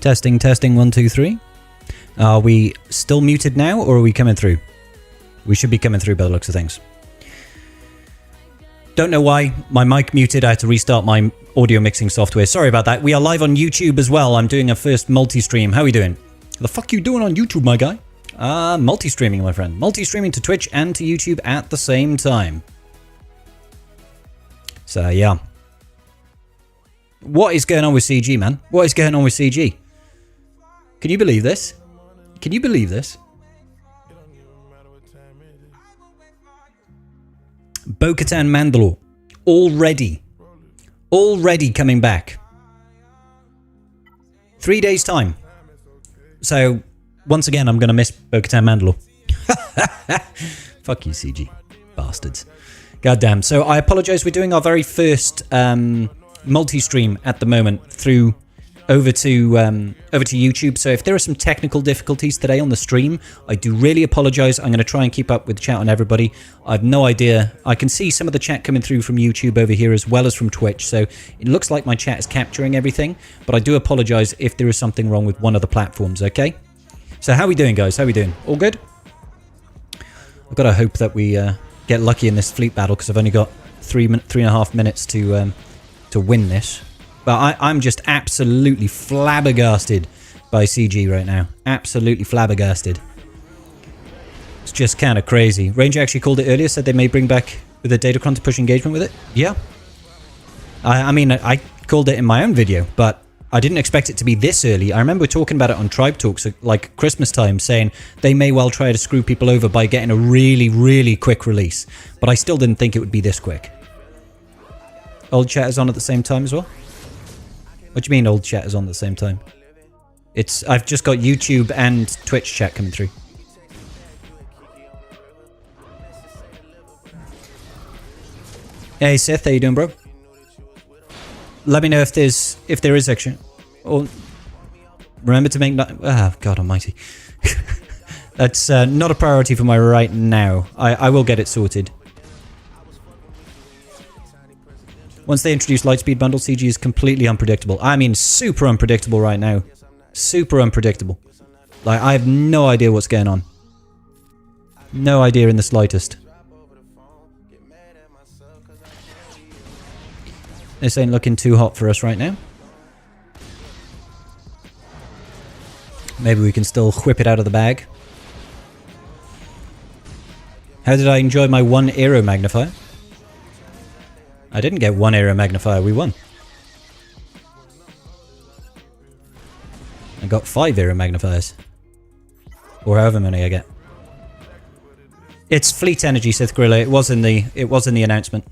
Testing, testing, 1, 2, 3. Are we still muted now, or are we coming through? We should be coming through by the looks of things. Don't know why. My mic muted. I had to restart my audio mixing software. Sorry about that. We are live on YouTube as well. I'm doing a first multi-stream. How are we doing? The fuck you doing on YouTube, my guy? Multi-streaming, my friend. Multi-streaming to Twitch and to YouTube at the same time. So, yeah. What is going on with CG, man? What is going on with CG? Can you believe this? Can you believe this? Bo-Katan Mandalore. Already coming back. 3 days' time. So, once again, I'm going to miss Bo-Katan Mandalore. Fuck you, CG. Bastards. Goddamn. So, I apologize. We're doing our very first multi-stream at the moment through over to YouTube. So if there are some technical difficulties today on the stream, I do really apologize. I'm going to try and keep up with the chat on everybody. I have no idea. I can see some of the chat coming through from YouTube over here as well as from Twitch. So it looks like my chat is capturing everything, but I do apologize if there is something wrong with one of the platforms, okay? So how are we doing, guys? How are we doing? All good? I've got to hope that we get lucky in this fleet battle, because I've only got 3.5 minutes to win this. But I'm just absolutely flabbergasted by CG right now. Absolutely flabbergasted. It's just kind of crazy. Ranger actually called it earlier, said they may bring back with a Datacron to push engagement with it. Yeah. I mean, I called it in my own video, but I didn't expect it to be this early. I remember talking about it on Tribe Talks, like Christmas time, saying they may well try to screw people over by getting a really, really quick release. But I still didn't think it would be this quick. Old chat is on at the same time as well? What do you mean old chat is on at the same time? I've just got YouTube and Twitch chat coming through. Hey Seth, how you doing, bro? Let me know if there is action. Or remember to make oh God almighty. That's not a priority for me right now. I will get it sorted. Once they introduce Lightspeed Bundle, CG is completely unpredictable. I mean, super unpredictable right now. Super unpredictable. Like, I have no idea what's going on. No idea in the slightest. This ain't looking too hot for us right now. Maybe we can still whip it out of the bag. How did I enjoy my 1 aero magnifier? I didn't get 1 aero magnifier, we won. I got 5 aero magnifiers. Or however many I get. It's fleet energy, Sith Gorilla. It was in the announcement.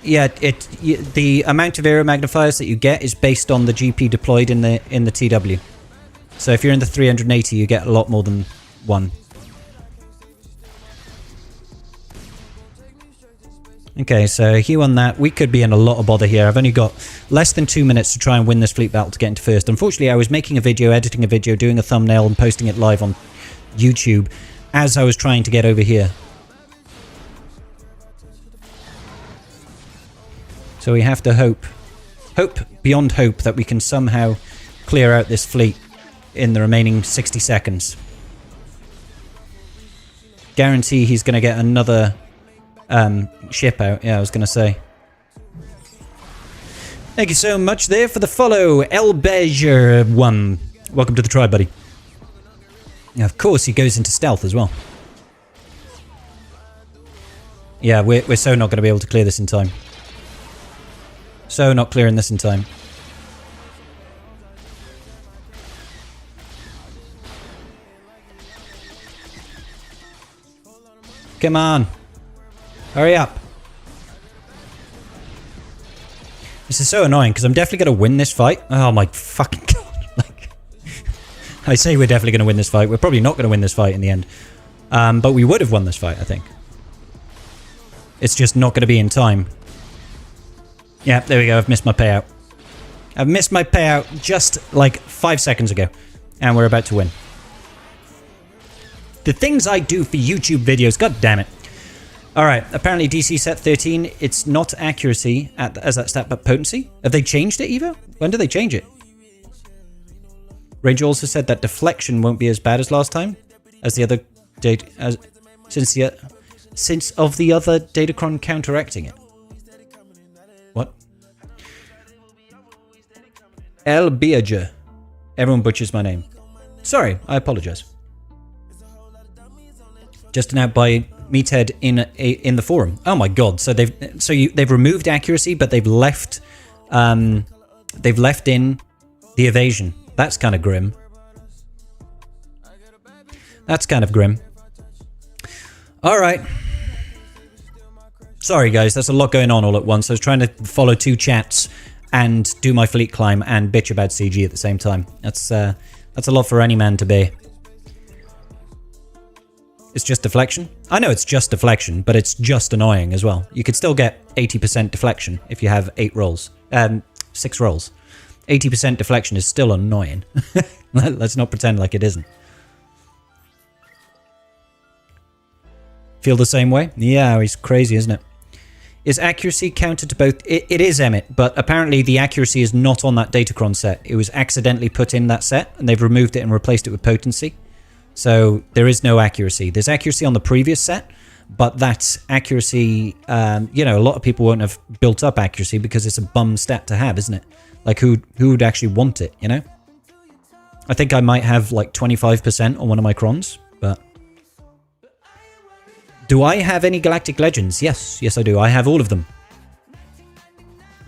Yeah, the amount of aero magnifiers that you get is based on the GP deployed in the TW. So if you're in the 380, you get a lot more than 1. Okay, so he won that. We could be in a lot of bother here. I've only got less than 2 minutes to try and win this fleet battle to get into first. Unfortunately, I was making a video, editing a video, doing a thumbnail and posting it live on YouTube as I was trying to get over here. So we have to hope beyond hope that we can somehow clear out this fleet in the remaining 60 seconds. Guarantee he's going to get another ship out. Yeah, I was going to say. Thank you so much there for the follow, El Bejer 1. Welcome to the tribe, buddy. Now, of course, he goes into stealth as well. Yeah, we're so not going to be able to clear this in time. So not clearing this in time. Come on. Hurry up. This is so annoying because I'm definitely going to win this fight. Oh my fucking god. Like, I say we're definitely going to win this fight. We're probably not going to win this fight in the end. But we would have won this fight, I think. It's just not going to be in time. Yeah, there we go. I've missed my payout. I've missed my payout just like 5 seconds ago. And we're about to win. The things I do for YouTube videos, god damn it. All right. Apparently DC set 13, it's not accuracy as that stat, but potency. Have they changed it, Evo? When did they change it? Ranger also said that deflection won't be as bad as last time, as the other data, since of the other Datacron counteracting it. What? El Biaja. Everyone butchers my name. Sorry, I apologize. Just an out by Meathead in the forum. Oh my god! So they've removed accuracy, but they've left in the evasion. That's kind of grim. That's kind of grim. All right. Sorry guys, there's a lot going on all at once. I was trying to follow two chats and do my fleet climb and bitch about CG at the same time. That's a lot for any man to bear. It's just deflection. I know it's just deflection, but it's just annoying as well. You could still get 80% deflection if you have 6 rolls. 80% deflection is still annoying. Let's not pretend like it isn't. Feel the same way? Yeah, he's crazy, isn't it? Is accuracy counted to both? It is, Emmett, but apparently the accuracy is not on that Datacron set. It was accidentally put in that set, and they've removed it and replaced it with potency. So there is no accuracy. There's accuracy on the previous set, but that accuracy, you know, a lot of people won't have built up accuracy because it's a bum stat to have, isn't it? Like, who would actually want it, you know? I think I might have like 25% on one of my crons, but... Do I have any Galactic Legends? Yes, yes I do. I have all of them.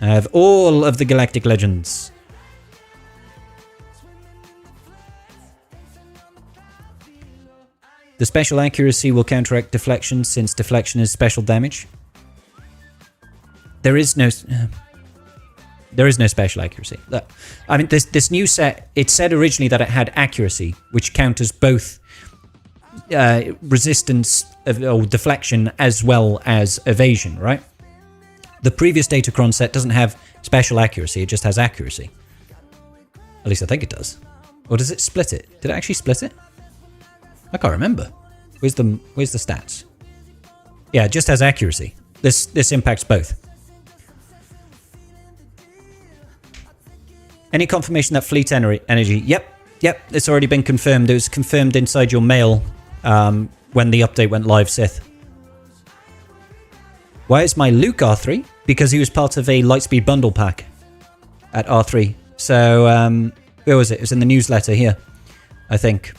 I have all of the Galactic Legends. The special accuracy will counteract deflection since deflection is special damage. There is no special accuracy. I mean, this new set, it said originally that it had accuracy, which counters both resistance or deflection as well as evasion, right? The previous Datacron set doesn't have special accuracy, it just has accuracy. At least I think it does. Or does it split it? Did it actually split it? I can't remember. Where's the stats? Yeah, it just has accuracy. This impacts both. Any confirmation that fleet energy? Yep, it's already been confirmed. It was confirmed inside your mail when the update went live, Sith. Why is my Luke R3? Because he was part of a Lightspeed bundle pack at R3. So, where was it? It was in the newsletter here, I think.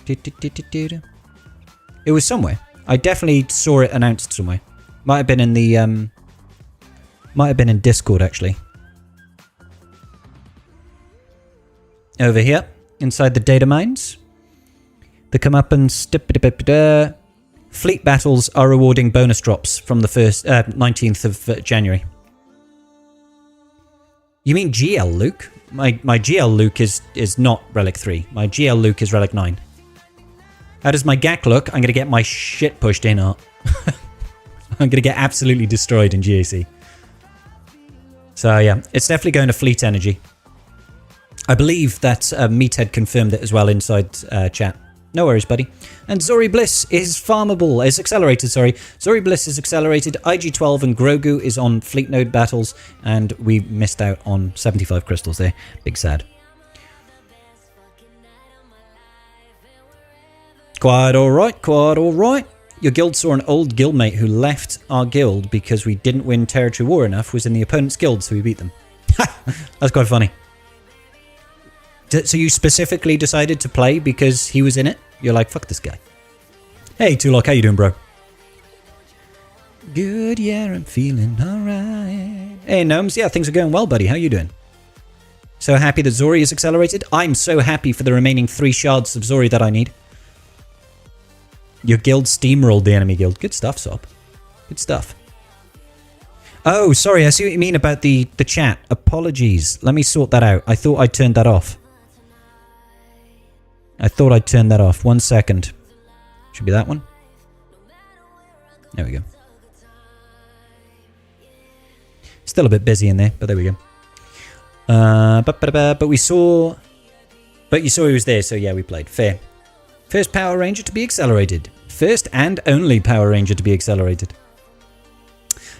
It was somewhere. I definitely saw it announced somewhere. Might have been in the, might have been in Discord, actually. Over here, inside the data mines. The comeuppance... Fleet battles are rewarding bonus drops from the 19th of January. You mean GL Luke? My GL Luke is not Relic 3. My GL Luke is Relic 9. How does my GAC look? I'm going to get my shit pushed in, Art. I'm going to get absolutely destroyed in GAC. So yeah, it's definitely going to fleet energy. I believe that Meathead confirmed it as well inside chat. No worries, buddy. And Zori Bliss is farmable, is accelerated, sorry. Zori Bliss is accelerated, IG-12 and Grogu is on fleet node battles, and we missed out on 75 crystals there. Big sad. Quite alright, quite alright. Your guild saw an old guildmate who left our guild because we didn't win territory war enough, was in the opponent's guild, so we beat them. That's quite funny. So you specifically decided to play because he was in it? You're like, fuck this guy. Hey, Tulok, how you doing, bro? Good, yeah, I'm feeling alright. Hey, Gnomes, yeah, things are going well, buddy. How you doing? So happy that Zori is accelerated? I'm so happy for the remaining 3 shards of Zori that I need. Your guild steamrolled the enemy guild. Good stuff, Sop. Good stuff. Oh, sorry, I see what you mean about the chat. Apologies. Let me sort that out. I thought I turned that off. I thought I'd turn that off. 1 second. Should be that one. There we go. Still a bit busy in there, but there we go. But we saw... But you saw he was there, so yeah, we played. Fair. First Power Ranger to be accelerated. First and only Power Ranger to be accelerated.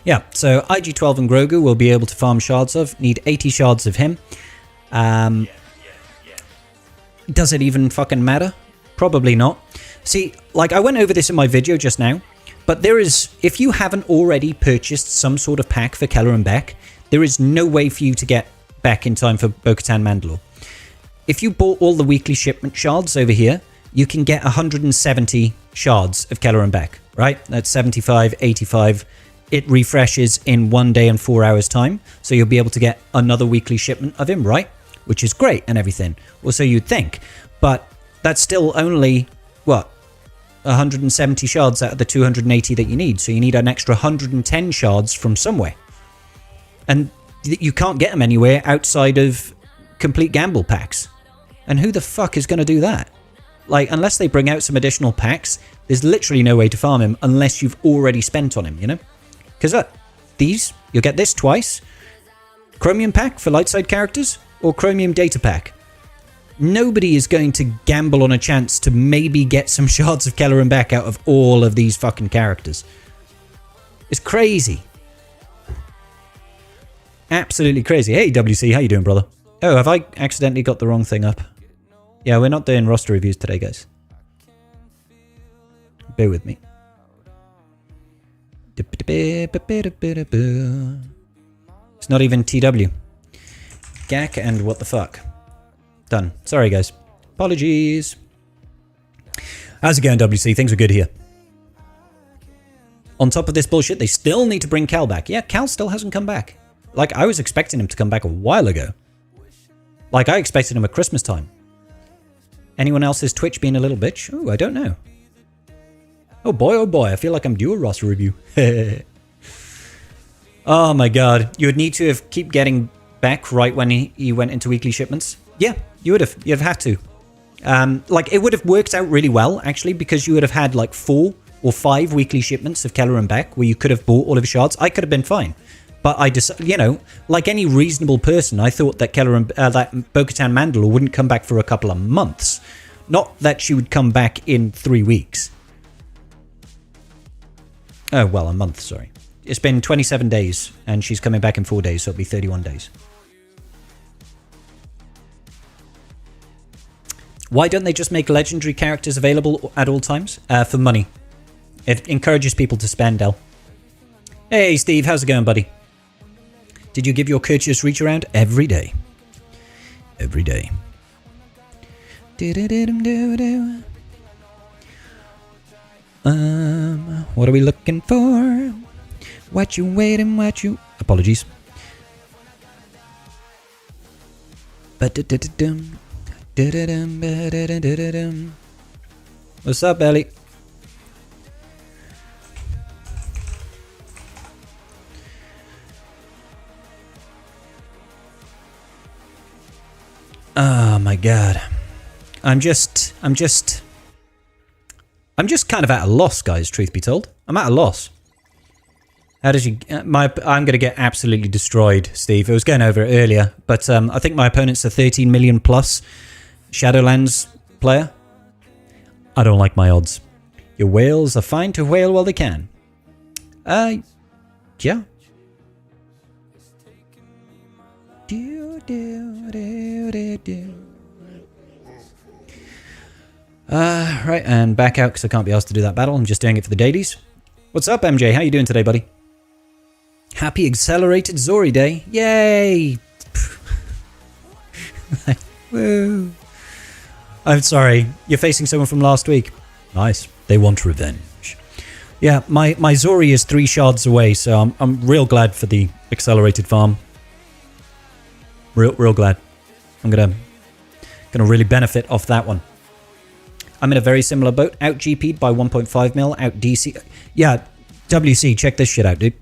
Yeah, so IG-12 and Grogu will be able to farm shards of. Need 80 shards of him. Does it even fucking matter? Probably not. See, like I went over this in my video just now, but there is, if you haven't already purchased some sort of pack for Keller and Beck, there is no way for you to get Beck in time for Bo-Katan Mandalore. If you bought all the weekly shipment shards over here, you can get 170 shards of Keller and Beck, right? That's 75, 85. It refreshes in 1 day and 4 hours time, so you'll be able to get another weekly shipment of him, right? Which is great and everything, or so you'd think. But that's still only, what, 170 shards out of the 280 that you need, so you need an extra 110 shards from somewhere. And you can't get them anywhere outside of complete gamble packs. And who the fuck is going to do that? Like, unless they bring out some additional packs, there's literally no way to farm him unless you've already spent on him, you know? Because look, these, you'll get this twice. Chromium pack for light side characters, or Chromium data pack. Nobody is going to gamble on a chance to maybe get some shards of Keller and Beck out of all of these fucking characters. It's crazy. Absolutely crazy. Hey WC, how you doing, brother? Oh, have I accidentally got the wrong thing up? Yeah, we're not doing roster reviews today, guys. Bear with me. It's not even TW. Gak and what the fuck. Done. Sorry, guys. Apologies. How's it going, WC? Things are good here. On top of this bullshit, they still need to bring Cal back. Yeah, Cal still hasn't come back. Like, I was expecting him to come back a while ago. Like, I expected him at Christmas time. Anyone else's Twitch being a little bitch? Oh, I don't know. Oh boy, I feel like I'm due a roster review. Oh my god. You would need to have keep getting back right when he went into weekly shipments. Yeah, you would have. You'd have had to. Like, it would have worked out really well, actually, because you would have had like 4 or 5 weekly shipments of Keller and Beck where you could have bought all of his shards. I could have been fine. But I just, you know, like any reasonable person, I thought that Keller and that Bo-Katan Mandalore wouldn't come back for a couple of months. Not that she would come back in 3 weeks. Oh, well, a month, sorry. It's been 27 days, and she's coming back in 4 days, so it'll be 31 days. Why don't they just make legendary characters available at all times? For money. It encourages people to spend, El. Hey, Steve, how's it going, buddy? Did you give your courteous reach around? Every day. Every day. What are we looking for? What you waiting, what you... Apologies. What's up, Ellie? Oh my god. I'm just kind of at a loss, guys, truth be told. I'm at a loss. How does you... I'm going to get absolutely destroyed, Steve. I was going over it earlier, but I think my opponent's a 13 million plus Shadowlands player. I don't like my odds. Your whales are fine to whale while they can. Yeah. Right, and back out because I can't be asked to do that battle. I'm just doing it for the dailies. What's up, MJ? How you doing today, buddy? Happy accelerated Zori day. Yay! Woo. I'm sorry. You're facing someone from last week. Nice. They want revenge. Yeah, my Zori is 3 shards away, so I'm real glad for the accelerated farm. Real glad. I'm gonna really benefit off that one. I'm in a very similar boat. Out GP'd by 1.5 mil. Out DC. Yeah, WC, check this shit out, dude.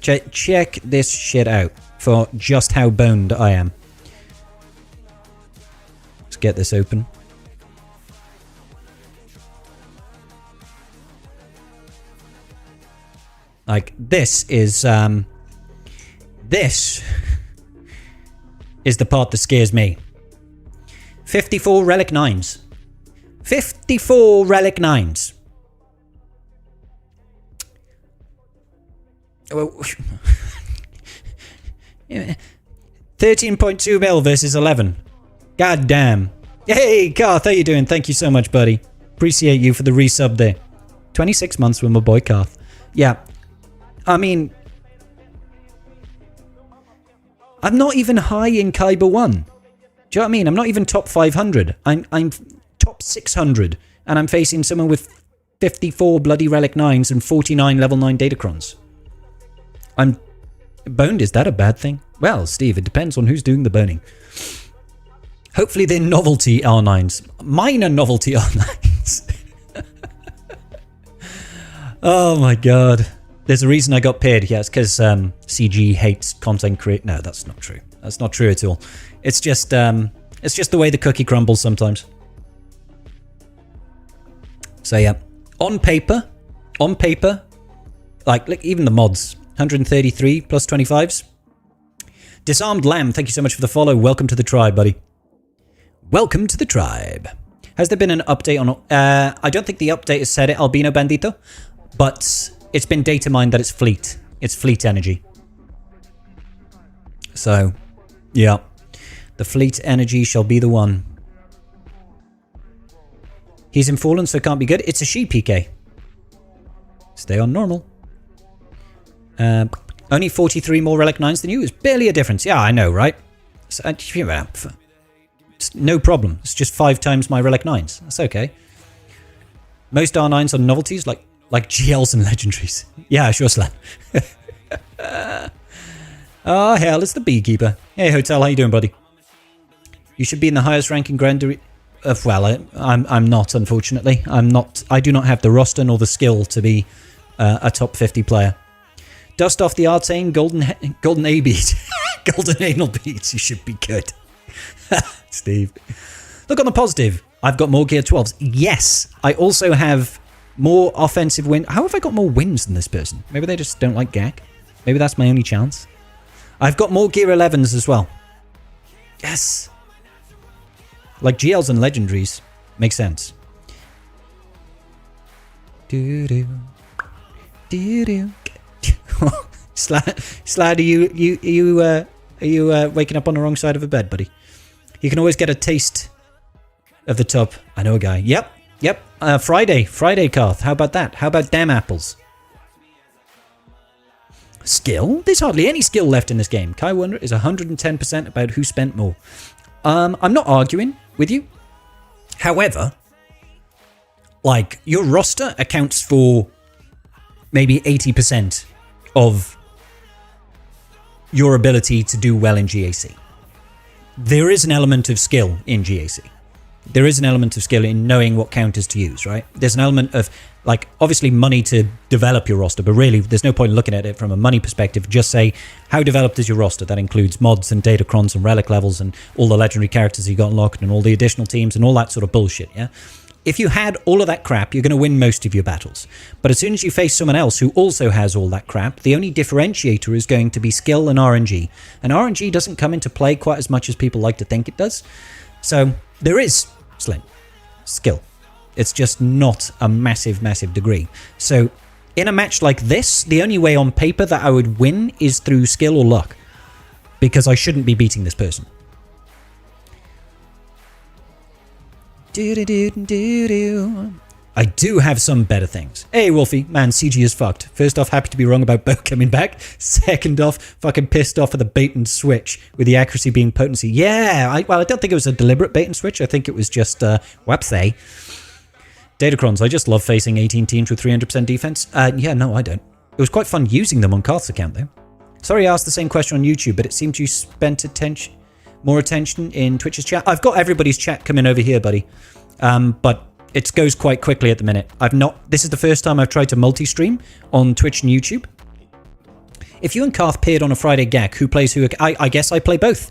Check this shit out for just how boned I am. Let's get this open. Like, this is the part that scares me. 54 Relic 9s. 54 Relic 9s. Well, 13.2 mil versus 11. God damn. Hey, Karth, how you doing? Thank you so much, buddy. Appreciate you for the resub there. 26 months with my boy Karth. Yeah. I mean, I'm not even high in Kaiba 1. Do you know what I mean? I'm not even top 500. I'm top 600. And I'm facing someone with 54 bloody Relic 9s and 49 level 9 Datacrons. I'm boned. Is that a bad thing? Well, Steve, it depends on who's doing the boning. Hopefully they're novelty R9s. Mine are novelty R9s. Oh my god. There's a reason I got paid. Yeah, it's because CG hates content create. No, that's not true. That's not true at all. It's just the way the cookie crumbles sometimes. So yeah, on paper, like even the mods, 133 plus 25s. Disarmed Lamb, thank you so much for the follow. Welcome to the tribe, buddy. Welcome to the tribe. Has there been an update on... I don't think the update has said it, Albino Bandito, but it's been data mined that it's fleet. It's fleet energy. So, yeah. The fleet energy shall be the one. He's in Fallen, so it can't be good. It's a she PK. Stay on normal. Only 43 more Relic 9s than you. It's barely a difference. Yeah, I know, right? So, it's no problem. It's just 5 times my Relic 9s. That's okay. Most R9s are novelties, like GLs and legendaries. Yeah, sure, Slan. Oh, hell, it's the Beekeeper. Hey, Hotel, how you doing, buddy? You should be in the highest ranking Grand... well, I'm not, unfortunately. I do not have the roster nor the skill to be a top 50 player. Dust off the Artane, golden A bead. Golden anal beads, you should be good. Steve. Look on the positive. I've got more gear 12s. Yes, I also have more offensive win. How have I got more wins than this person? Maybe they just don't like Gak. Maybe that's my only chance. I've got more gear 11s as well. Yes. Like GLs and legendaries. Makes sense. Doo-doo. Doo-doo. Slad, are you waking up on the wrong side of a bed, buddy? You can always get a taste of the top. I know a guy. Yep. Friday, Karth. How about that? How about damn apples? Skill? There's hardly any skill left in this game. Kai Wonder is 110% about who spent more. I'm not arguing with you. However, like, your roster accounts for maybe 80% of your ability to do well in GAC. There is an element of skill in GAC. There is an element of skill in knowing what counters to use, right? There's an element of, like, obviously money to develop your roster, but really there's no point in looking at it from a money perspective. Just say, how developed is your roster? That includes mods and datacrons and relic levels and all the legendary characters you got unlocked and all the additional teams and all that sort of bullshit, yeah? If you had all of that crap, you're going to win most of your battles. But as soon as you face someone else who also has all that crap, the only differentiator is going to be skill and RNG. And RNG doesn't come into play quite as much as people like to think it does. So there is, Slim, skill. It's just not a massive, massive degree. So in a match like this, the only way on paper that I would win is through skill or luck. Because I shouldn't be beating this person. I do have some better things. Hey, Wolfie. Man, CG is fucked. First off, happy to be wrong about Bo coming back. Second off, fucking pissed off at the bait and switch with the accuracy being potency. Yeah, I don't think it was a deliberate bait and switch. I think it was just, whapsay. Datacrons, I just love facing 18 teams with 300% defense. Yeah, no, I don't. It was quite fun using them on Karth's account, though. Sorry I asked the same question on YouTube, but it seemed you spent more attention in Twitch's chat. I've got everybody's chat coming over here, buddy. But it goes quite quickly at the minute. This is the first time I've tried to multi-stream on Twitch and YouTube. If you and Karth paired on a Friday Gak, who plays who? I guess I play both.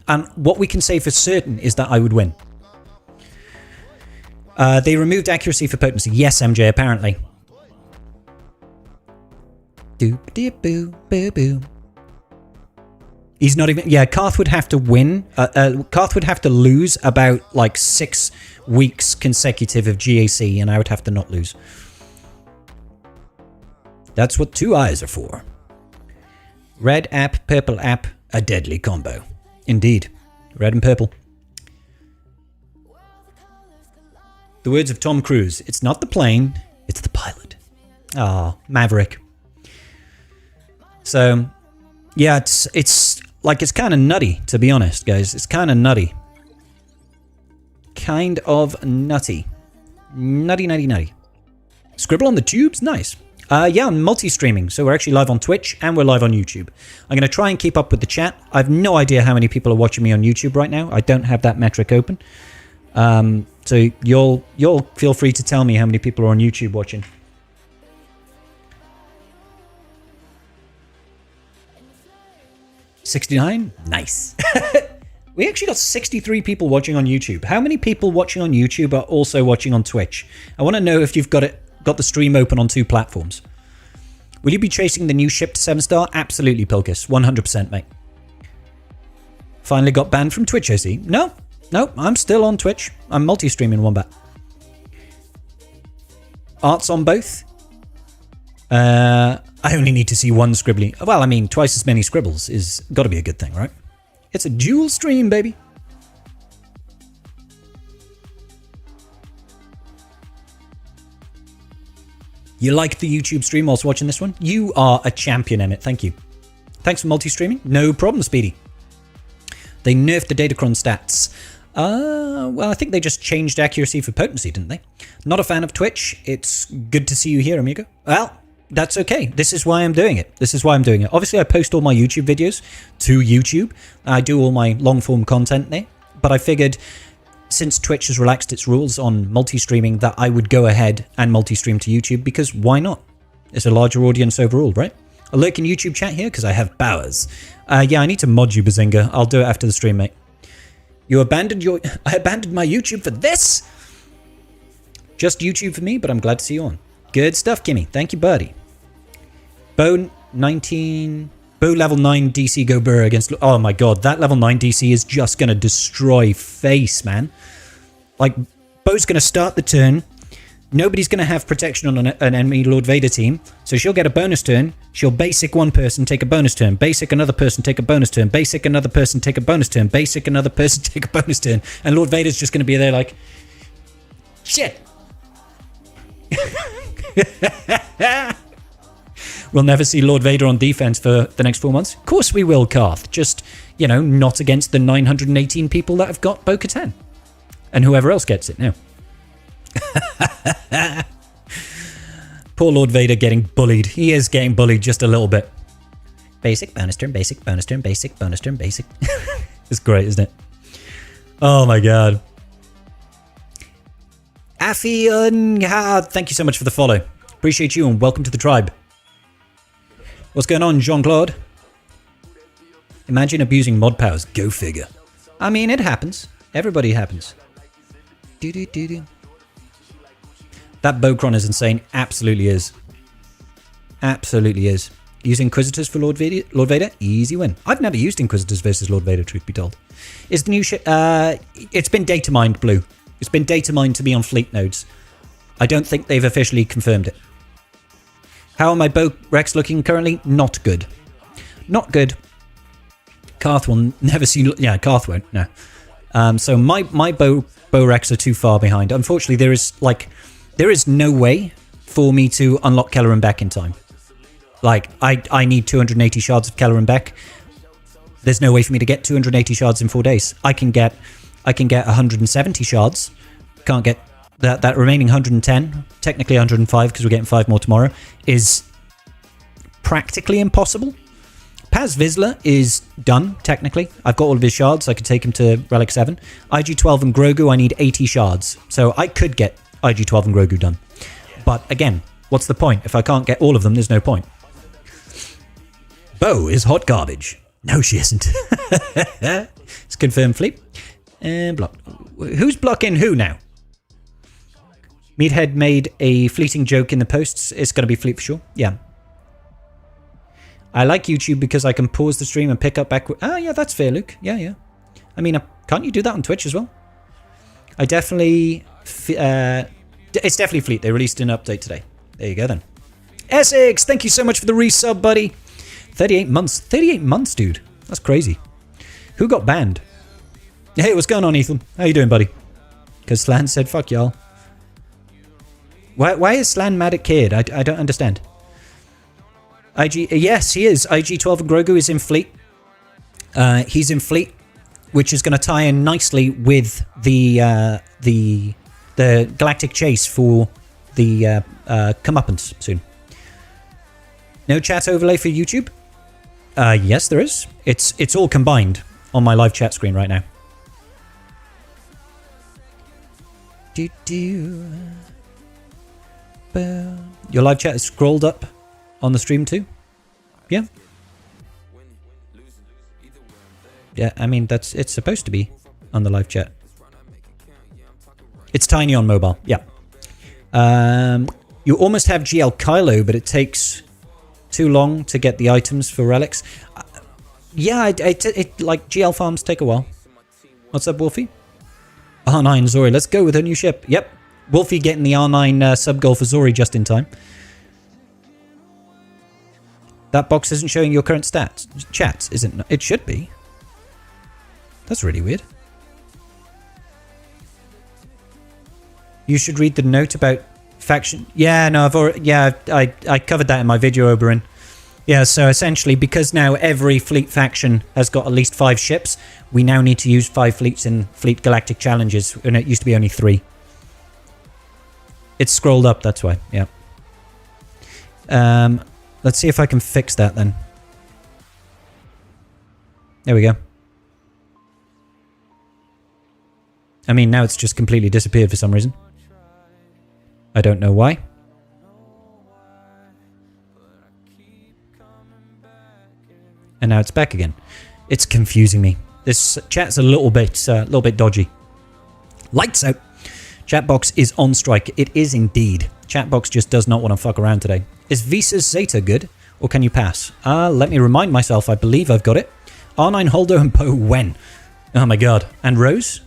And what we can say for certain is that I would win. They removed accuracy for potency. Yes, MJ, apparently. Doop-de-boo-boo-boo. He's not even... Yeah, Karth would have to win. Karth would have to lose about, like, 6 weeks consecutive of GAC, and I would have to not lose. That's what 2 eyes are for. Red app, purple app, a deadly combo. Indeed. Red and purple. The words of Tom Cruise. It's not the plane, it's the pilot. Ah, Maverick. So, yeah, it's kind of nutty, to be honest, guys. It's kind of nutty. Kind of nutty. Nutty. Scribble on the tubes? Nice. Yeah, I'm multi-streaming, so we're actually live on Twitch and we're live on YouTube. I'm going to try and keep up with the chat. I have no idea how many people are watching me on YouTube right now. I don't have that metric open. So you'll feel free to tell me how many people are on YouTube watching. $69? Nice. We actually got 63 people watching on YouTube. How many people watching on YouTube are also watching on Twitch? I want to know if you've got the stream open on 2 platforms. Will you be chasing the new ship to 7-star? Absolutely, Pilkus. 100%, mate. Finally got banned from Twitch, I see. No, I'm still on Twitch. I'm multi-streaming Wombat. Arts on both. I only need to see one scribbly. Well, I mean, twice as many scribbles is got to be a good thing, right? It's a dual stream, baby. You liked the YouTube stream whilst watching this one? You are a champion, Emmett. Thank you. Thanks for multi-streaming. No problem, Speedy. They nerfed the Datacron stats. Well, I think they just changed accuracy for potency, didn't they? Not a fan of Twitch. It's good to see you here, amigo. Well, that's okay. This is why I'm doing it. Obviously, I post all my YouTube videos to YouTube. I do all my long-form content there. But I figured, since Twitch has relaxed its rules on multi-streaming, that I would go ahead and multi-stream to YouTube, because why not? It's a larger audience overall, right? I'll lurk in YouTube chat here because I have powers. Yeah, I need to mod you, Bazinga. I'll do it after the stream, mate. I abandoned my YouTube for this? Just YouTube for me, but I'm glad to see you on. Good stuff, Kimmy. Thank you, buddy. Bo level 9 DC go burr against... Oh my god, that level 9 DC is just going to destroy face, man. Like, Bo's going to start the turn. Nobody's going to have protection on an enemy Lord Vader team, so she'll get a bonus turn. She'll basic one person, take a bonus turn. Basic another person, take a bonus turn. Basic another person, take a bonus turn. Basic another person, take a bonus turn. And Lord Vader's just going to be there like... Shit! We'll never see Lord Vader on defense for the next 4 months. Of course we will, Karth. Just, you know, not against the 918 people that have got Bo-Katan. And whoever else gets it now. Poor Lord Vader getting bullied. He is getting bullied just a little bit. Basic, bonus turn, basic, bonus turn, basic, bonus turn, basic. It's great, isn't it? Oh my god. Afion, thank you so much for the follow. Appreciate you and welcome to the tribe. What's going on, Jean-Claude? Imagine abusing mod powers. Go figure. I mean, it happens. Everybody happens. That Bocron is insane. Absolutely is. Absolutely is. Use Inquisitors for Lord Vader? Easy win. I've never used Inquisitors versus Lord Vader, truth be told. Is the new shit... it's been data mined, Blue. It's been data mined to be on fleet nodes. I don't think they've officially confirmed it. How are my Bo Rex looking currently? Not good. Not good. Karth will never see... Yeah, Karth won't, no. So my Bo Rex are too far behind. Unfortunately, there is no way for me to unlock Keller and Beck in time. Like, I need 280 shards of Keller and Beck. There's no way for me to get 280 shards in 4 days. I can get 170 shards. Can't get that remaining 110, technically 105 because we're getting 5 more tomorrow, is practically impossible. Paz Vizsla is done, technically. I've got all of his shards. I could take him to Relic 7. IG-12 and Grogu, I need 80 shards. So I could get IG-12 and Grogu done. But again, what's the point? If I can't get all of them, there's no point. Bo is hot garbage. No, she isn't. It's confirmed fleet. And block. Who's blocking who now? Meathead made a fleeting joke in the posts. It's going to be fleet for sure. Yeah. I like YouTube because I can pause the stream and pick up back... Oh, yeah, that's fair, Luke. Yeah. I mean, can't you do that on Twitch as well? I definitely... it's definitely fleet. They released an update today. There you go, then. Essex, thank you so much for the resub, buddy. 38 months. 38 months, dude. That's crazy. Who got banned? Hey, what's going on, Ethan? How you doing, buddy? Because Slan said, fuck y'all. Why is Slan mad at Kid? I don't understand. IG, yes, he is. IG12 and Grogu is in Fleet. He's in Fleet, which is going to tie in nicely with the Galactic Chase for the comeuppance soon. No chat overlay for YouTube? Yes, there is. It's all combined on my live chat screen right now. Your live chat is scrolled up on the stream too? Yeah. Yeah, I mean, it's supposed to be on the live chat. It's tiny on mobile, yeah. You almost have GL Kylo, but it takes too long to get the items for relics. Yeah, like GL farms take a while. What's up, Wolfie? R9 Zori, let's go with her new ship. Yep, Wolfie getting the R9 sub-goal for Zori just in time. That box isn't showing your current stats. Chats, isn't it? It should be. That's really weird. You should read the note about faction. Yeah, no, I covered that in my video, Oberyn. Yeah, so essentially, because now every fleet faction has got at least 5 ships, we now need to use 5 fleets in Fleet Galactic Challenges, and it used to be only 3. It's scrolled up, that's why, yeah. Let's see if I can fix that then. There we go. I mean, now it's just completely disappeared for some reason. I don't know why. And now it's back again. It's confusing me. This chat's a little bit dodgy. Lights out. Chatbox is on strike. It is indeed. Chatbox just does not want to fuck around today. Is Visa's Zeta good, or can you pass? Let me remind myself. I believe I've got it. R9 Holdo and Poe when? Oh my god. And Rose?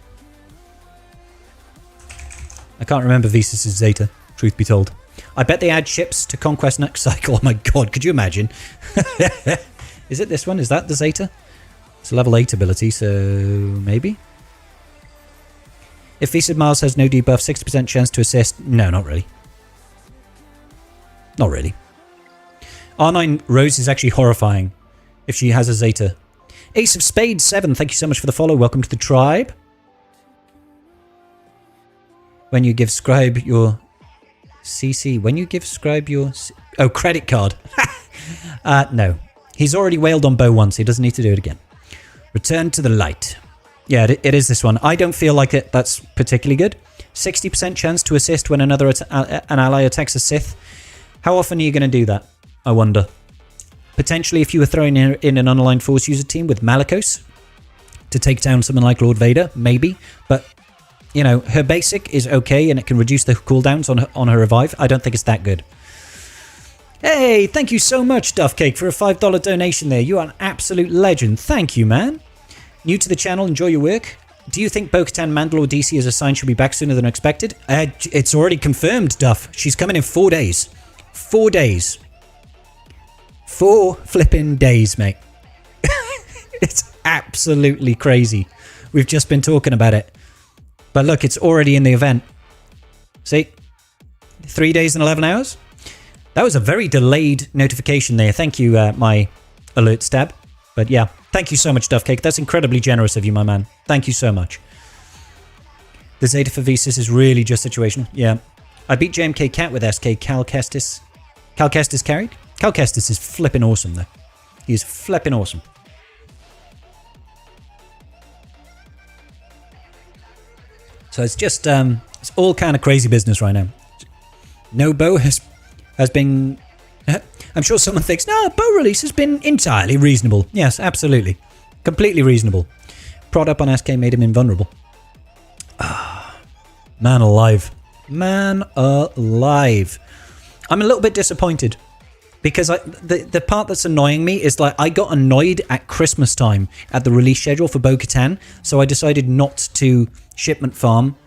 I can't remember Visa's Zeta, truth be told. I bet they add ships to Conquest next cycle. Oh my god, could you imagine? Is it this one? Is that the Zeta? It's a level 8 ability, so maybe? If Visa Mars has no debuff, 60% chance to assist. No, not really. Not really. R9 Rose is actually horrifying if she has a Zeta. Ace of Spades 7, thank you so much for the follow. Welcome to the tribe. When you give Scrybe your CC. When you give Scrybe your... Oh, credit card. No. He's already wailed on Bo once. He doesn't need to do it again. Return to the light. Yeah, it is this one. I don't feel like that's particularly good. 60% chance to assist when an ally attacks a Sith. How often are you going to do that? I wonder. Potentially if you were throwing in an unaligned Force user team with Malicos to take down someone like Lord Vader, maybe. But, you know, her basic is okay and it can reduce the cooldowns on her revive. I don't think it's that good. Hey, thank you so much, Duffcake, for a $5 donation there. You are an absolute legend. Thank you, man. New to the channel, enjoy your work. Do you think Bo-Katan, Mandalore, DC as a sign she'll be back sooner than expected? It's already confirmed, Duff. She's coming in 4 days. 4 days. 4 flipping days, mate. It's absolutely crazy. We've just been talking about it. But look, it's already in the event. See? 3 days and 11 hours? That was a very delayed notification there. Thank you, my alert stab. But yeah, thank you so much, Duffcake. That's incredibly generous of you, my man. Thank you so much. The Zeta for Visas is really just situation. Yeah. I beat JMK Cat with SK. Cal Kestis carried? Cal Kestis is flipping awesome, though. He's flipping awesome. So it's just, it's all kind of crazy business right now. No Bo has been... I'm sure someone thinks, no, Bo release has been entirely reasonable. Yes, absolutely. Completely reasonable. Prod up on SK made him invulnerable. Ah, man alive. Man alive. I'm a little bit disappointed. Because the part that's annoying me is like I got annoyed at Christmas time at the release schedule for Bo-Katan, so I decided not to shipment farm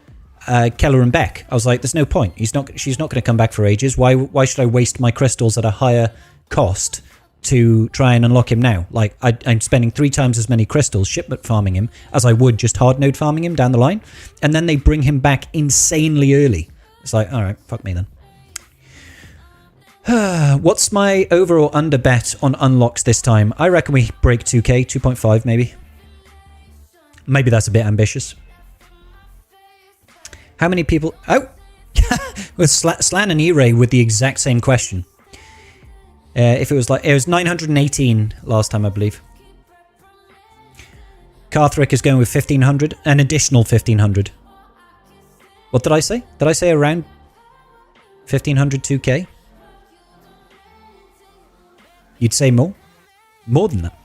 Keller and Beck. I was like, there's no point. She's not going to come back for ages. Why should I waste my crystals at a higher cost to try and unlock him now. Like, I'm spending 3 times as many crystals shipment farming him as I would just hard node farming him down the line. And then they bring him back insanely early. It's like, all right, fuck me then. What's my over or under bet on unlocks this time? I reckon we break 2k, 2.5 maybe. Maybe that's a bit ambitious. How many people... Oh! With Slan and E-Ray with the exact same question. If it was like... It was 918 last time, I believe. Carthrick is going with 1500. An additional 1500. What did I say? Did I say around 1500 2k? You'd say more? More than that.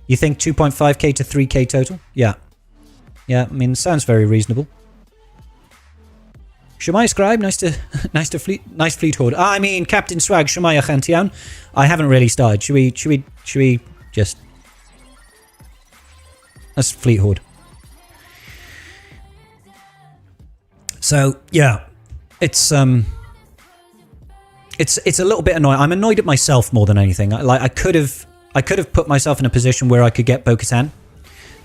You think 2.5k to 3k total? Yeah. Yeah, I mean, sounds very reasonable. Shemai Scrybe, nice fleet horde. I mean, Captain Swag, Shemai Achantian. I haven't really started. Should we just... That's fleet horde. So, yeah. It's a little bit annoying. I'm annoyed at myself more than anything. I could have put myself in a position where I could get Bo-Katan,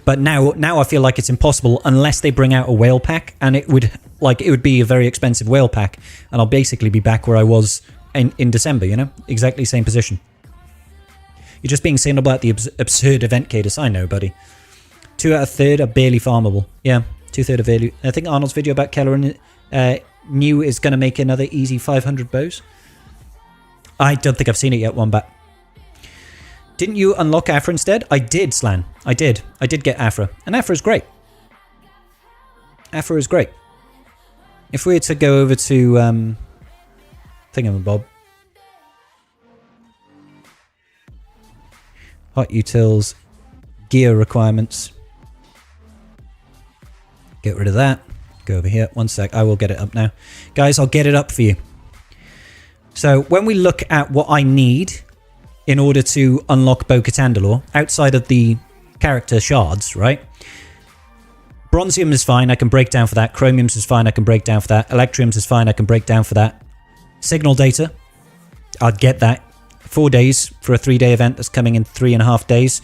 but now I feel like it's impossible unless they bring out a whale pack, and it would be a very expensive whale pack, and I'll basically be back where I was in December. You know, exactly same position. You're just being seen about the absurd event cadence. I know, buddy. 2 out of 3rd are barely farmable. Yeah, 2/3 are barely. I think Arnold's video about Kelleran new is going to make another easy 500 bows. I don't think I've seen it yet, Wombat. Didn't you unlock Afra instead? I did, Slan. I did. I did get Afra. And Afra is great. Afra is great. If we were to go over to Thingamabob. Hot utils. Gear requirements. Get rid of that. Go over here. One sec. I will get it up now. Guys, I'll get it up for you. So when we look at what I need in order to unlock Bo-Katan, outside of the character shards, right? Bronzium is fine, I can break down for that. Chromium is fine, I can break down for that. Electrium is fine, I can break down for that. Signal data, I'd get that. 4 days for a 3-day event that's coming in 3.5 days.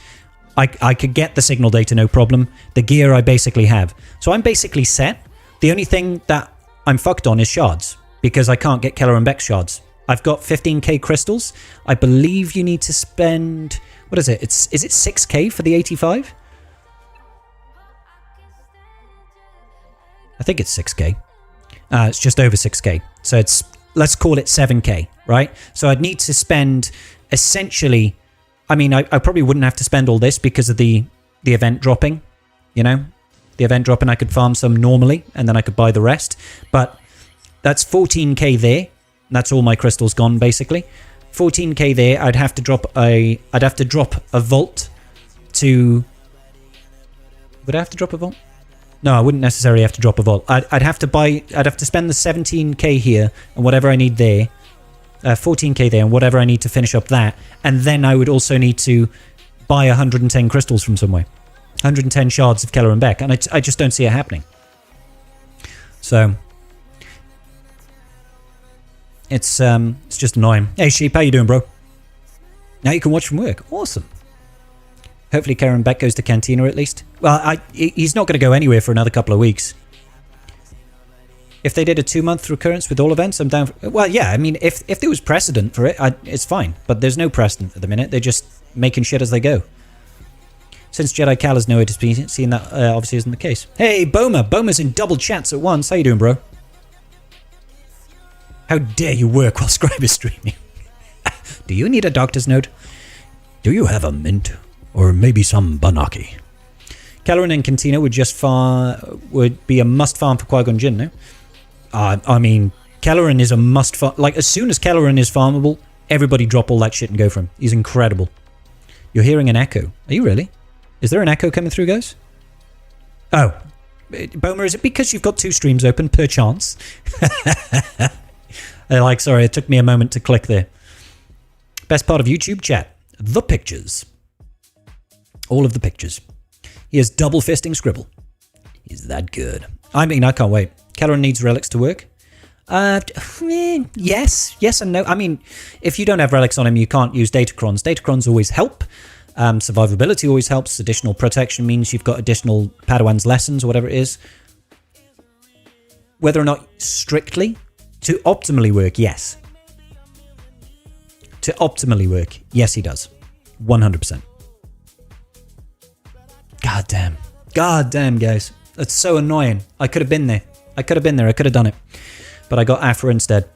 I could get the signal data, no problem. The gear I basically have. So I'm basically set. The only thing that I'm fucked on is shards, because I can't get Keller and Beck shards. I've got 15k crystals. I believe you need to spend... What is it? Is it 6k for the 85? I think it's 6k. It's just over 6k. So it's... Let's call it 7k, right? So I'd need to spend essentially... I mean, I probably wouldn't have to spend all this because of the event dropping, you know? The event dropping, I could farm some normally, and then I could buy the rest. But that's 14k there. That's all my crystals gone, basically. 14k there. I'd have to drop a vault to... Would I have to drop a vault? No, I wouldn't necessarily have to drop a vault. I'd have to spend the 17k here and whatever I need there. 14k there and whatever I need to finish up that. And then I would also need to buy 110 crystals from somewhere. 110 shards of Keller and Beck. And I just don't see it happening. So... It's just annoying. Hey Sheep, how you doing, bro? Now you can watch from work. Awesome. Hopefully Karen Beck goes to Cantina at least. Well, he's not going to go anywhere for another couple of weeks. If they did a 2-month recurrence with all events, I'm down for... Well, yeah, I mean, if there was precedent for it, it's fine. But there's no precedent at the minute. They're just making shit as they go. Since Jedi Cal has nowhere to be seen, that obviously isn't the case. Hey, Boma. Boma's in double chats at once. How you doing, bro? How dare you work while Scrybe is streaming? Do you need a doctor's note? Do you have a mint? Or maybe some Banaki? Kelleran and Cantina would be a must farm for Qui-Gon Jinn, no? I mean, Kelleran is a must farm. Like, as soon as Kelleran is farmable, everybody drop all that shit and go for him. He's incredible. You're hearing an echo. Are you really? Is there an echo coming through, guys? Oh. Boma, is it because you've got 2 streams open per chance? Sorry, it took me a moment to click there. Best part of YouTube chat. The pictures. All of the pictures. He is double fisting Scribble. He's that good. I mean, I can't wait. Kelleran needs relics to work. Yes and no. I mean, if you don't have relics on him, you can't use datacrons. Datacrons always help. Survivability always helps. Additional protection means you've got additional Padawan's lessons, or whatever it is. Whether or not strictly, to optimally work, yes. To optimally work, yes, he does. 100%. God damn, guys. That's so annoying. I could have been there. I could have done it. But I got Afra instead.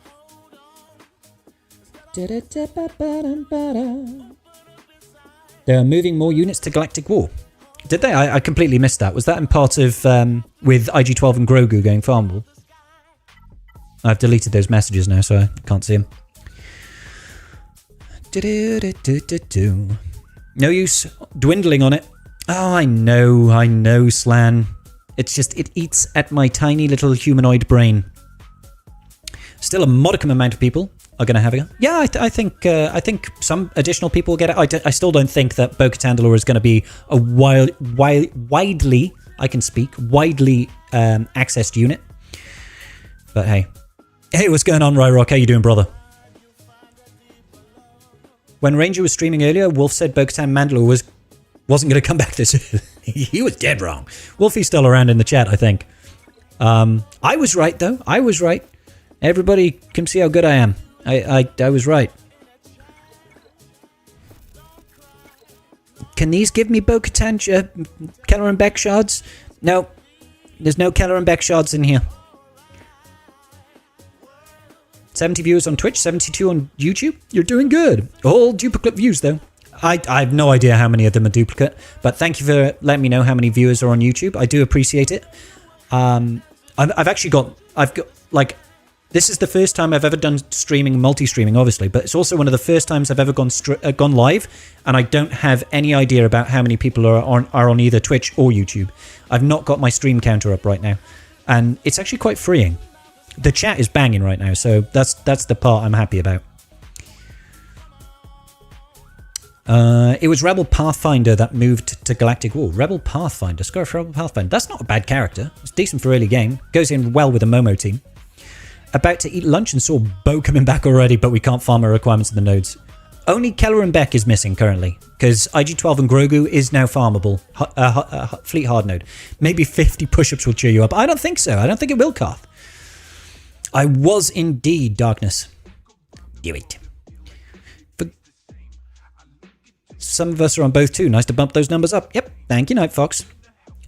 They're moving more units to Galactic War. Did they? I completely missed that. Was that in part of with IG-12 and Grogu going farmable? I've deleted those messages now, so I can't see them. No use dwindling on it. Oh, I know, Slan. It's just, it eats at my tiny little humanoid brain. Still a modicum amount of people are going to have it. Yeah, I think some additional people will get it. I still don't think that Bo-Katan Mandalore is going to be a widely accessed unit. But hey. Hey, what's going on, Ryrock? How you doing, brother? When Ranger was streaming earlier, Wolf said Bo-Katan Mandalore wasn't going to come back this early. He was dead wrong. Wolfie's still around in the chat, I think. I was right, though. I was right. Everybody can see how good I am. I was right. Can these give me Bo-Katan Keller and Beck shards? No. There's no Keller and Beck shards in here. 70 viewers on Twitch, 72 on YouTube. You're doing good. All duplicate views, though. I have no idea how many of them are duplicate, but thank you for letting me know how many viewers are on YouTube. I do appreciate it. I've got, this is the first time I've ever done streaming, multi-streaming, obviously, but it's also one of the first times I've ever gone live, and I don't have any idea about how many people are on either Twitch or YouTube. I've not got my stream counter up right now, and it's actually quite freeing. The chat is banging right now, so that's the part I'm happy about. It was Rebel Pathfinder that moved to Galactic War. Rebel Pathfinder. Scrybe Rebel Pathfinder. That's not a bad character. It's decent for early game. Goes in well with the Momo team. About to eat lunch and saw Bo coming back already, but we can't farm our requirements in the nodes. Only Keller and Beck is missing currently, because IG-12 and Grogu is now farmable. Fleet hard node. Maybe 50 push-ups will cheer you up. I don't think so. I don't think it will, Karth. I was indeed, Darkness. Do it. But some of us are on both too. Nice to bump those numbers up. Yep. Thank you, Night Fox.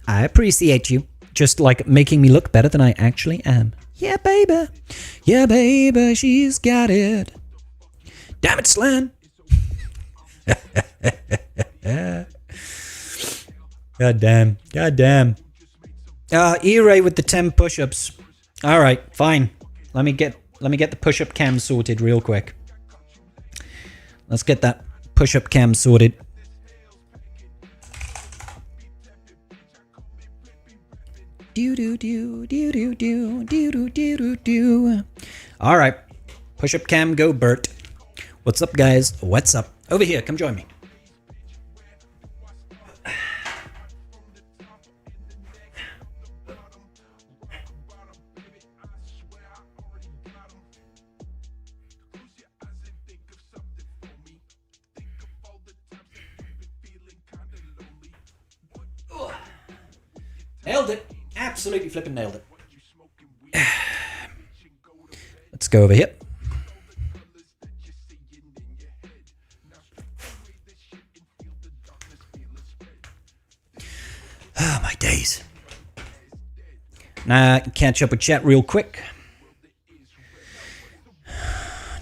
I appreciate you. Just like making me look better than I actually am. Yeah, baby. Yeah, baby. She's got it. Damn it, Slan. God damn. God damn. E-Ray with the 10 push-ups. All right, fine. Let me get the push-up cam sorted real quick. Let's get that push-up cam sorted. All right, push-up cam, go Bert. What's up, guys? What's up? Over here, come join me. Nailed it. Absolutely flipping nailed it. Let's go over here. Oh, my days. Now, catch up with chat real quick.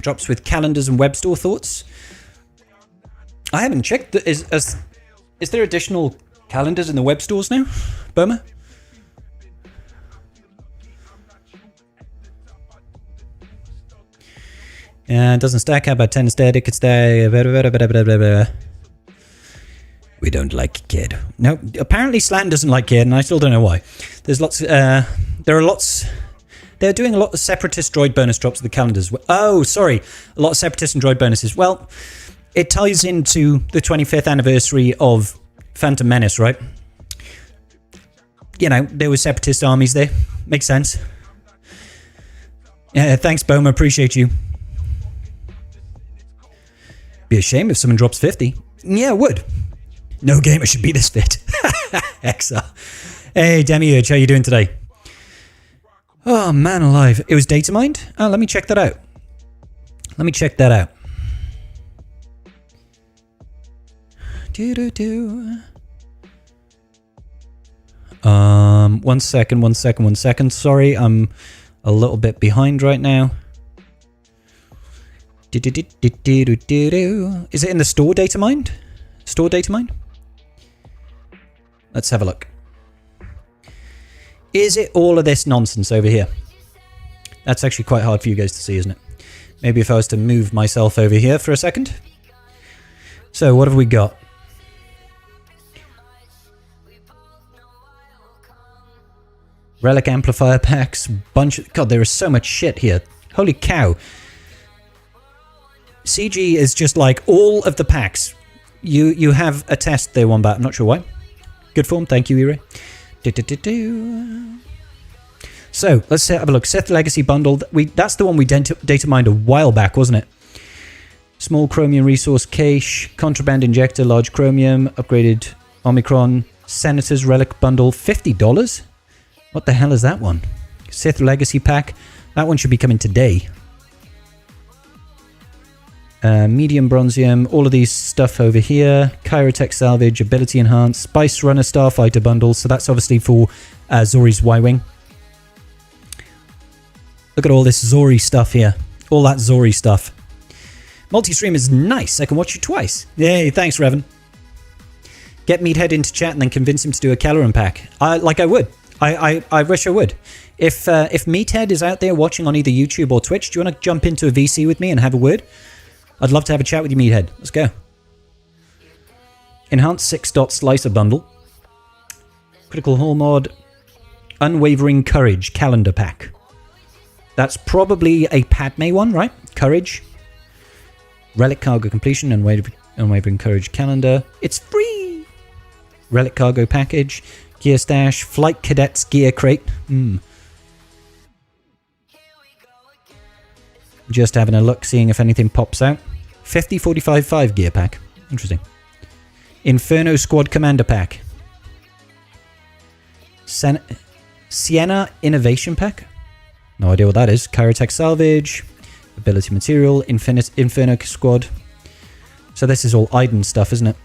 Drops with calendars and web store thoughts. I haven't checked. Is there additional calendars in the web stores now, Boma? It doesn't stack. How about 10 instead? It could stay. We don't like Kid. No, apparently Slan doesn't like Kid, and I still don't know why. There's lots. There are lots. They're doing a lot of Separatist droid bonus drops of the calendars. Oh, sorry, a lot of Separatist and droid bonuses. Well, it ties into the 25th anniversary of Phantom Menace, right? You know, there were Separatist armies there. Makes sense. Yeah, thanks, Boma. Appreciate you. Be a shame if someone drops 50. Yeah, it would. No gamer should be this fit. Exa. Hey, Demiurge, how you doing today? Oh, man alive. It was data mined? Oh, let me check that out. Let me check that out. One second. Sorry, I'm a little bit behind right now. Is it in the store data mined? Store data mine? Let's have a look. Is it all of this nonsense over here? That's actually quite hard for you guys to see, isn't it? Maybe if I was to move myself over here for a second. So, what have we got? Relic amplifier packs, bunch of... God, there is so much shit here. Holy cow. CG is just like all of the packs. You have a test there, Wombat. I'm not sure why. Good form. Thank you, Ire. So, let's have a look. Sith Legacy Bundle. That's the one we data mined a while back, wasn't it? Small Chromium Resource Cache. Contraband Injector. Large Chromium. Upgraded Omicron. Senator's Relic Bundle. $50? What the hell is that one? Sith Legacy Pack. That one should be coming today. Medium Bronzium, all of these stuff over here. Chirotech Salvage, Ability Enhance, Spice Runner Starfighter Bundle. So that's obviously for Zori's Y-Wing. Look at all this Zori stuff here. All that Zori stuff. Multistream is nice. I can watch you twice. Yay, thanks, Revan. Get Meathead into chat and then convince him to do a Caloran pack. I would. I wish I would. If Meathead is out there watching on either YouTube or Twitch, do you want to jump into a VC with me and have a word? I'd love to have a chat with you, Meathead. Let's go. Enhanced 6-dot Slicer Bundle. Critical Hull Mod. Unwavering Courage Calendar Pack. That's probably a Padme one, right? Courage. Relic Cargo Completion. Unwavering Courage Calendar. It's free! Relic Cargo Package. Gear Stash. Flight Cadets Gear Crate. Just having a look, seeing if anything pops out. 50-45-5 gear pack. Interesting. Inferno Squad Commander Pack. Sienna Innovation Pack. No idea what that is. Chirotech Salvage. Ability Material. Inferno Squad. So this is all Iden stuff, isn't it?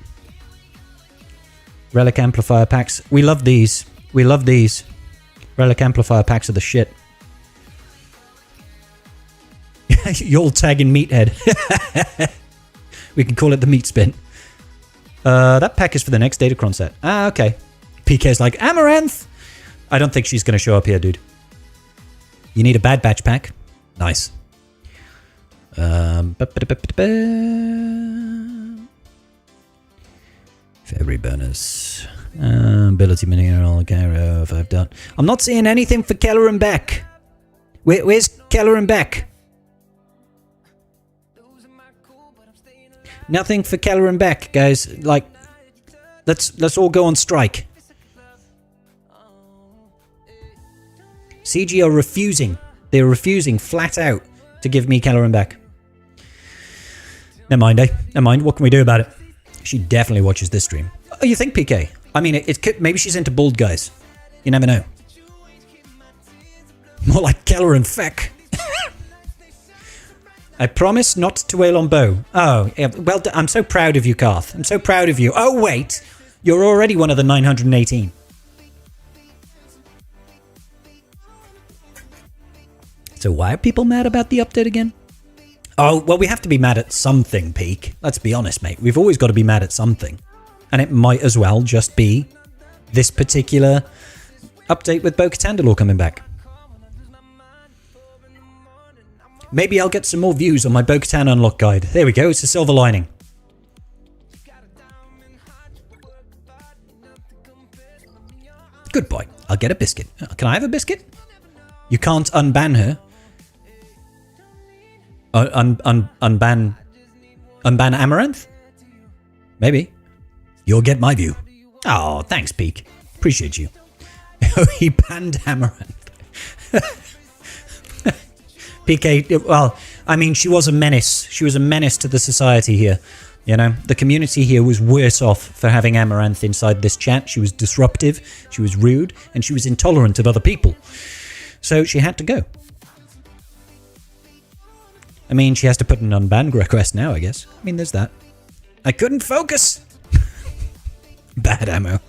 Relic Amplifier Packs. We love these. We love these. Relic Amplifier Packs are the shit. You're all tagging Meathead. We can call it the meat spin. That pack is for the next Datacron set. Ah, okay. PK's like, Amaranth! I don't think she's going to show up here, dude. You need a Bad Batch pack. Nice. February bonus. Ability Mineral, Gyro, 5 dot. I'm not seeing anything for Keller and Beck. Where's Keller and Beck? Nothing for Keller and Beck, guys. Like, let's all go on strike. CG are refusing. They're refusing flat out to give me Keller and Beck. Never mind, eh? Never mind. What can we do about it? She definitely watches this stream. Oh, you think, PK? I mean, it could, maybe she's into bald guys. You never know. More like Keller and Feck. I promise not to wail on Bo. Oh, yeah, well, I'm so proud of you, Garth. I'm so proud of you. Oh, wait. You're already one of the 918. So why are people mad about the update again? Oh, well, we have to be mad at something, Peak. Let's be honest, mate. We've always got to be mad at something. And it might as well just be this particular update with Bo-Katan coming back. Maybe I'll get some more views on my Bo-Katan Unlock guide. There we go, it's a silver lining. Good boy. I'll get a biscuit. Can I have a biscuit? You can't unban her. Unban Amaranth? Maybe. You'll get my view. Oh, thanks, Peak. Appreciate you. He banned Amaranth. PK, well, I mean, she was a menace. She was a menace to the society here. You know, the community here was worse off for having Amaranth inside this chat. She was disruptive, she was rude, and she was intolerant of other people. So she had to go. I mean, she has to put an unban request now, I guess. I mean, there's that. I couldn't focus. Bad ammo.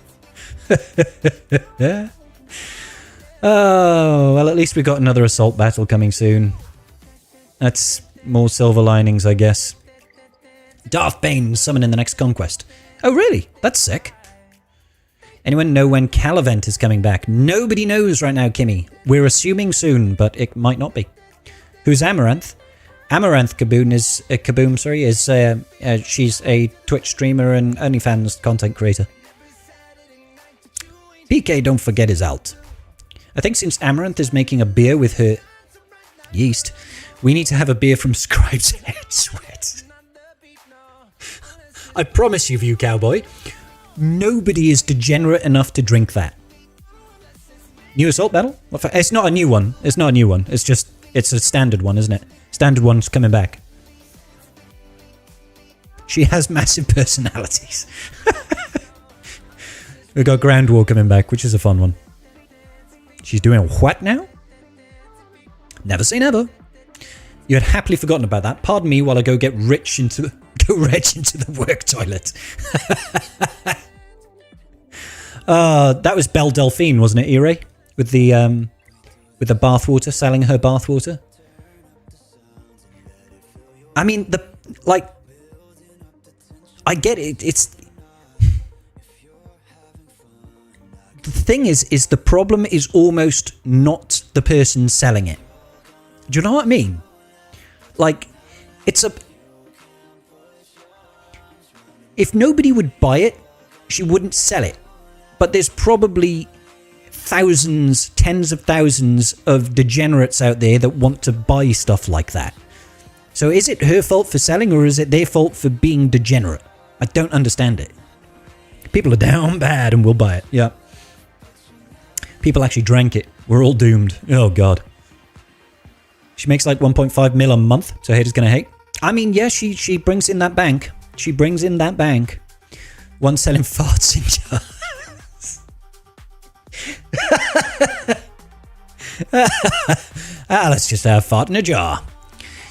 Oh, well, at least we got another assault battle coming soon. That's more silver linings, I guess. Darth Bane summoned in the next conquest. Oh, really? That's sick. Anyone know when Calavent is coming back? Nobody knows right now, Kimmy. We're assuming soon, but it might not be. Who's Amaranth? Amaranth Kaboom, she's a Twitch streamer and OnlyFans content creator. PK, don't forget, is out. I think since Amaranth is making a beer with her yeast, we need to have a beer from Scrybe's Head Sweat. I promise you, cowboy, nobody is degenerate enough to drink that. New assault battle? It's not a new one. It's not a new one. It's just, it's a standard one, isn't it? Standard one's coming back. She has massive personalities. We've got Ground War coming back, which is a fun one. She's doing what now? Never say never. You had happily forgotten about that. Pardon me while I go get rich into the work toilet. That was Belle Delphine, wasn't it, Ire? With the bathwater, selling her bathwater. I mean, I get it. It's the thing is the problem is almost not the person selling it. Do you know what I mean? Like, if nobody would buy it, she wouldn't sell it. But there's probably thousands, tens of thousands of degenerates out there that want to buy stuff like that. So is it her fault for selling, or is it their fault for being degenerate? I don't understand it. People are down bad and will buy it. Yeah. People actually drank it. We're all doomed. Oh, God. She makes like 1.5 mil a month, so haters gonna hate. I mean, yeah, she brings in that bank. She brings in that bank. One selling farts in jars. Let's just have a fart in a jar.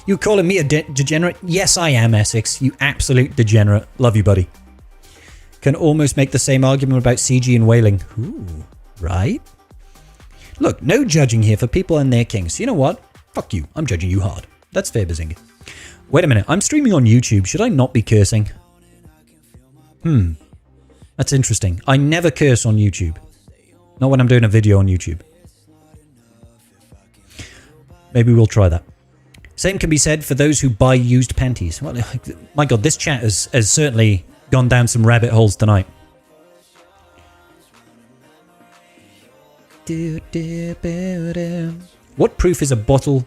You calling me a degenerate? Yes, I am, Essex. You absolute degenerate. Love you, buddy. Can almost make the same argument about CG and whaling. Ooh, right? Look, no judging here for people and their kings. You know what? Fuck you. I'm judging you hard. That's fair, Bazinga. Wait a minute. I'm streaming on YouTube. Should I not be cursing? That's interesting. I never curse on YouTube. Not when I'm doing a video on YouTube. Maybe we'll try that. Same can be said for those who buy used panties. Well, my God, this chat has certainly gone down some rabbit holes tonight. What proof is a bottle?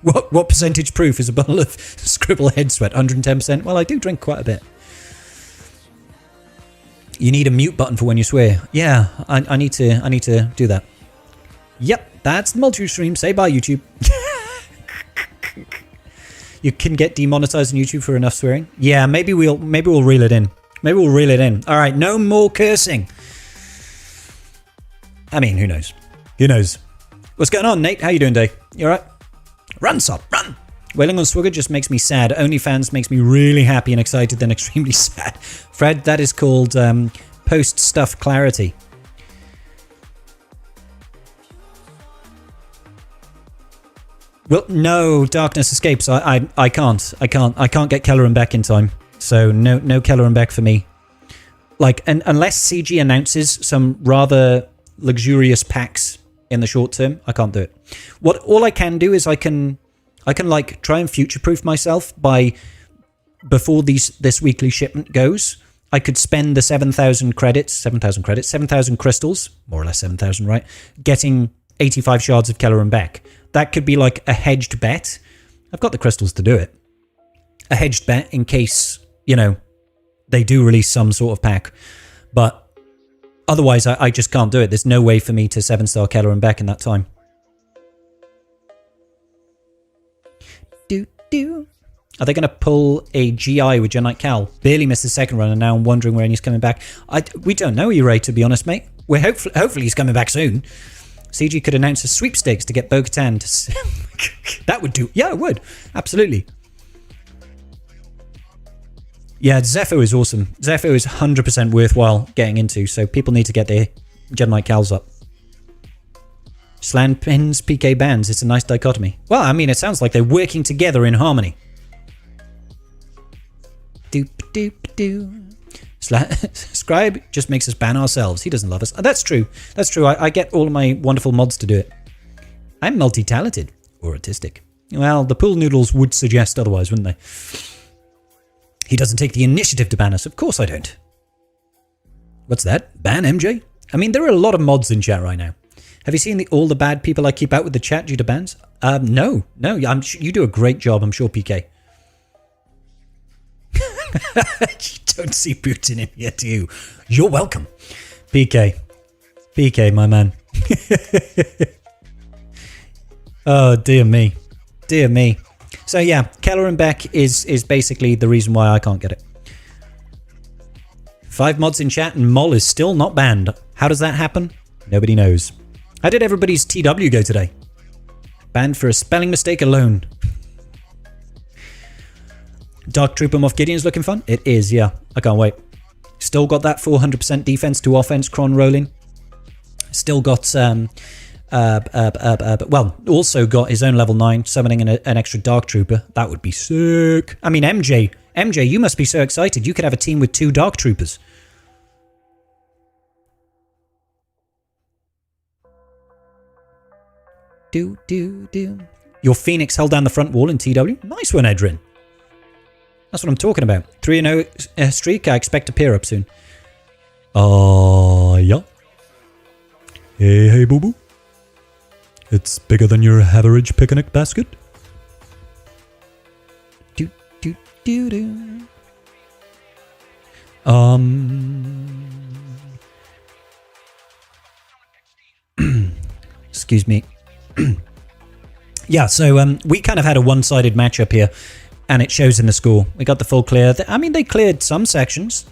What percentage proof is a bottle of Scribble Head Sweat? 110%? Well, I do drink quite a bit. You need a mute button for when you swear. Yeah, I need to do that. Yep, that's the multi-stream. Say bye, YouTube. You can get demonetized on YouTube for enough swearing. Yeah, maybe we'll reel it in. Maybe we'll reel it in. All right, no more cursing. I mean, who knows? Who knows? What's going on, Nate? How you doing, Dave? You all right? Run, son, run! Wailing on Swigger just makes me sad. OnlyFans makes me really happy and excited, then extremely sad. Fred, that is called post-stuff clarity. Well, no, Darkness Escapes. I can't get Keller and Beck in time. So no Keller and Beck for me. Like, and unless CG announces some rather luxurious packs in the short term, I can't do it. All I can do is I can like try and future-proof myself by before this weekly shipment goes. I could spend the 7,000 crystals, more or less 7,000, right? Getting 85 shards of Keller and Beck. That could be like a hedged bet. I've got the crystals to do it. A hedged bet in case, you know, they do release some sort of pack. But otherwise, I just can't do it. There's no way for me to 7-star Keller and Beck in that time. do, do. Are they going to pull a GI with Jedi Cal? Barely missed the second run, and now I'm wondering when he's coming back. We don't know, Ray, to be honest, mate. We're hopefully he's coming back soon. CG could announce a sweepstakes to get Bo-Katan to... That would do... Yeah, it would. Absolutely. Yeah, Zepho is awesome. Zepho is 100% worthwhile getting into, so people need to get their Jedi Cals up. Slant pins, PK bands. It's a nice dichotomy. Well, I mean, it sounds like they're working together in harmony. Doop doop doo. Scrybe just makes us ban ourselves. He doesn't love us. Oh, that's true. That's true. I get all of my wonderful mods to do it. I'm multi-talented or autistic. Well, the pool noodles would suggest otherwise, wouldn't they? He doesn't take the initiative to ban us. Of course I don't. What's that? Ban MJ? I mean, there are a lot of mods in chat right now. Have you seen all the bad people I keep out with the chat due to bans? No. You do a great job, I'm sure, PK. You don't see Putin in here, do you? You're welcome. PK, my man. Oh, dear me. Dear me. So yeah, Keller and Beck is basically the reason why I can't get it. 5 mods in chat and Mol is still not banned. How does that happen? Nobody knows. How did everybody's TW go today? Banned for a spelling mistake alone. Dark Trooper Moff Gideon's looking fun? It is, yeah. I can't wait. Still got that 400% defense to offense cron rolling. Still got, well, also got his own level 9, summoning an extra Dark Trooper. That would be sick. I mean, MJ, you must be so excited. You could have a team with 2 Dark Troopers. Do. Your Phoenix held down the front wall in TW. Nice one, Edrin. That's what I'm talking about. 3-0 streak. I expect to pair up soon. Yeah. Hey, boo-boo. It's bigger than your average picnic basket. Do. Excuse me. Yeah, so we kind of had a one-sided matchup here, and it shows in the score. We got the full clear. I mean, they cleared some sections.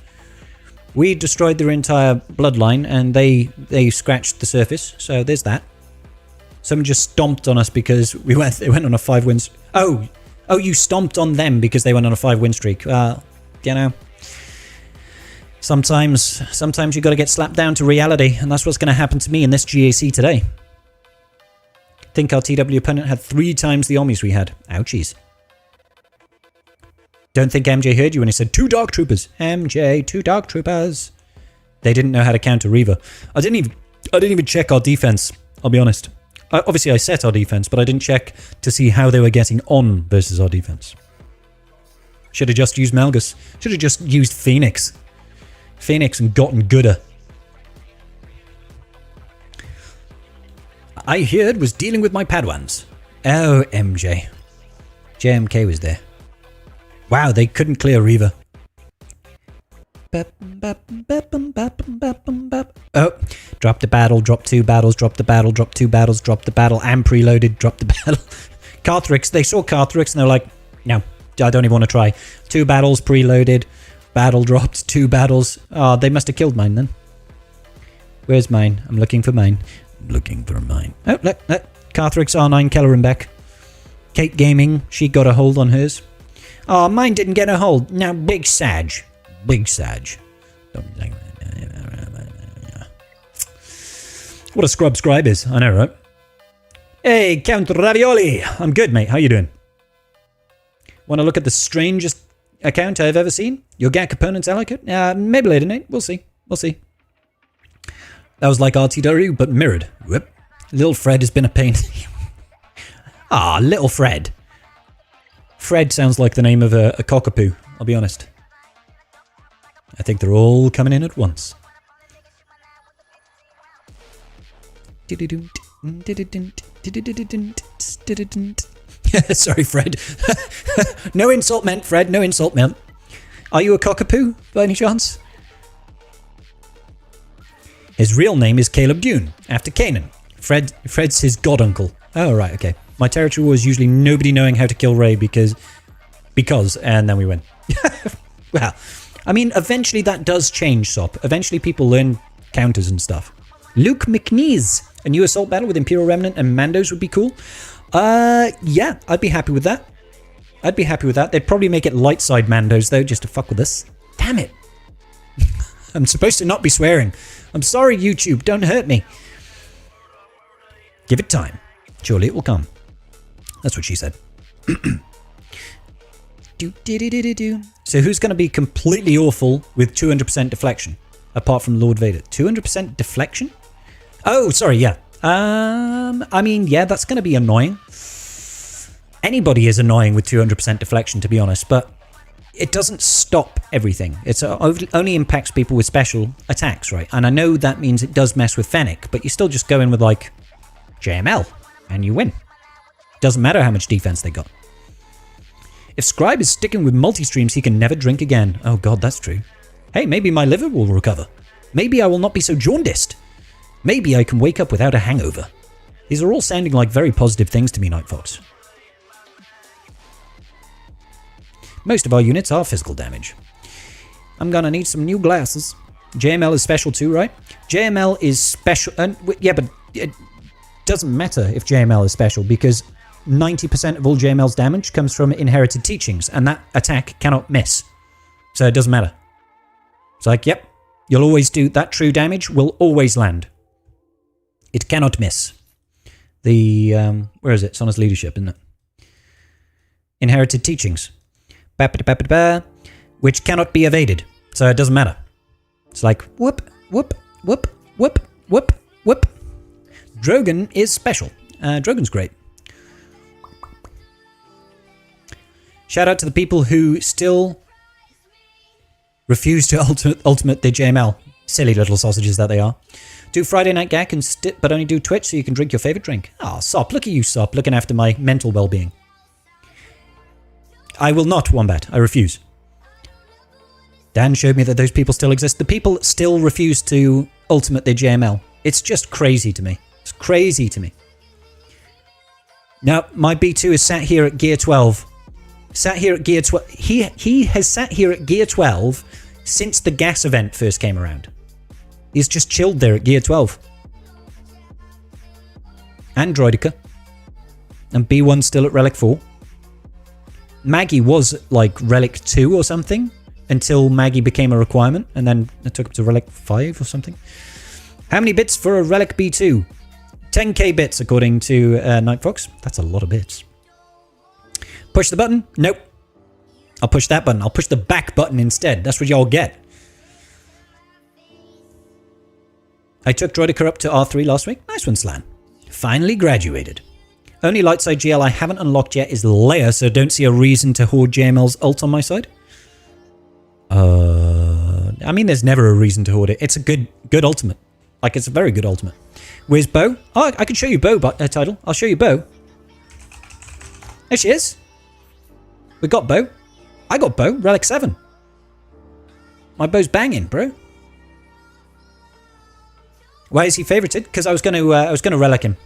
We destroyed their entire bloodline, and they scratched the surface. So there's that. Someone just stomped on us because they went on a 5 wins. Oh, you stomped on them because they went on a 5 win streak. You know, sometimes you got to get slapped down to reality, and that's what's going to happen to me in this GAC today. I think our TW opponent had 3 times the Omnis we had. Ouchies. Don't think MJ heard you when he said 2 Dark Troopers. MJ, 2 Dark Troopers. They didn't know how to counter Reaver. I didn't even check our defense, I'll be honest. Obviously I set our defense, but I didn't check to see how they were getting on versus our defense. Should have just used Malgus. Should have just used Phoenix. Phoenix and gotten gooder. I heard was dealing with my Padawans. Oh, MJ. JMK was there. Wow, they couldn't clear Reaver. Oh, drop the battle, drop 2 battles, drop the battle, drop 2 battles, drop the battle, and preloaded, drop the battle. Carthrix, they saw Carthrix and they're like, no, I don't even want to try. 2 battles, preloaded, battle dropped, 2 battles. Oh, they must have killed mine then. Where's mine? I'm looking for mine. Looking for mine. Oh, look. Carthrix R9 Keller and Beck. Kate Gaming, she got a hold on hers. Oh, mine didn't get a hold. Now, big Sag. Big Sag. What a scrub Scrybe is. I know, right? Hey, Count Ravioli. I'm good, mate. How you doing? Want to look at the strangest account I've ever seen? Your GAC opponent's Ellicott? Maybe later, Nate. We'll see. We'll see. That was like RTW, but mirrored. Whoop. Little Fred has been a pain. Ah, Little Fred. Fred sounds like the name of a cockapoo, I'll be honest. I think they're all coming in at once. Sorry, Fred. No insult meant, Fred. No insult meant. Are you a cockapoo, by any chance? His real name is Caleb Dune, after Canaan. Fred's his god uncle. Oh, right, okay. My territory was usually nobody knowing how to kill Ray because, and then we win. Well, I mean, eventually that does change, Sop. Eventually people learn counters and stuff. Luke McNeese. A new assault battle with Imperial Remnant and Mandos would be cool. Yeah, I'd be happy with that. I'd be happy with that. They'd probably make it light side Mandos, though, just to fuck with us. Damn it. I'm supposed to not be swearing. I'm sorry, YouTube. Don't hurt me. Give it time. Surely it will come. That's what she said. So who's going to be completely awful with 200% deflection? Apart from Lord Vader. 200% deflection? Oh, sorry, yeah. I mean, yeah, that's going to be annoying. Anybody is annoying with 200% deflection, to be honest, but it doesn't stop everything. It only impacts people with special attacks, right? And I know that means it does mess with Fennec, but you still just go in with, like, JML, and you win. Doesn't matter how much defense they got. If Scrybe is sticking with multi-streams, he can never drink again. Oh god, that's true. Hey, maybe my liver will recover. Maybe I will not be so jaundiced. Maybe I can wake up without a hangover. These are all sounding like very positive things to me, Night Fox. Most of our units are physical damage. I'm gonna need some new glasses. JML is special too, right? JML is special. Yeah, but it doesn't matter if JML is special because 90% of all JML's damage comes from inherited teachings, and that attack cannot miss. So it doesn't matter. It's like, yep, you'll always do that. True damage will always land. It cannot miss. The, where is it? It's on his leadership, isn't it? Inherited teachings. Which cannot be evaded. So it doesn't matter. It's like, whoop, whoop, whoop, whoop, whoop, whoop. Drogon is special. Drogon's great. Shout out to the people who still refuse to ultimate the JML. Silly little sausages that they are. Do Friday Night Gag but only do Twitch so you can drink your favourite drink. Ah, Sop, look at you, Sop, looking after my mental well-being. I will not, Wombat. I refuse. Dan showed me that those people still exist. The people still refuse to ultimate their JML. It's just crazy to me. It's crazy to me. Now, my B2 is sat here at gear 12. Sat here at gear 12. He has sat here at gear 12 since the gas event first came around. He's just chilled there at gear 12. And Droidica. And B1's still at Relic 4. Maggie was like Relic 2 or something until Maggie became a requirement, and then it took up to Relic 5 or something. How many bits for a Relic B2? 10k bits according to Night Fox. That's a lot of bits. Push the button? Nope. I'll push that button. I'll push the back button instead. That's what y'all get. I took Droidica up to R3 last week. Nice one, Slan. Finally graduated. Only light side GL I haven't unlocked yet is Leia, so don't see a reason to hoard JML's ult on my side. I mean, there's never a reason to hoard it. It's a good ultimate. Like, it's a very good ultimate. Where's Bo? Oh, I can show you Bo title. I'll show you Bo. There she is. We got Bo. I got Bo. Relic 7. My Bo's banging, bro. Why is he favorited? Because I was going to relic him.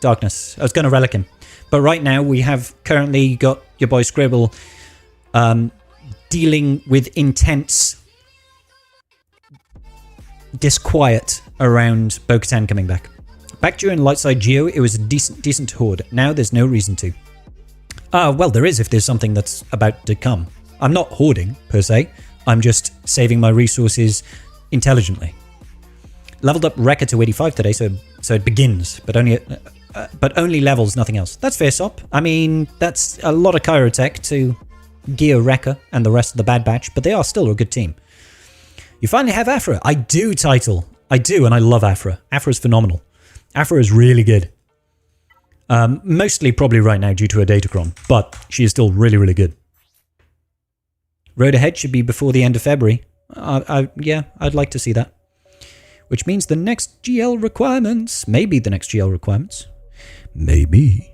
Darkness. I was going to relic him. But right now we have currently got your boy Scribble dealing with intense disquiet around Bo-Katan coming back. Back during Lightside Geo, it was a decent horde. Now there's no reason to. Well, there is if there's something that's about to come. I'm not hoarding, per se. I'm just saving my resources intelligently. Leveled up Wrecker to 85 today, so it begins, but only levels, nothing else. That's fair, Sop. I mean, that's a lot of Chirotech to gear Wrecker and the rest of the Bad Batch, but they are still a good team. You finally have Afra. I do, Title. I do, and I love Afra. Afra's phenomenal. Afra is really good. Mostly probably right now due to her datacron, but she is still really, really good. Road ahead should be before the end of February. Yeah, I'd like to see that. Which means the next GL requirements. Maybe the next GL requirements. Maybe.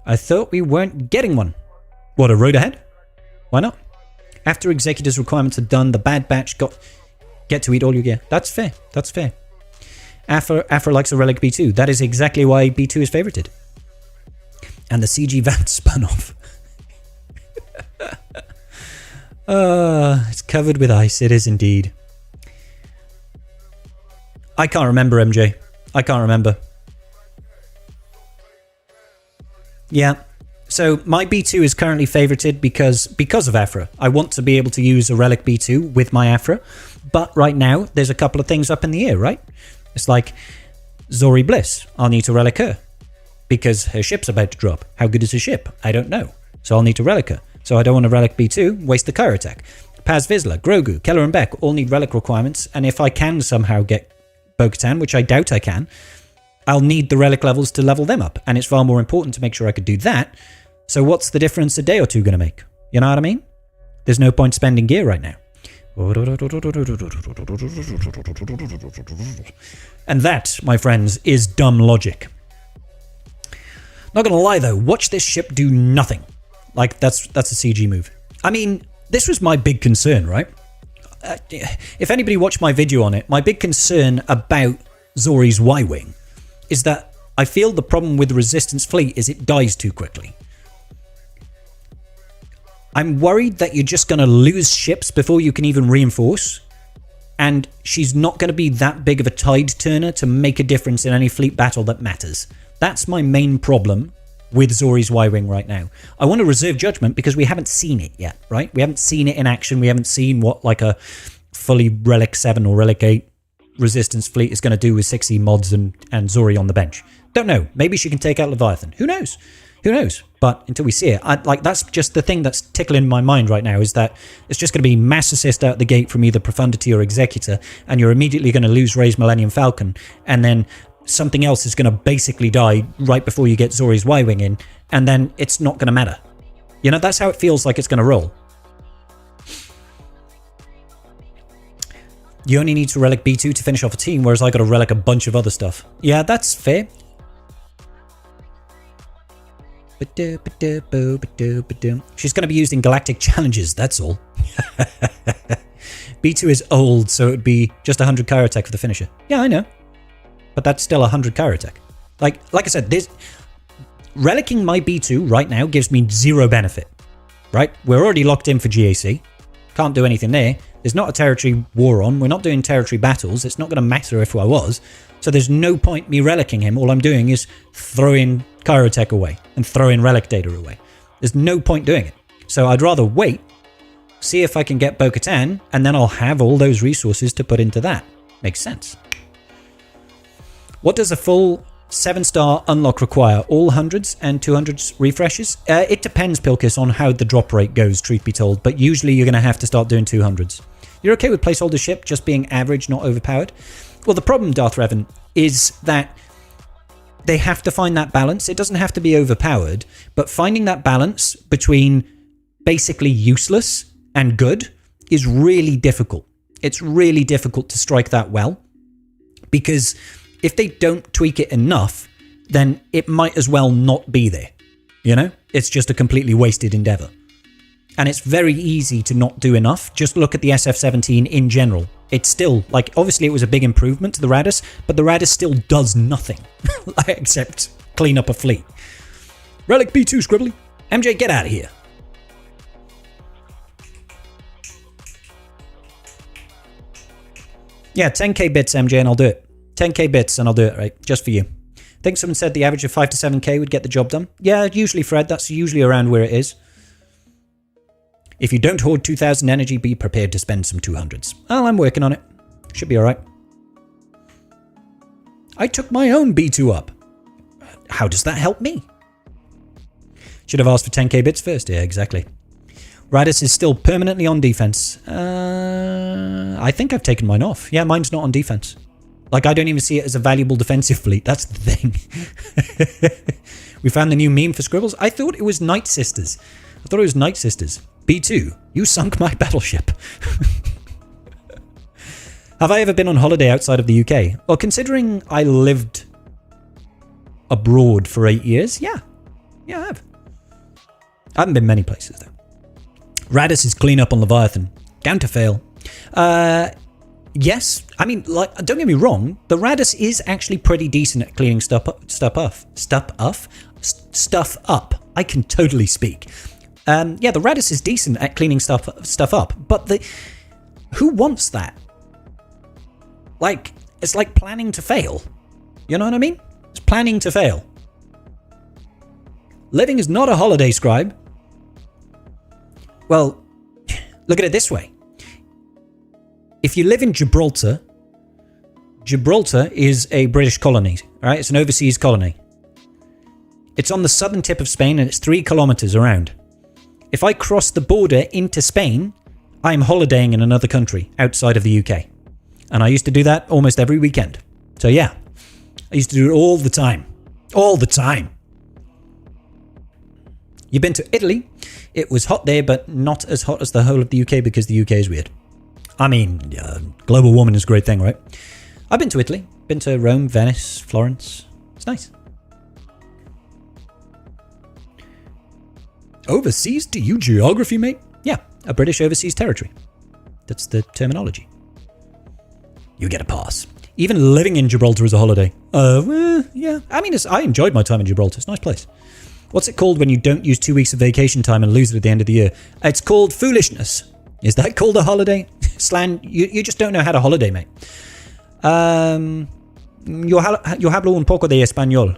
I thought we weren't getting one. What, a road ahead? Why not? After executors requirements are done, the Bad Batch get to eat all your gear. That's fair. That's fair. Afra likes a Relic B2. That is exactly why B2 is favorited. And the CG van spun off. It's covered with ice. It is indeed. I can't remember, MJ. I can't remember. Yeah. So my B2 is currently favorited because of Afra. I want to be able to use a Relic B2 with my Afra. But right now, there's a couple of things up in the air, right? It's like Zori Bliss. I'll need to Relic her. Because her ship's about to drop. How good is her ship? I don't know. So I'll need to Relic her. So I don't want to Relic B2, waste the Kyro attack. Paz Vizsla, Grogu, Keller and Beck all need Relic requirements. And if I can somehow get Bo-Katan, which I doubt I can, I'll need the Relic levels to level them up. And it's far more important to make sure I could do that. So what's the difference a day or two going to make? You know what I mean? There's no point spending gear right now. And that, my friends, is dumb logic. Not gonna lie though, watch this ship do nothing. Like, that's a CG move. I mean, this was my big concern, right? If anybody watched my video on it, my big concern about Zori's Y-Wing is that I feel the problem with the Resistance fleet is it dies too quickly. I'm worried that you're just going to lose ships before you can even reinforce, and she's not going to be that big of a tide turner to make a difference in any fleet battle that matters. That's my main problem with Zori's Y-Wing right now. I want to reserve judgment because we haven't seen it yet, right? We haven't seen it in action. We haven't seen what like a fully Relic 7 or Relic 8 Resistance fleet is going to do with 6E mods and Zori on the bench. Don't know. Maybe she can take out Leviathan. Who knows? Who knows? But until we see it, that's just the thing that's tickling my mind right now, is that it's just going to be mass assist out the gate from either Profundity or Executor, and you're immediately going to lose Rey's Millennium Falcon, and then something else is going to basically die right before you get Zori's Y-Wing in, and then it's not going to matter. You know, that's how it feels like it's going to roll. You only need to Relic B2 to finish off a team, whereas I got to Relic a bunch of other stuff. Yeah, that's fair. She's going to be used in Galactic Challenges, that's all. B2 is old, so it would be just 100 Kyro Tech for the finisher. Yeah, I know. But that's still 100 Kyro Tech. Like I said, relicking my B2 right now gives me zero benefit. Right? We're already locked in for GAC. Can't do anything there. There's not a territory war on. We're not doing territory battles. It's not going to matter if I was. So there's no point me relicking him. All I'm doing is throwing Kyro Tech away and throwing relic data away. There's no point doing it. So I'd rather wait, see if I can get Bo-Katan, and then I'll have all those resources to put into that. Makes sense. What does a full 7-star unlock require? All 100s and 200s refreshes? It depends, Pilkis, on how the drop rate goes, truth be told, but usually you're going to have to start doing 200s. You're okay with placeholder ship just being average, not overpowered? Well, the problem, Darth Revan, is that they have to find that balance. It doesn't have to be overpowered, but finding that balance between basically useless and good is really difficult. It's really difficult to strike that well, because if they don't tweak it enough, then it might as well not be there. You know? It's just a completely wasted endeavor. And it's very easy to not do enough. Just look at the SF-17 in general. It's still, like, obviously it was a big improvement to the Radis, but the Radis still does nothing except clean up a fleet. Relic B2, Scribbly. MJ, get out of here. Yeah, 10k bits, MJ, and I'll do it. 10k bits and I'll do it, right? Just for you. I think someone said the average of 5 to 7k would get the job done. Yeah, usually, Fred, that's usually around where it is. If you don't hoard 2,000 energy, be prepared to spend some 200s. Well, I'm working on it. Should be alright. I took my own B2 up. How does that help me? Should have asked for 10k bits first. Yeah, exactly. Radis is still permanently on defense. I think I've taken mine off. Yeah, mine's not on defense. Like, I don't even see it as a valuable defensive fleet. That's the thing. We found the new meme for Scribbles. I thought it was Night Sisters. I thought it was Night Sisters. B2, you sunk my battleship. Have I ever been on holiday outside of the UK? Well, considering I lived abroad for 8 years, yeah. Yeah, I have. I haven't been many places, though. Radis is clean up on Leviathan. Down to fail. Yes, I mean, like, don't get me wrong, the Radis is actually pretty decent at cleaning stuff up. I can totally speak. Yeah, the Radis is decent at cleaning stuff up, but who wants that? Like, it's like planning to fail. You know what I mean? It's planning to fail. Living is not a holiday, Scrybe. Well, look at it this way. If you live in Gibraltar, Gibraltar is a British colony, right? It's an overseas colony. It's on the southern tip of Spain and it's 3 kilometers around. If I cross the border into Spain, I'm holidaying in another country outside of the UK. And I used to do that almost every weekend. So yeah, I used to do it all the time. All the time. You've been to Italy. It was hot there, but not as hot as the whole of the UK because the UK is weird. I mean, global warming is a great thing, right? I've been to Italy. Been to Rome, Venice, Florence. It's nice. Overseas to you geography, mate? Yeah, a British overseas territory. That's the terminology. You get a pass. Even living in Gibraltar is a holiday. Well, yeah. I mean, I enjoyed my time in Gibraltar. It's a nice place. What's it called when you don't use 2 weeks of vacation time and lose it at the end of the year? It's called foolishness. Is that called a holiday? Slan, you just don't know how to holiday, mate. Yo hablo un poco de español.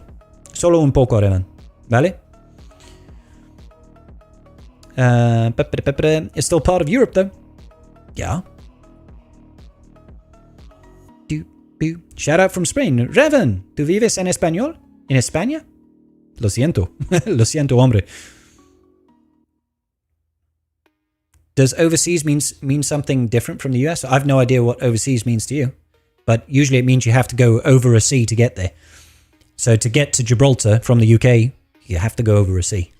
Solo un poco, Renan. ¿Vale? It's still part of Europe, though. Yeah. Shout out from Spain. Revan, ¿tú vives en español? ¿En España? Lo siento. Lo siento, hombre. Does overseas mean something different from the US? I've no idea what overseas means to you. But usually it means you have to go over a sea to get there. So to get to Gibraltar from the UK, you have to go over a sea.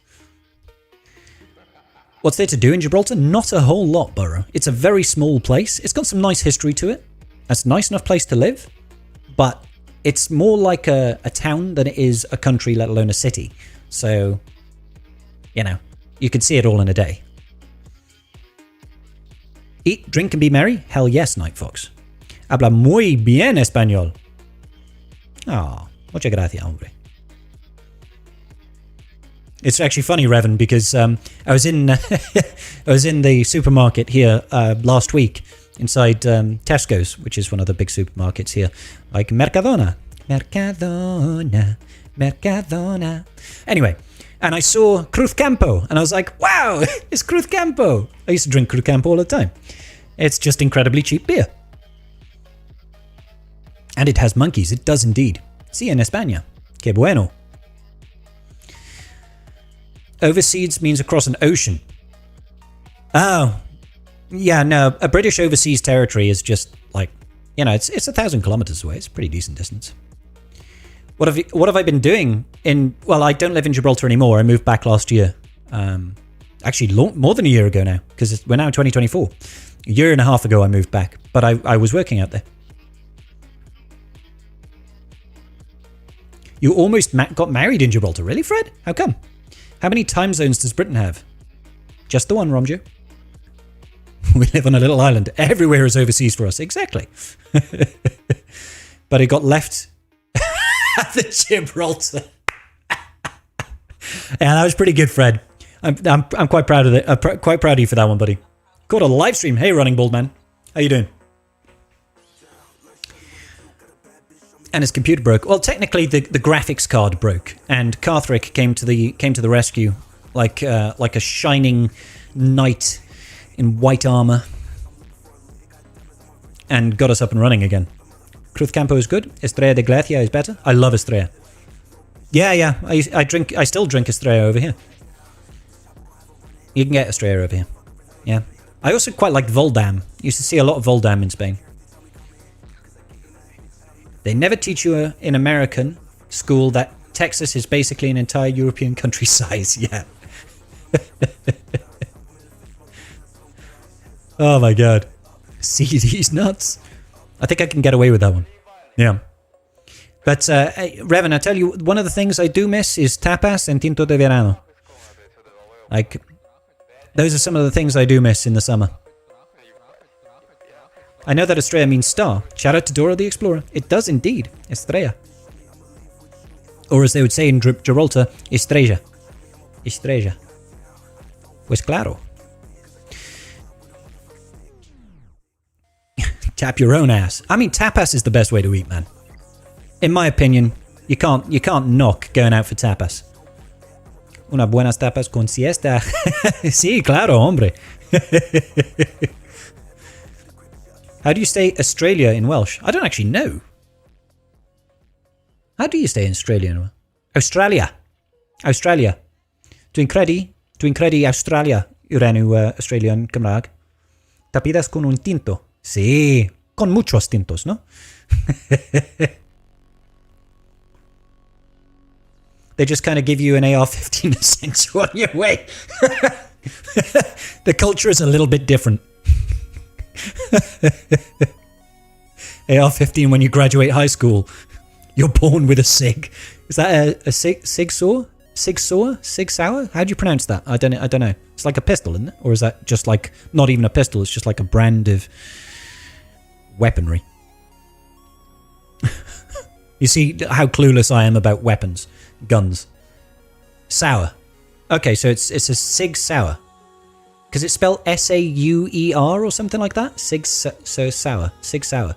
What's there to do in Gibraltar? Not a whole lot, Borough. It's a very small place. It's got some nice history to it. It's a nice enough place to live. But it's more like a town than it is a country, let alone a city. So, you know, you can see it all in a day. Eat, drink and be merry? Hell yes, Night Fox. Habla muy bien español. Ah, muchas gracias, hombre. It's actually funny, Revan, because I was in the supermarket here last week inside Tesco's, which is one of the big supermarkets here, like Mercadona. Anyway, and I saw Cruz Campo, and I was like, wow, it's Cruz Campo. I used to drink Cruz Campo all the time. It's just incredibly cheap beer. And it has monkeys. It does indeed. Sí, en España. Qué bueno. Overseas means across an ocean. Oh. Yeah, no. A British overseas territory is just like, you know, it's 1,000 kilometers away. It's a pretty decent distance. What have I been doing well, I don't live in Gibraltar anymore. I moved back last year. Actually, more than a year ago now, because we're now in 2024. A year and a half ago I moved back, but I was working out there. You almost got married in Gibraltar. Really, Fred? How come? How many time zones does Britain have? Just the one, Romjo. We live on a little island. Everywhere is overseas for us. Exactly. But it got left at the Gibraltar. Yeah, that was pretty good, Fred. I'm quite proud of it. Quite proud of you for that one, buddy. Caught a live stream. Hey, Running Bald Man. How you doing? And his computer broke. Well, technically, the graphics card broke, and Carthrick came to the rescue, like a shining knight in white armor, and got us up and running again. Cruz Campo is good. Estrella de Glacia is better. I love Estrella. Yeah. I still drink Estrella over here. You can get Estrella over here. Yeah. I also quite liked Voldam. Used to see a lot of Voldam in Spain. They never teach you in American school that Texas is basically an entire European country size. Yeah. Oh my god. See these nuts? I think I can get away with that one. Yeah. But, Revan, I tell you, one of the things I do miss is tapas and tinto de verano. Like, those are some of the things I do miss in the summer. I know that Estrella means star. Shout out to Dora the Explorer. It does indeed. Estrella. Or as they would say in Gibraltar, Estrella. Estrella. Pues claro. Tap your own ass. I mean, tapas is the best way to eat, man. In my opinion, you can't knock going out for tapas. Unas buenas tapas con siesta. Sí, claro, hombre. How do you say Australia in Welsh? I don't actually know. How do you say Australia in Welsh? Australia. Australia. Dwi'n credu Australia yw'r enw Australia yn Cymraeg. Tapidas con un tinto. Sí, con muchos tintos, ¿no? They just kind of give you an AR-15 essential on your way. The culture is a little bit different. AR-15 when you graduate high school. You're born with a SIG. Is that a SIG saw? SIG saw? SIG sauer? How do you pronounce that? I don't know. It's like a pistol, isn't it? Or is that just like not even a pistol? It's just like a brand of weaponry. You see how clueless I am about weapons, guns. Sour. Okay, so it's a SIG sauer. Because it's spelled S-A-U-E-R or something like that? SIG sauer. SIG sauer.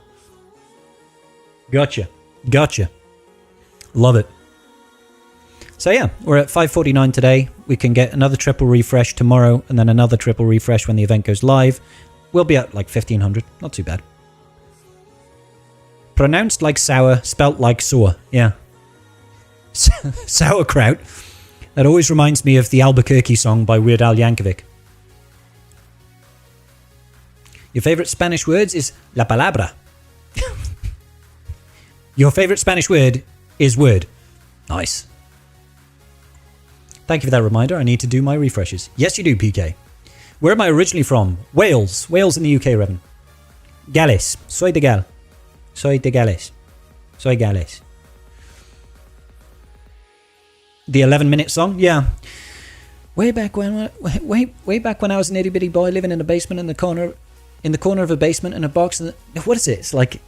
Gotcha. Love it. So yeah, we're at 549 today. We can get another triple refresh tomorrow and then another triple refresh when the event goes live. We'll be at like 1500. Not too bad. Pronounced like sour, spelt like sour. Yeah. Sauerkraut. That always reminds me of the Albuquerque song by Weird Al Yankovic. Your favorite Spanish words is la palabra. Your favorite Spanish word is word. Nice. Thank you for that reminder. I need to do my refreshes. Yes, you do, PK. Where am I originally from? Wales. Wales in the UK, Revan. Gales. Soy de Gal. Soy de Gales. Soy Gales. The 11-minute song? Yeah. Way back when I was an itty bitty boy living in a basement in the corner of a basement in a box. What is it? It's like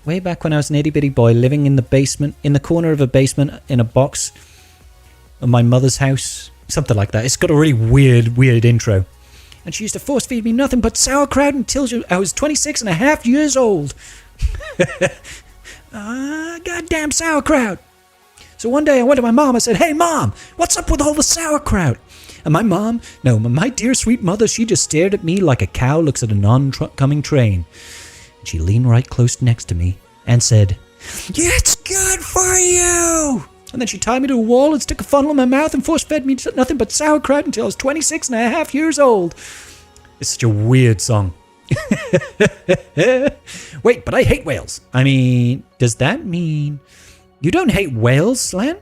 way back when I was an itty bitty boy living in the corner of a basement in a box of my mother's house. Something like that. It's got a really weird intro. And she used to force feed me nothing but sauerkraut until I was 26 and a half years old. Goddamn sauerkraut. So one day I went to my mom. I said, "Hey mom, what's up with all the sauerkraut?" And my dear sweet mother, she just stared at me like a cow looks at an oncoming train. And she leaned right close next to me and said, "It's good for you." And then she tied me to a wall and stuck a funnel in my mouth and force-fed me nothing but sauerkraut until I was 26 and a half years old. It's such a weird song. Wait, but I hate Wales. I mean, does that mean you don't hate Wales, Slan?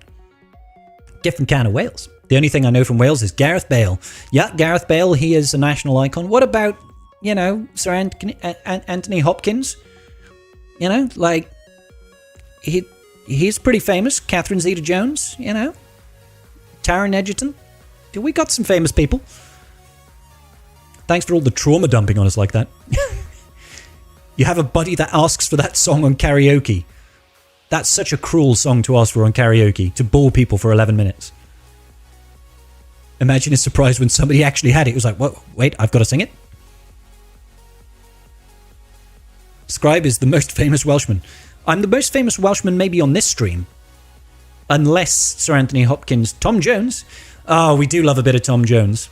Different kind of Wales. The only thing I know from Wales is Gareth Bale. Yeah, Gareth Bale, he is a national icon. What about, Sir Anthony Hopkins? Like, he's pretty famous. Catherine Zeta-Jones, Taron Egerton. We got some famous people. Thanks for all the trauma dumping on us like that. You have a buddy that asks for that song on karaoke. That's such a cruel song to ask for on karaoke, to bore people for 11 minutes. Imagine his surprise when somebody actually had it. It was like, "What? Wait, I've got to sing it?" Scrybe is the most famous Welshman. I'm the most famous Welshman maybe on this stream. Unless Sir Anthony Hopkins. Tom Jones. Oh, we do love a bit of Tom Jones.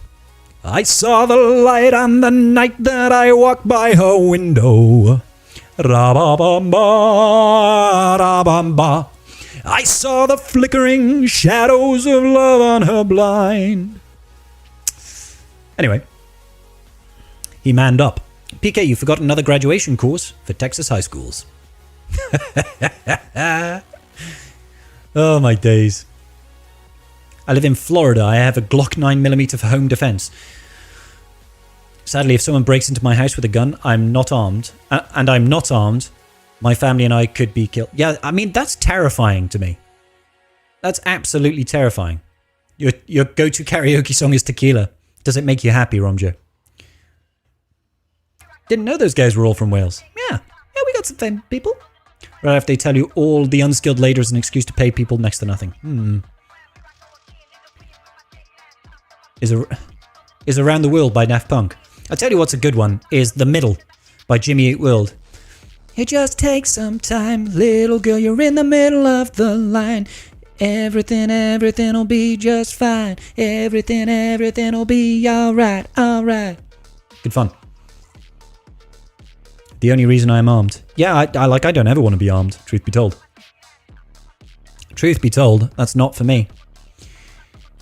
I saw the light on the night that I walked by her window. Ra-ba-ba-ba, ra-ba-ba. I saw the flickering shadows of love on her blind. Anyway. He manned up. PK, you forgot another graduation course for Texas high schools. Oh my days. I live in Florida. I have a Glock 9mm for home defense. Sadly, if someone breaks into my house with a gun, I'm not armed. And I'm not armed. My family and I could be killed. Yeah, I mean, that's terrifying to me. That's absolutely terrifying. Your go-to karaoke song is Tequila. Does it make you happy, Romjo? Didn't know those guys were all from Wales. Yeah, we got some fame people. Right after they tell you all the unskilled labour is an excuse to pay people next to nothing. Is Around the World by Daft Punk. I'll tell you what's a good one, is The Middle by Jimmy Eat World. It just takes some time, little girl, you're in the middle of the line. Everything'll be just fine. Everything'll be alright. Good fun. The only reason I'm armed. Yeah, I don't ever want to be armed, truth be told. Truth be told, that's not for me.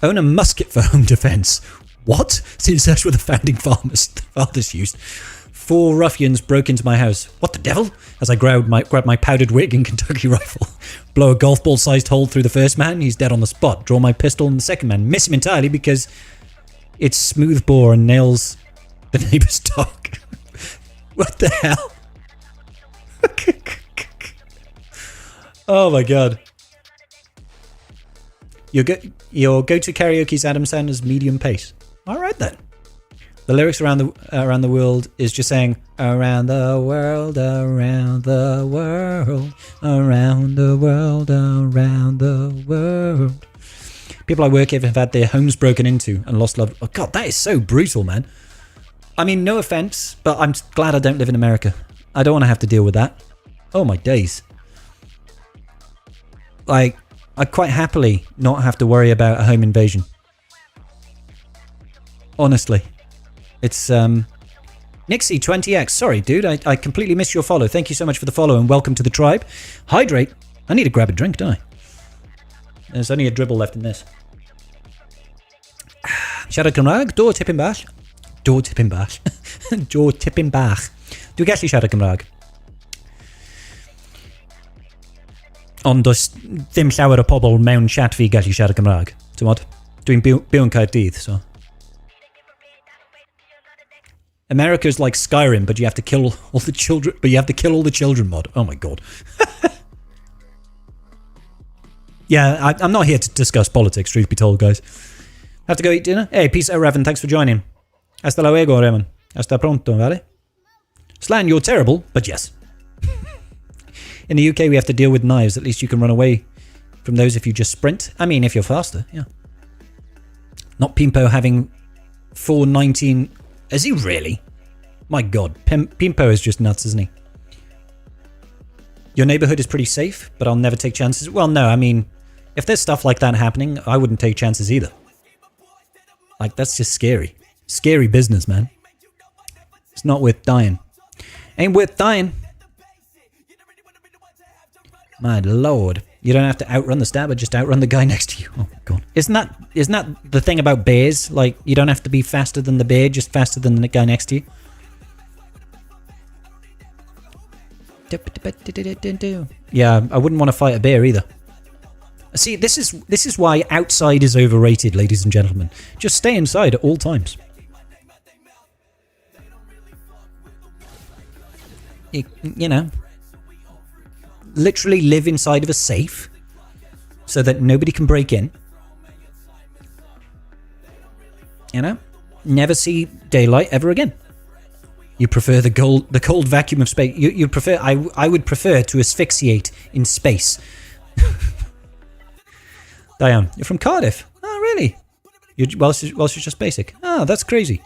Own a musket for home defence. What? Since that's what the founding fathers used. 4 ruffians broke into my house. What the devil? As I grab my powdered wig and Kentucky rifle. Blow a golf ball sized hole through the first man, he's dead on the spot. Draw my pistol on the second man. Miss him entirely because it's smooth bore and nails the neighbour's dog. What the hell? Oh my god. Your go-to karaoke's Adam Sandler's Medium Pace. Alright then. The lyrics around the world is just saying, around the world, around the world, around the world, around the world. People I work with have had their homes broken into and lost love. Oh god, that is so brutal, man. I mean, no offense, but I'm glad I don't live in America. I don't want to have to deal with that. Oh my days. Like, I'd quite happily not have to worry about a home invasion. Honestly. It's, Nixie20X. Sorry, dude, I completely missed your follow. Thank you so much for the follow and welcome to the tribe. Hydrate. I need to grab a drink, don't I? There's only a dribble left in this. Siarad Cymraeg, do tipyn bach. Do tipyn bach. Do tipyn bach. Dwi'n gallu siarad Cymraeg. Ond does ddim llawer o pobl mewn chat fi gallu siarad Cymraeg. T'mod? Dwi'n byw yn Caerdydd, so. America's like Skyrim, but you have to kill all the children. But you have to kill all the children mod. Oh my god. Yeah, I'm not here to discuss politics, truth be told, guys. Have to go eat dinner? Hey, peace out, Revan. Thanks for joining. Hasta luego, Revan. Hasta pronto, vale? Slan, you're terrible, but yes. In the UK, we have to deal with knives. At least you can run away from those if you just sprint. I mean, if you're faster, yeah. Not Pimpo having 419... Is he really? My god, Pimpo is just nuts, isn't he? Your neighborhood is pretty safe, but I'll never take chances. Well, no, I mean, if there's stuff like that happening, I wouldn't take chances either. Like, that's just scary. Scary business, man. It's not worth dying. Ain't worth dying. My lord. You don't have to outrun the stabber, just outrun the guy next to you. Oh god. Isn't that the thing about bears? Like, you don't have to be faster than the bear, just faster than the guy next to you. Yeah, I wouldn't want to fight a bear either. See, this is why outside is overrated, ladies and gentlemen. Just stay inside at all times. You know, literally live inside of a safe so that nobody can break in. You know, never see daylight ever again. You prefer the cold vacuum of space. You prefer. I would prefer to asphyxiate in space. Diane, you're from Cardiff. Oh, really? Welsh is just basic. Oh, that's crazy.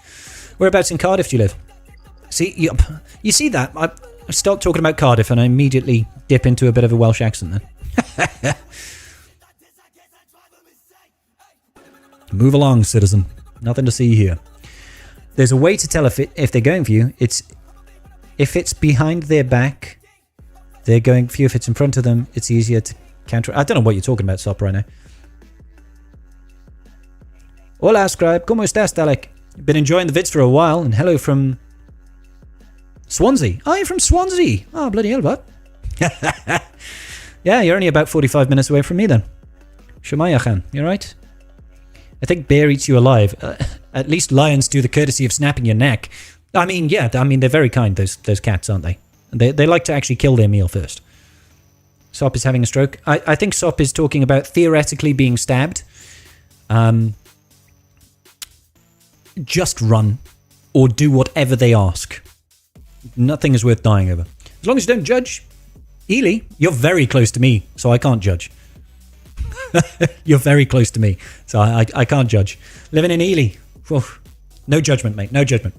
Whereabouts in Cardiff do you live? See, you see that? I start talking about Cardiff and I immediately dip into a bit of a Welsh accent then. Move along, citizen. Nothing to see here. There's a way to tell if they're going for you. If it's behind their back, they're going for you. If it's in front of them, it's easier to counter. I don't know what you're talking about, Sop, right now. Hola, Scrybe. ¿Cómo estás, Dalek? Been enjoying the vids for a while, and hello from Swansea. Oh, you're from Swansea. Oh, bloody hell, bud. Yeah, you're only about 45 minutes away from me then. Shemaya Khan, you alright? I think bear eats you alive. At least lions do the courtesy of snapping your neck. I mean, yeah, they're very kind, those cats, aren't they? They like to actually kill their meal first. Sop is having a stroke. I think Sop is talking about theoretically being stabbed. Just run or do whatever they ask. Nothing is worth dying over. As long as you don't judge. Ely, you're very close to me, so I can't judge. You're very close to me, so I can't judge. Living in Ely. Oof. No judgment, mate. No judgment.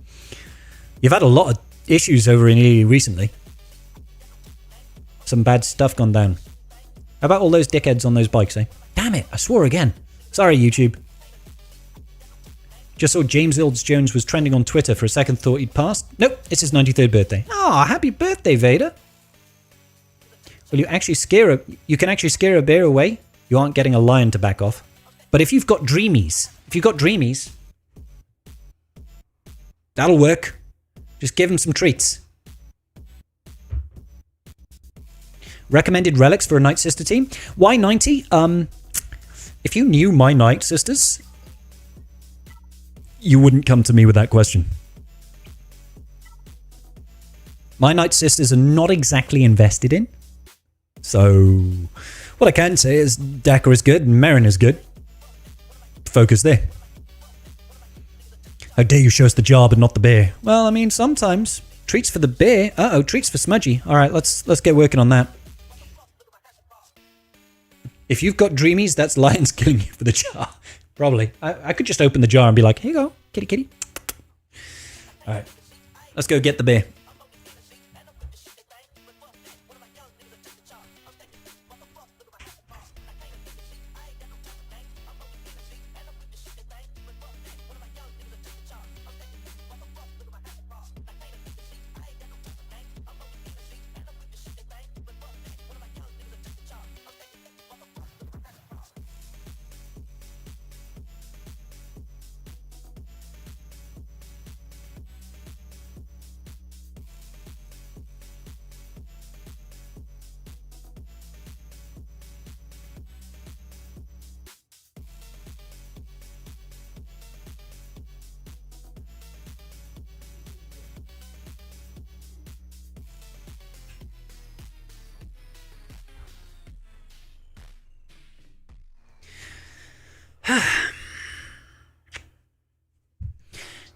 You've had a lot of issues over in Ely recently. Some bad stuff gone down. How about all those dickheads on those bikes, eh? Damn it, I swore again. Sorry, YouTube. Just saw James Earls Jones was trending on Twitter. For a second thought he'd passed. Nope, it's his 93rd birthday. Ah, happy birthday, Vader. Well, you can actually scare a bear away. You aren't getting a lion to back off. But if you've got dreamies, that'll work. Just give them some treats. Recommended relics for a Night Sister team. Why 90? If you knew my Night Sisters, you wouldn't come to me with that question. My Night Sisters are not exactly invested in. So, what I can say is Dakar is good and Merrin is good. Focus there. How dare you show us the jar but not the bear? Well, I mean, sometimes. Treats for the bear. Uh-oh, treats for Smudgy. Alright, let's get working on that. If you've got dreamies, that's lions killing you for the jar. Probably. I could just open the jar and be like, here you go, kitty kitty. Alright, let's go get the bear.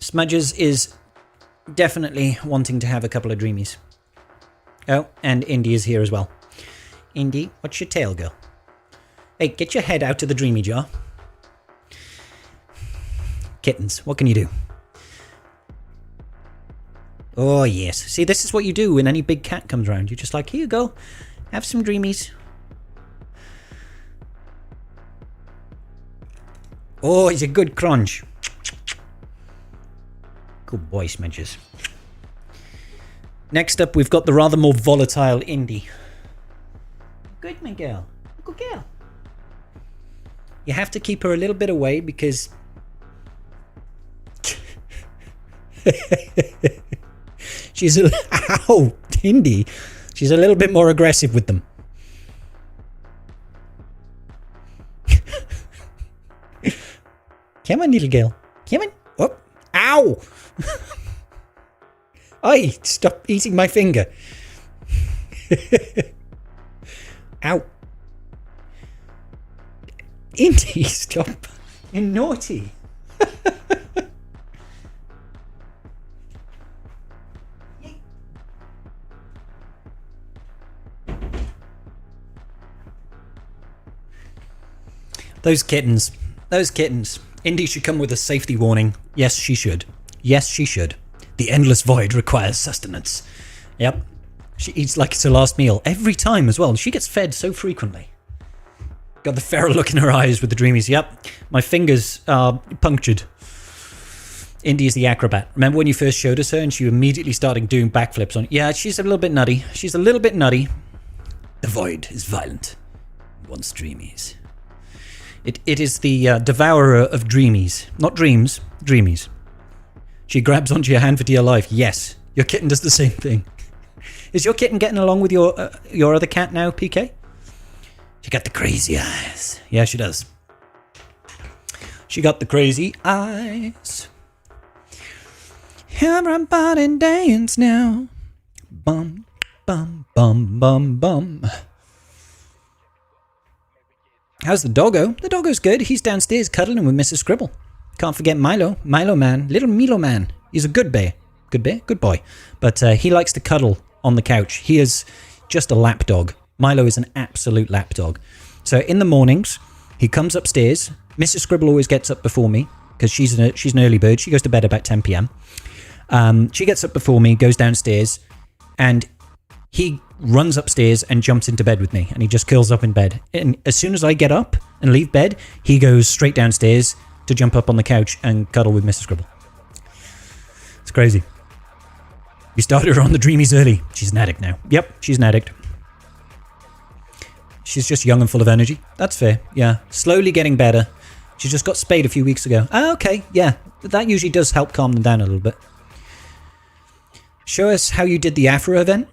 Smudges is definitely wanting to have a couple of dreamies. Oh, and Indy is here as well. Indy, what's your tail, girl? Hey, get your head out of the dreamy jar. Kittens, what can you do? Oh, yes. See, this is what you do when any big cat comes around. You're just like, here you go. Have some dreamies. Oh, he's a good crunch. Good boy, Smudges. Next up, we've got the rather more volatile Indy. Good, my girl. Good girl. You have to keep her a little bit away because... she's a... Ow! Indy. She's a little bit more aggressive with them. Come on, little girl. Come on. Oh. Ow! Oi, stop eating my finger. Ow. Indy, stop. You're naughty. Those kittens. Indy should come with a safety warning. Yes, she should. Yes, she should. The endless void requires sustenance. Yep. She eats like it's her last meal. Every time as well. She gets fed so frequently. Got the feral look in her eyes with the dreamies. Yep. My fingers are punctured. Indy is the acrobat. Remember when you first showed us her and she immediately started doing backflips on... Yeah, she's a little bit nutty. She's a little bit nutty. The void is violent. Wants dreamies. It is the devourer of dreamies. Not dreams, dreamies. She grabs onto your hand for dear life. Yes, your kitten does the same thing. Is your kitten getting along with your other cat now, PK? She got the crazy eyes. Yeah, she does. She got the crazy eyes. Everybody dance now. Bum, bum, bum, bum, bum. How's the doggo? The doggo's good. He's downstairs cuddling with Mrs. Scribble. Can't forget Milo. Milo man. Little Milo man. He's a good bear. Good bear, good boy. But he likes to cuddle on the couch. He is just a lap dog. Milo is an absolute lap dog. So in the mornings, he comes upstairs. Mrs. Scribble always gets up before me because she's an early bird. She goes to bed about 10 p.m. She gets up before me, goes downstairs, and he runs upstairs and jumps into bed with me, and he just curls up in bed. And as soon as I get up and leave bed, he goes straight downstairs to jump up on the couch and cuddle with Mrs. Scribble. It's crazy. We started her on the dreamies early. She's an addict now. Yep, she's an addict. She's just young and full of energy. That's fair, yeah. Slowly getting better. She just got spayed a few weeks ago. Ah, okay, yeah. That usually does help calm them down a little bit. Show us how you did the Afro event.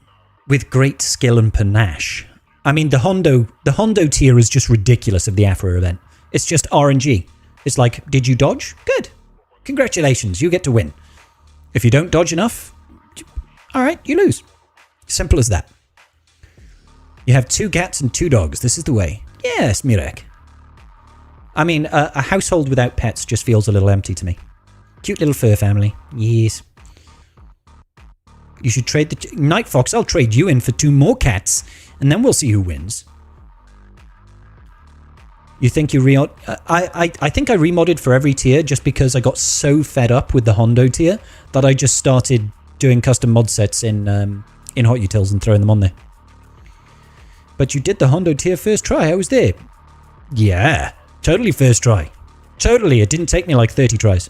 With great skill and panache. I mean, the Hondo tier is just ridiculous of the Afro event. It's just RNG. It's like, did you dodge? Good. Congratulations, you get to win. If you don't dodge enough, alright, you lose. Simple as that. You have 2 cats and 2 dogs. This is the way. Yes, Mirek. I mean, a household without pets just feels a little empty to me. Cute little fur family. Yes. You should trade the... Night Fox, I'll trade you in for 2 more cats, and then we'll see who wins. You think you I think I remodded for every tier just because I got so fed up with the Hondo tier that I just started doing custom mod sets in Hot Utils and throwing them on there. But you did the Hondo tier first try. I was there. Yeah, totally first try. Totally, it didn't take me like 30 tries.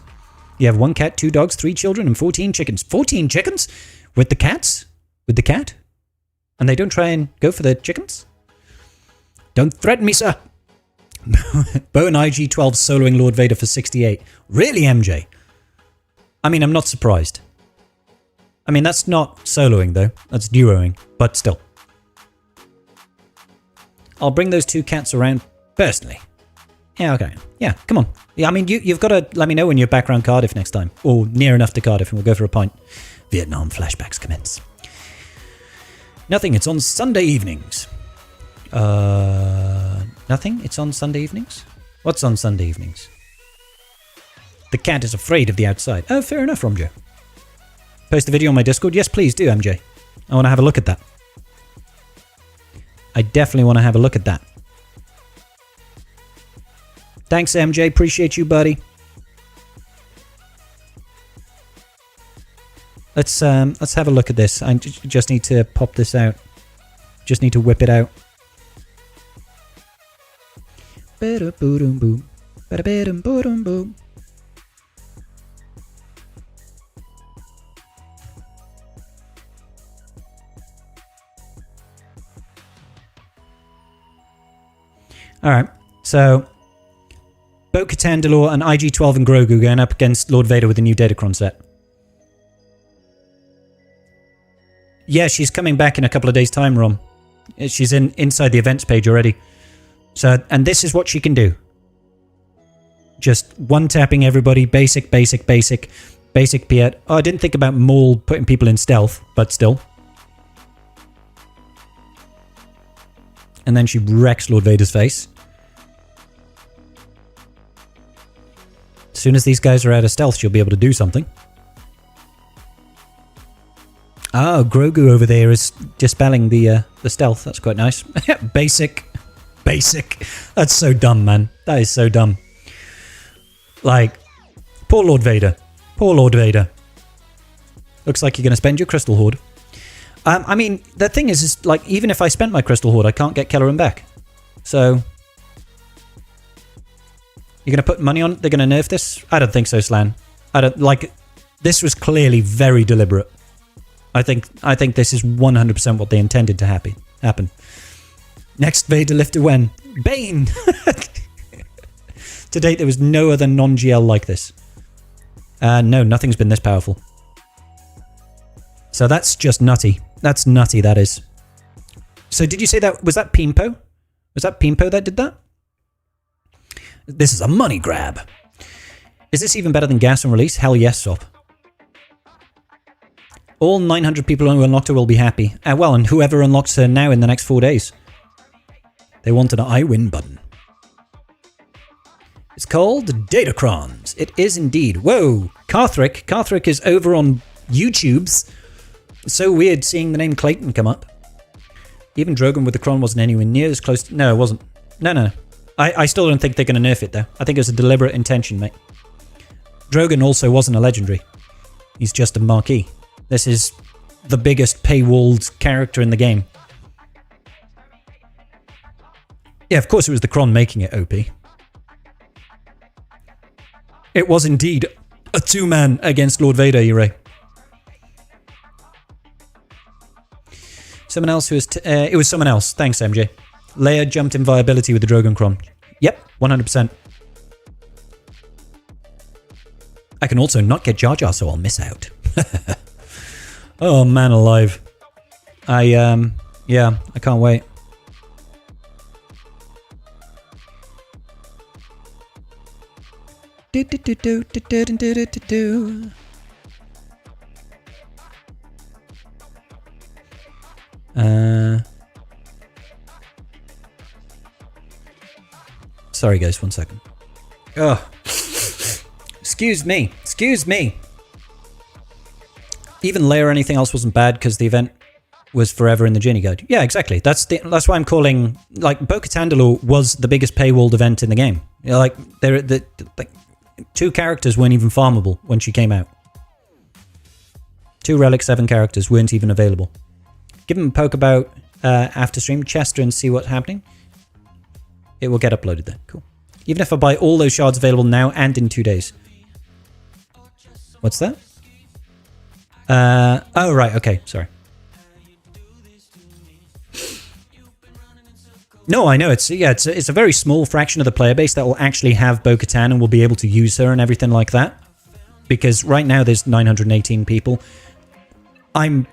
You have 1 cat, 2 dogs, 3 children, and 14 chickens. 14 chickens? With the cats? With the cat? And they don't try and go for the chickens? Don't threaten me, sir. Bo and IG-12 soloing Lord Vader for 68. Really, MJ? I mean, I'm not surprised. I mean, that's not soloing, though. That's duoing. But still. I'll bring those 2 cats around personally. Yeah, okay. Yeah, come on. Yeah, I mean, you've got to let me know when you're back around Cardiff next time. Or near enough to Cardiff, and we'll go for a pint. Vietnam flashbacks commence. Nothing, it's on Sunday evenings. Nothing, it's on Sunday evenings? What's on Sunday evenings? The cat is afraid of the outside. Oh, fair enough, Romjo. Post a video on my Discord? Yes, please do, MJ. I want to have a look at that. I definitely want to have a look at that. Thanks, MJ. Appreciate you, buddy. Let's have a look at this. I just need to pop this out. Just need to whip it out. Alright, so Bo-Katan, Delore, and IG-12 and Grogu going up against Lord Vader with the new Datacron set. Yeah, she's coming back in a couple of days' time, Rom. She's inside the events page already. So, and this is what she can do. Just one-tapping everybody, basic, Piet. Oh, I didn't think about Maul putting people in stealth, but still. And then she wrecks Lord Vader's face. As soon as these guys are out of stealth, she'll be able to do something. Oh, Grogu over there is dispelling the stealth. That's quite nice. Basic. That's so dumb, man. That is so dumb. Like, poor Lord Vader. Poor Lord Vader. Looks like you're going to spend your crystal hoard. I mean, the thing is like, even if I spent my crystal hoard, I can't get Kelleran back. So, you're going to put money on it? They're going to nerf this? I don't think so, Slan. I don't, like, this was clearly very deliberate. I think this is 100% what they intended to happen. Next Vader lifter when? Bane! To date, there was no other non-GL like this. No, nothing's been this powerful. So that's just nutty. That's nutty, that is. So did you say that, was that Pimpo? Was that Pimpo that did that? This is a money grab. Is this even better than gas on release? Hell yes, Sop. All 900 people who unlocked her will be happy. Well, and whoever unlocks her now in the next 4 days. They wanted an I win button. It's called Datacrons. It is indeed. Whoa! Carthrick is over on YouTubes. So weird seeing the name Clayton come up. Even Drogon with the Cron wasn't anywhere near as close to... No, it wasn't. No. I still don't think they're going to nerf it, though. I think it was a deliberate intention, mate. Drogon also wasn't a legendary. He's just a marquee. This is the biggest paywalled character in the game. Yeah, of course it was the Cron making it OP. It was indeed a two-man against Lord Vader, Ure. Someone else who was... it was someone else. Thanks, MJ. Leia jumped in viability with the Drogon Cron. Yep, 100%. I can also not get Jar Jar, so I'll miss out. Oh, man alive. Yeah, I can't wait. Sorry guys, 1 second. Oh, excuse me. Even Leia or anything else wasn't bad because the event was forever in the Genie Guide. Yeah, exactly. That's why I'm calling, like, Bo-Katan Mandalore was the biggest paywalled event in the game. You know, like, like 2 characters weren't even farmable when she came out. 2 Relic 7 characters weren't even available. Give him a poke about after stream, Chester, and see what's happening. It will get uploaded there. Cool. Even if I buy all those shards available now and in 2 days. What's that? Oh, right. Okay. Sorry. No, I know. It's a very small fraction of the player base that will actually have Bo-Katan and will be able to use her and everything like that. Because right now there's 918 people. I'm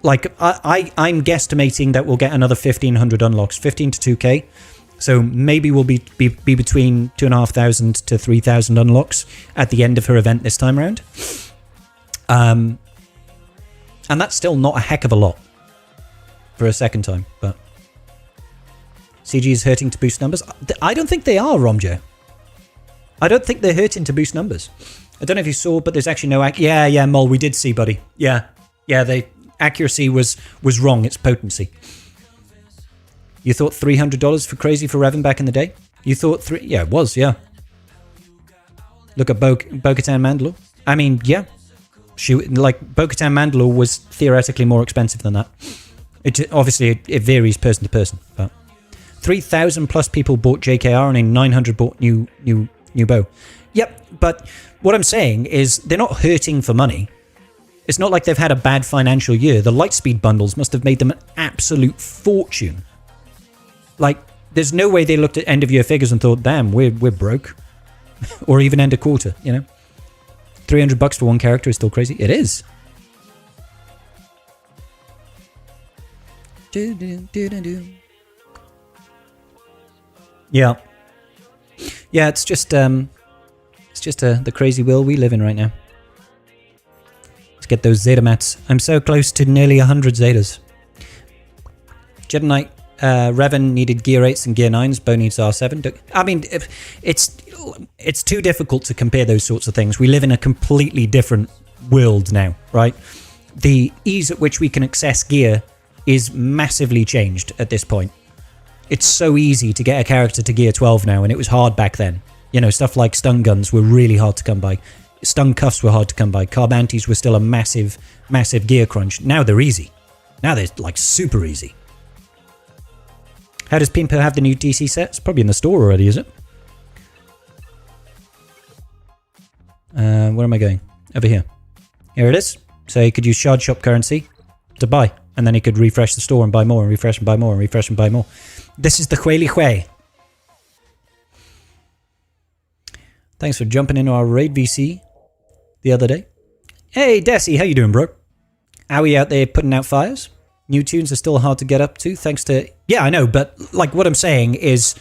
guesstimating that we'll get another 1,500 unlocks, 15 to 2k. So maybe we'll be between 2,500 to 3,000 unlocks at the end of her event this time around. And that's still not a heck of a lot for a second time, but CG is hurting to boost numbers. I don't think they are, Romjo. I don't think they're hurting to boost numbers. I don't know if you saw, but there's actually no... Yeah, Mol, we did see, buddy. Yeah, accuracy was wrong. It's potency. You thought $300 for Crazy for Revan back in the day? You thought Yeah, it was, yeah. Look at Bo-Katan Mandalore. I mean, yeah. Bo-Katan Mandalore was theoretically more expensive than that. Obviously, it varies person to person, but 3,000 plus people bought JKR and only 900 bought new bow. Yep, but what I'm saying is they're not hurting for money. It's not like they've had a bad financial year. The Lightspeed bundles must have made them an absolute fortune. Like, there's no way they looked at end of year figures and thought, damn, we're broke. Or even end of quarter, you know? $300 for one character is still crazy. It is. Yeah. Yeah, it's just the crazy world we live in right now. Let's get those Zeta mats. I'm so close to nearly 100 Zetas. Jedi Knight Revan needed gear 8s and gear 9s. Bo needs R7. I mean, it's too difficult to compare those sorts of things. We live in a completely different world now, right? The ease at which we can access gear is massively changed at this point. It's so easy to get a character to gear 12 now, and it was hard back then. You know, stuff like stun guns were really hard to come by. Stun cuffs were hard to come by. Carbantis were still a massive gear crunch. Now they're easy. Now they're like super easy. How does Pimpo have the new DC set? It's probably in the store already, is it? Where am I going? Over here. Here it is. So he could use Shard Shop currency to buy. And then he could refresh the store and buy more and refresh and buy more and refresh and buy more. This is the Hueli Hui. Thanks for jumping into our raid VC the other day. Hey, Desi, how you doing, bro? Are we out there putting out fires? New tunes are still hard to get up to, thanks to... Yeah, I know, but like what I'm saying is...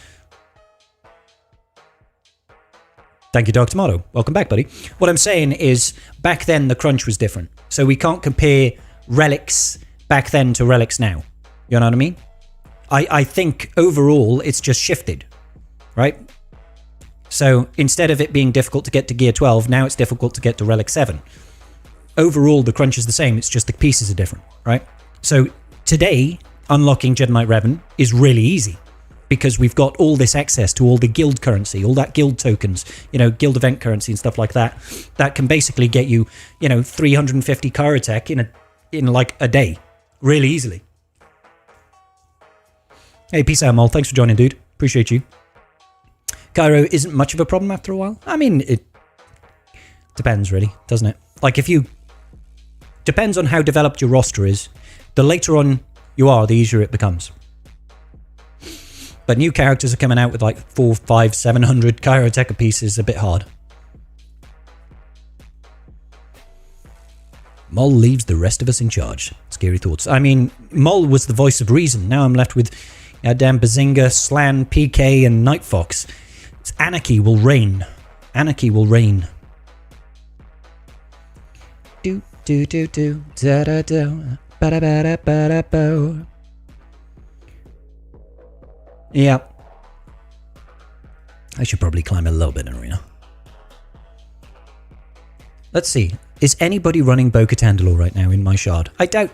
Thank you, Dark Tomato. Welcome back, buddy. What I'm saying is, back then the crunch was different. So we can't compare relics back then to relics now. You know what I mean? I think overall it's just shifted, right? So instead of it being difficult to get to gear 12, now it's difficult to get to relic 7. overall the crunch is the same, it's just the pieces are different, right? So today, unlocking Jedi Knight Revan is really easy because we've got all this access to all the guild currency, all that guild tokens, guild event currency and stuff like that. That can basically get you, 350 Kara tech in like a day, really easily. Hey, peace out, Mol. Thanks for joining, dude. Appreciate you. Cairo isn't much of a problem after a while. I mean, it depends, really, doesn't it? Like, depends on how developed your roster is. The later on you are, the easier it becomes. But new characters are coming out with like 400, 500, 700 Kairoteka pieces, a bit hard. Mol leaves the rest of us in charge. Scary thoughts. I mean, Mol was the voice of reason. Now I'm left with damn Bazinga, Slan, PK, and Night Fox. Anarchy will reign. Anarchy will reign. Do do do do da da do ba da ba da ba da bo. Yeah. I should probably climb a little bit in arena. Let's see. Is anybody running Bo-Katan right now in my shard? I doubt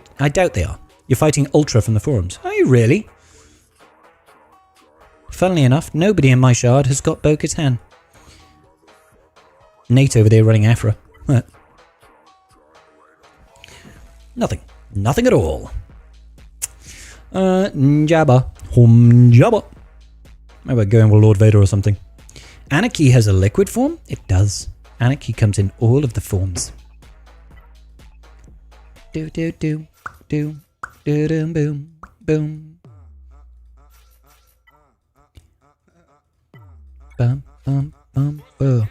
they are. You're fighting Ultra from the forums. Are you really? Funnily enough, nobody in my shard has got Bo-Katan. Nate over there running Afra. Nothing. Nothing at all. Jabba. Jabba. Maybe we're going with Lord Vader or something. Anarchy has a liquid form? It does. Anarchy comes in all of the forms. Do do do do do do boom boom. Bum bum bum boom.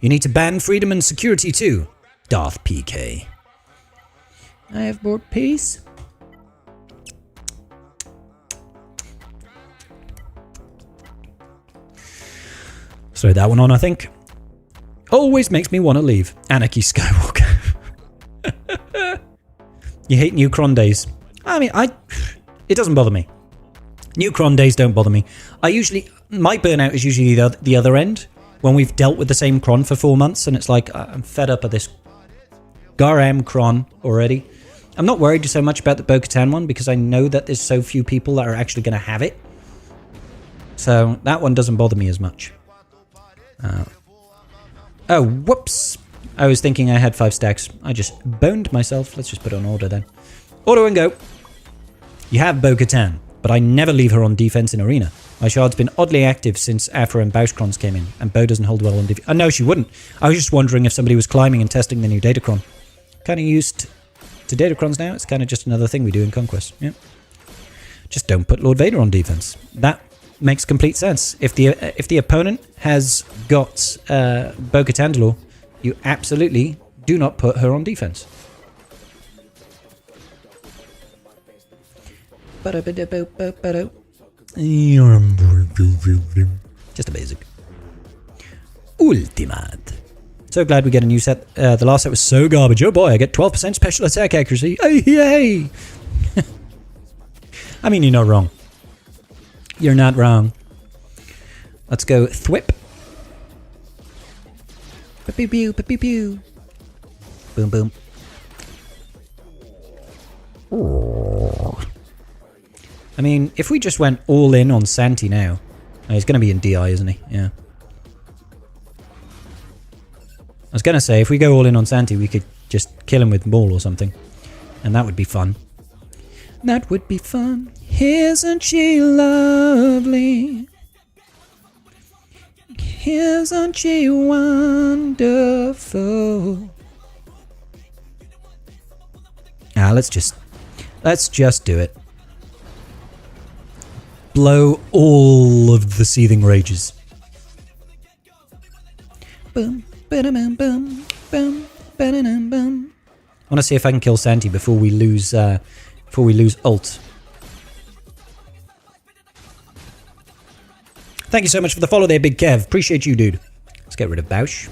You need to ban freedom and security too, Darth PK. I have brought peace. Throw that one on, I think. Always makes me want to leave. Anarchy Skywalker. You hate new Cron days. I mean, it doesn't bother me. New Cron days don't bother me. My burnout is usually the other end, when we've dealt with the same Cron for 4 months, and it's like, I'm fed up of this Garam Cron already. I'm not worried so much about the Bo-Katan one, because I know that there's so few people that are actually going to have it. So, that one doesn't bother me as much. Oh, whoops. I was thinking I had 5 stacks. I just boned myself. Let's just put it on order then. Auto and go. You have Bo-Katan, but I never leave her on defense in arena. My shard's been oddly active since Afra and Bauschkrons came in, and Bo doesn't hold well on defense. No, she wouldn't. I was just wondering if somebody was climbing and testing the new Datacron. Kind of used to Datacrons now. It's kind of just another thing we do in Conquest. Yeah. Just don't put Lord Vader on defense. That makes complete sense. If the opponent has got Bo-Katan, you absolutely do not put her on defense. Just a basic. Ultimate. So glad we get a new set. The last set was so garbage. Oh boy, I get 12% special attack accuracy. Hey, hey. I mean, you're not wrong. You're not wrong. Let's go Thwip. Pew pew pew pew. Boom boom. I mean, if we just went all in on Santi now, he's going to be in DI, isn't he? Yeah. I was going to say, if we go all in on Santi, we could just kill him with Maul or something, and that would be fun. That would be fun. Isn't she lovely? Isn't she wonderful? Let's just do it. Blow all of the seething rages. Boom, ba-da-bum, boom, boom, ba-da-dum, boom. I want to see if I can kill Santi before we lose ult. Thank you so much for the follow there, Big Kev. Appreciate you, dude. Let's get rid of Bausch.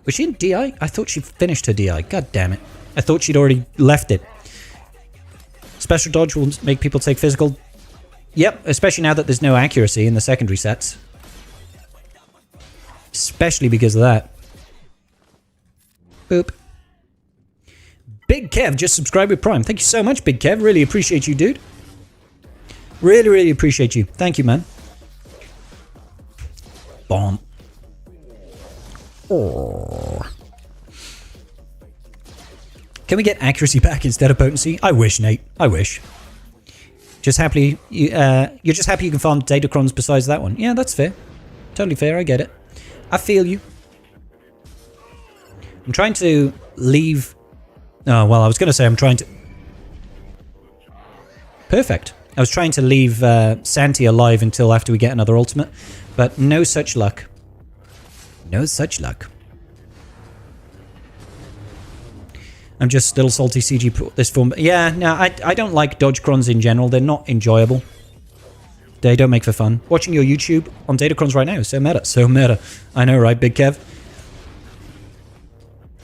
Was she in DI? I thought she finished her DI. God damn it. I thought she'd already left it. Special dodge will make people take physical. Yep, especially now that there's no accuracy in the secondary sets. Especially because of that. Boop. Big Kev just subscribed with Prime. Thank you so much, Big Kev. Really appreciate you, dude. Really, really appreciate you. Thank you, man. Bomb. Oh. Can we get accuracy back instead of potency? I wish, Nate. I wish. Just happily, you're just happy you can farm datacrons besides that one. Yeah, that's fair. Totally fair. I get it. I feel you. I'm trying to leave. Oh, well, I was going to say I'm trying to. Perfect. I was trying to leave Santi alive until after we get another ultimate, but no such luck. No such luck. I'm just a little salty CG put this form. Yeah, no, I don't like dodge crons in general. They're not enjoyable. They don't make for fun. Watching your YouTube on datacrons right now. So meta. So meta. I know, right, Big Kev?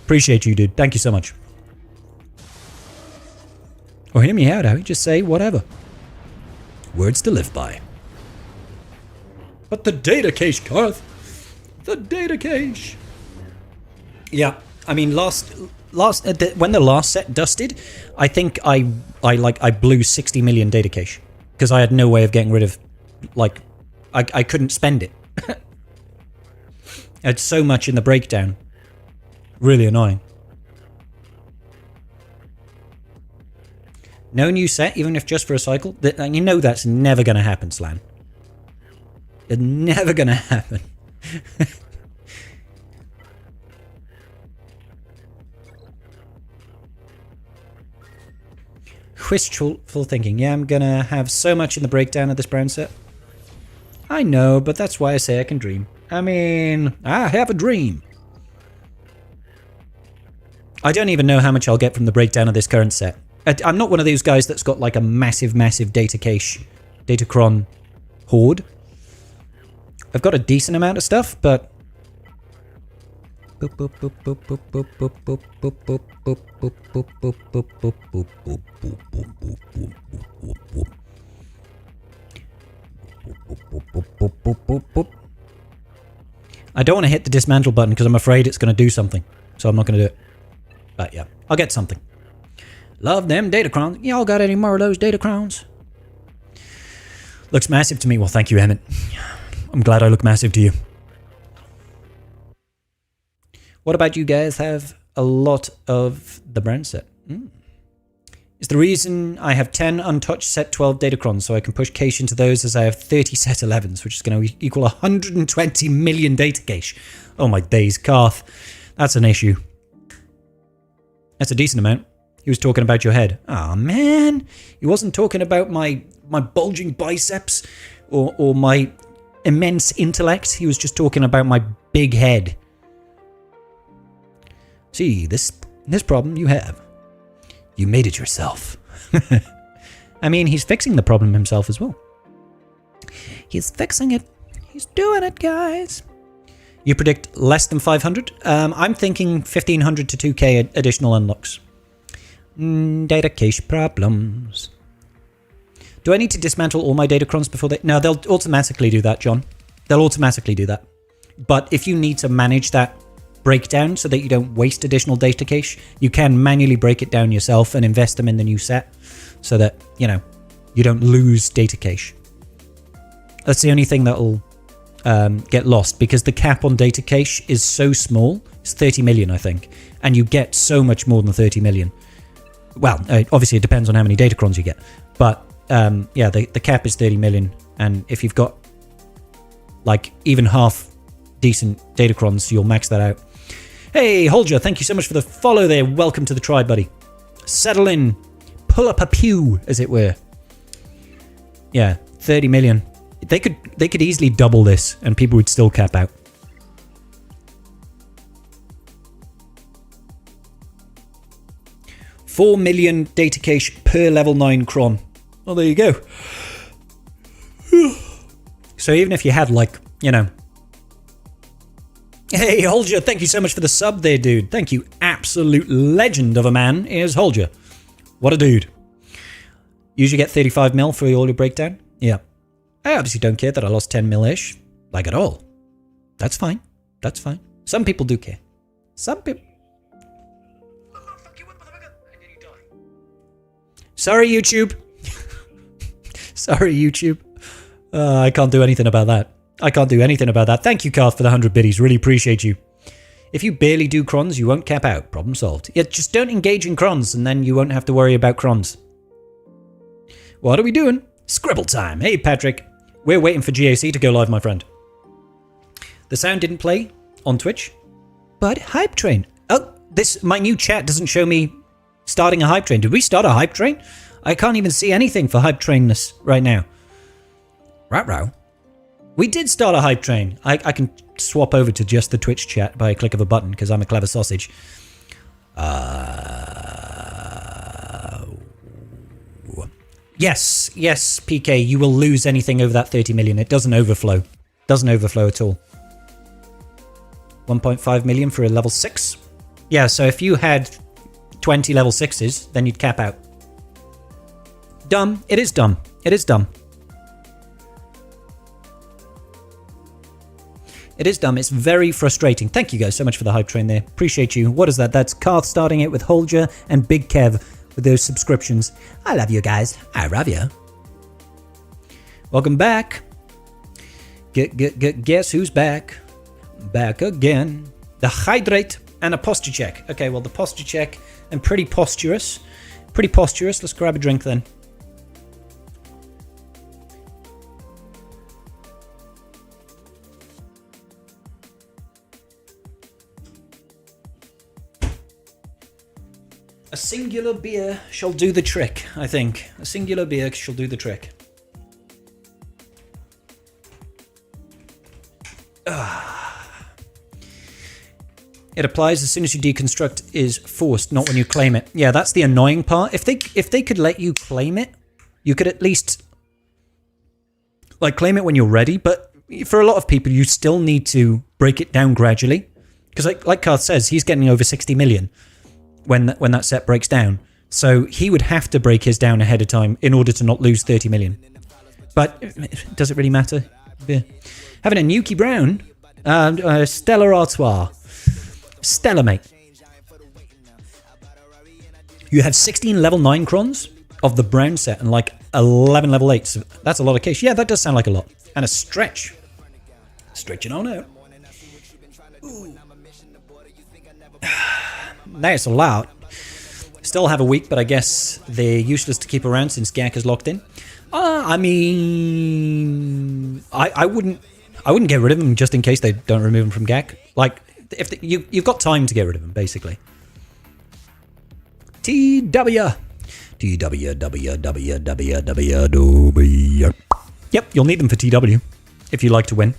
Appreciate you, dude. Thank you so much. Or hear me out, Howie. Just say whatever. Words to live by. But the data cache, Garth. The data cache. Yeah, I mean, when the last set dusted, I think I blew 60 million data cache because I had no way of getting rid of, like, I couldn't spend it. I had so much in the breakdown. Really annoying. No new set, even if just for a cycle. You know that's never going to happen, Slan. It's never going to happen. Wishful thinking. Yeah, I'm gonna have so much in the breakdown of this brown set. I know, but that's why I say I can dream. I mean, I have a dream. I don't even know how much I'll get from the breakdown of this current set. I'm not one of those guys that's got like a massive data cache, datacron hoard. I've got a decent amount of stuff, but... I don't want to hit the dismantle button because I'm afraid it's going to do something. So I'm not going to do it. But yeah, I'll get something. Love them datacrons. Y'all got any more of those datacrons? Looks massive to me. Well, thank you, Emmett. I'm glad I look massive to you. What about you guys have a lot of the brand set? Is the reason I have 10 untouched set 12 datacrons so I can push cache into those as I have 30 set 11s, which is going to equal 120 million data cache. Oh my days, Karth. That's an issue. That's a decent amount. He was talking about your head. Oh man. He wasn't talking about my bulging biceps or my immense intellect. He was just talking about my big head. See, this problem you have. You made it yourself. I mean, he's fixing the problem himself as well. He's fixing it. He's doing it, guys. You predict less than 500? I'm thinking 1500 to 2k additional unlocks. Data cache problems. Do I need to dismantle all my datacrons before they... No, they'll automatically do that, John. They'll automatically do that. But if you need to manage that breakdown so that you don't waste additional data cache, you can manually break it down yourself and invest them in the new set so that, you know, you don't lose data cache. That's the only thing that'll get lost because the cap on data cache is so small. It's 30 million, I think. And you get so much more than 30 million. Well, obviously it depends on how many datacrons you get. But yeah, the cap is 30 million. And if you've got like even half decent datacrons, you'll max that out. Hey, Holger, thank you so much for the follow there. Welcome to the tribe, buddy. Settle in. Pull up a pew, as it were. Yeah, 30 million. They could easily double this and people would still cap out. $4 million data cache per level 9 cron. Well, there you go. So even if you had like, you know... Hey, Holger, thank you so much for the sub there, dude. Thank you. Absolute legend of a man is Holger. What a dude. Usually get 35 mil for all your breakdown. Yeah. I obviously don't care that I lost 10 mil-ish. Like at all. That's fine. That's fine. Some people do care. Some people... gonna fuck you up, motherfucker. And then you die. Sorry, YouTube. Sorry, YouTube. I can't do anything about that. I can't do anything about that. Thank you, Karth, for the 100 biddies. Really appreciate you. If you barely do crons, you won't cap out. Problem solved. Yeah, just don't engage in crons, and then you won't have to worry about crons. What are we doing? Scribble time. Hey, Patrick. We're waiting for GAC to go live, my friend. The sound didn't play on Twitch, but Hype Train. Oh, my new chat doesn't show me starting a Hype Train. Did we start a Hype Train? I can't even see anything for Hype Trainness right now. Right. We did start a Hype Train. I can swap over to just the Twitch chat by a click of a button because I'm a clever sausage. Yes, PK, you will lose anything over that 30 million. It doesn't overflow. Doesn't overflow at all. 1.5 million for a level 6. Yeah, so if you had 20 level 6s, then you'd cap out. Dumb. It is dumb. It is dumb. It is dumb. It's very frustrating. Thank you guys so much for the Hype Train there. Appreciate you. What is that? That's Karth starting it with Holger and Big Kev with those subscriptions. I love you guys. I love you. Welcome back. Guess who's back? Back again. The hydrate and a posture check. Okay, well, the posture check and pretty posturous. Pretty posturous. Let's grab a drink then. A singular beer shall do the trick, I think. A singular beer shall do the trick. It applies as soon as you deconstruct is forced, not when you claim it. Yeah, that's the annoying part. If they could let you claim it, you could at least like claim it when you're ready. But for a lot of people, you still need to break it down gradually. Because like Karth says, he's getting over 60 million. When that set breaks down. So he would have to break his down ahead of time in order to not lose 30 million. But does it really matter? Yeah. Having a Nuki Brown, Stella Artois. Stella, mate. You have 16 level 9 crons of the brown set and like 11 level 8s. So that's a lot of cash. Yeah, that does sound like a lot. And a stretch. Stretching on out. Ooh. That's a lot. Still have a week, but I guess they're useless to keep around since Gak is locked in. I mean, I wouldn't get rid of them just in case they don't remove them from Gak. Like, if you've got time to get rid of them, basically. TW. Yep, you'll need them for TW if you like to win.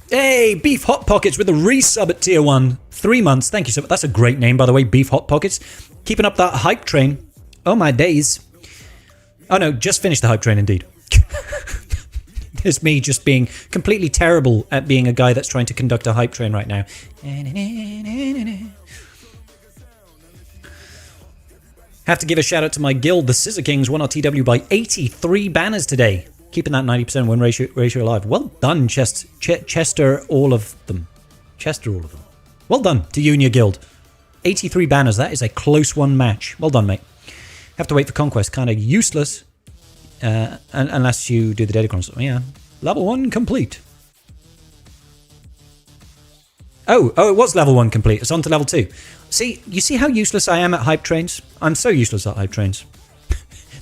Hey, Beef Hot Pockets with a resub at tier 1. 3 months. Thank you so much. That's a great name, by the way, Beef Hot Pockets. Keeping up that hype train. Oh, my days. Oh, no, just finished the hype train, indeed. There's me just being completely terrible at being a guy that's trying to conduct a hype train right now. Have to give a shout out to my guild, the Scissor Kings, won our TW by 83 banners today. Keeping that 90% win ratio alive. Well done, Chester, all of them. Chester, all of them. Well done to you and your guild. 83 banners. That is a close one match. Well done, mate. Have to wait for Conquest. Kind of useless. Unless you do the Datacrons. Yeah. Level 1 complete. Oh, it was level 1 complete. It's on to level 2. See, you see how useless I am at hype trains? I'm so useless at hype trains.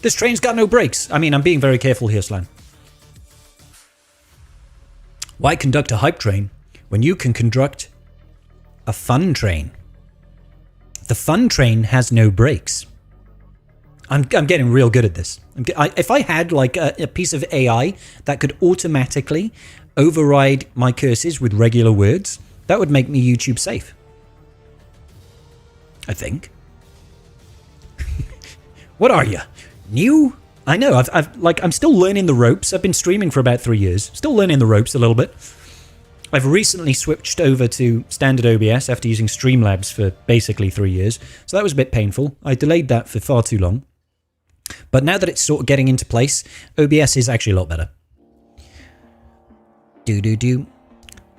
This train's got no brakes. I mean, I'm being very careful here, Slan. Why conduct a hype train when you can conduct a fun train? The fun train has no brakes. I'm getting real good at this. If I had like a piece of AI that could automatically override my curses with regular words, that would make me YouTube safe. I think. What are you? New? I know, I'm still learning the ropes. I've been streaming for about 3 years. Still learning the ropes a little bit. I've recently switched over to standard OBS after using Streamlabs for basically 3 years. So that was a bit painful. I delayed that for far too long. But now that it's sort of getting into place, OBS is actually a lot better.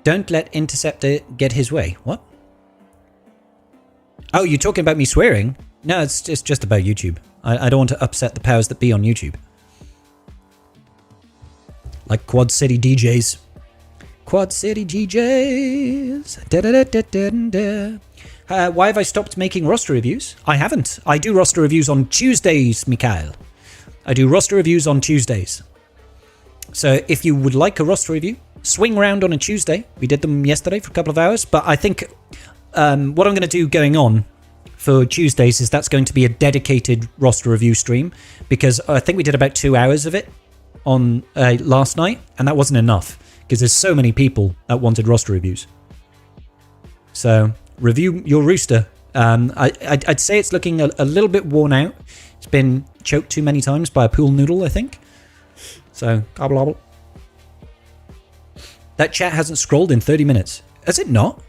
Don't let Interceptor get his way. What? Oh, you're talking about me swearing? No, it's just about YouTube. I don't want to upset the powers that be on YouTube. Like Quad City DJs. Quad City DJs. Da, da, da, da, da, da. Why have I stopped making roster reviews? I haven't. I do roster reviews on Tuesdays, Mikhail. I do roster reviews on Tuesdays. So if you would like a roster review, swing around on a Tuesday. We did them yesterday for a couple of hours. But I think what I'm going to do going on for Tuesdays is that's going to be a dedicated roster review stream. Because I think we did about 2 hours of it on last night. And that wasn't enough. Because there's so many people that wanted roster reviews. So review your rooster. I'd say it's looking a little bit worn out. It's been choked too many times by a pool noodle, I think. So, gobble gobble. That chat hasn't scrolled in 30 minutes. Has it not?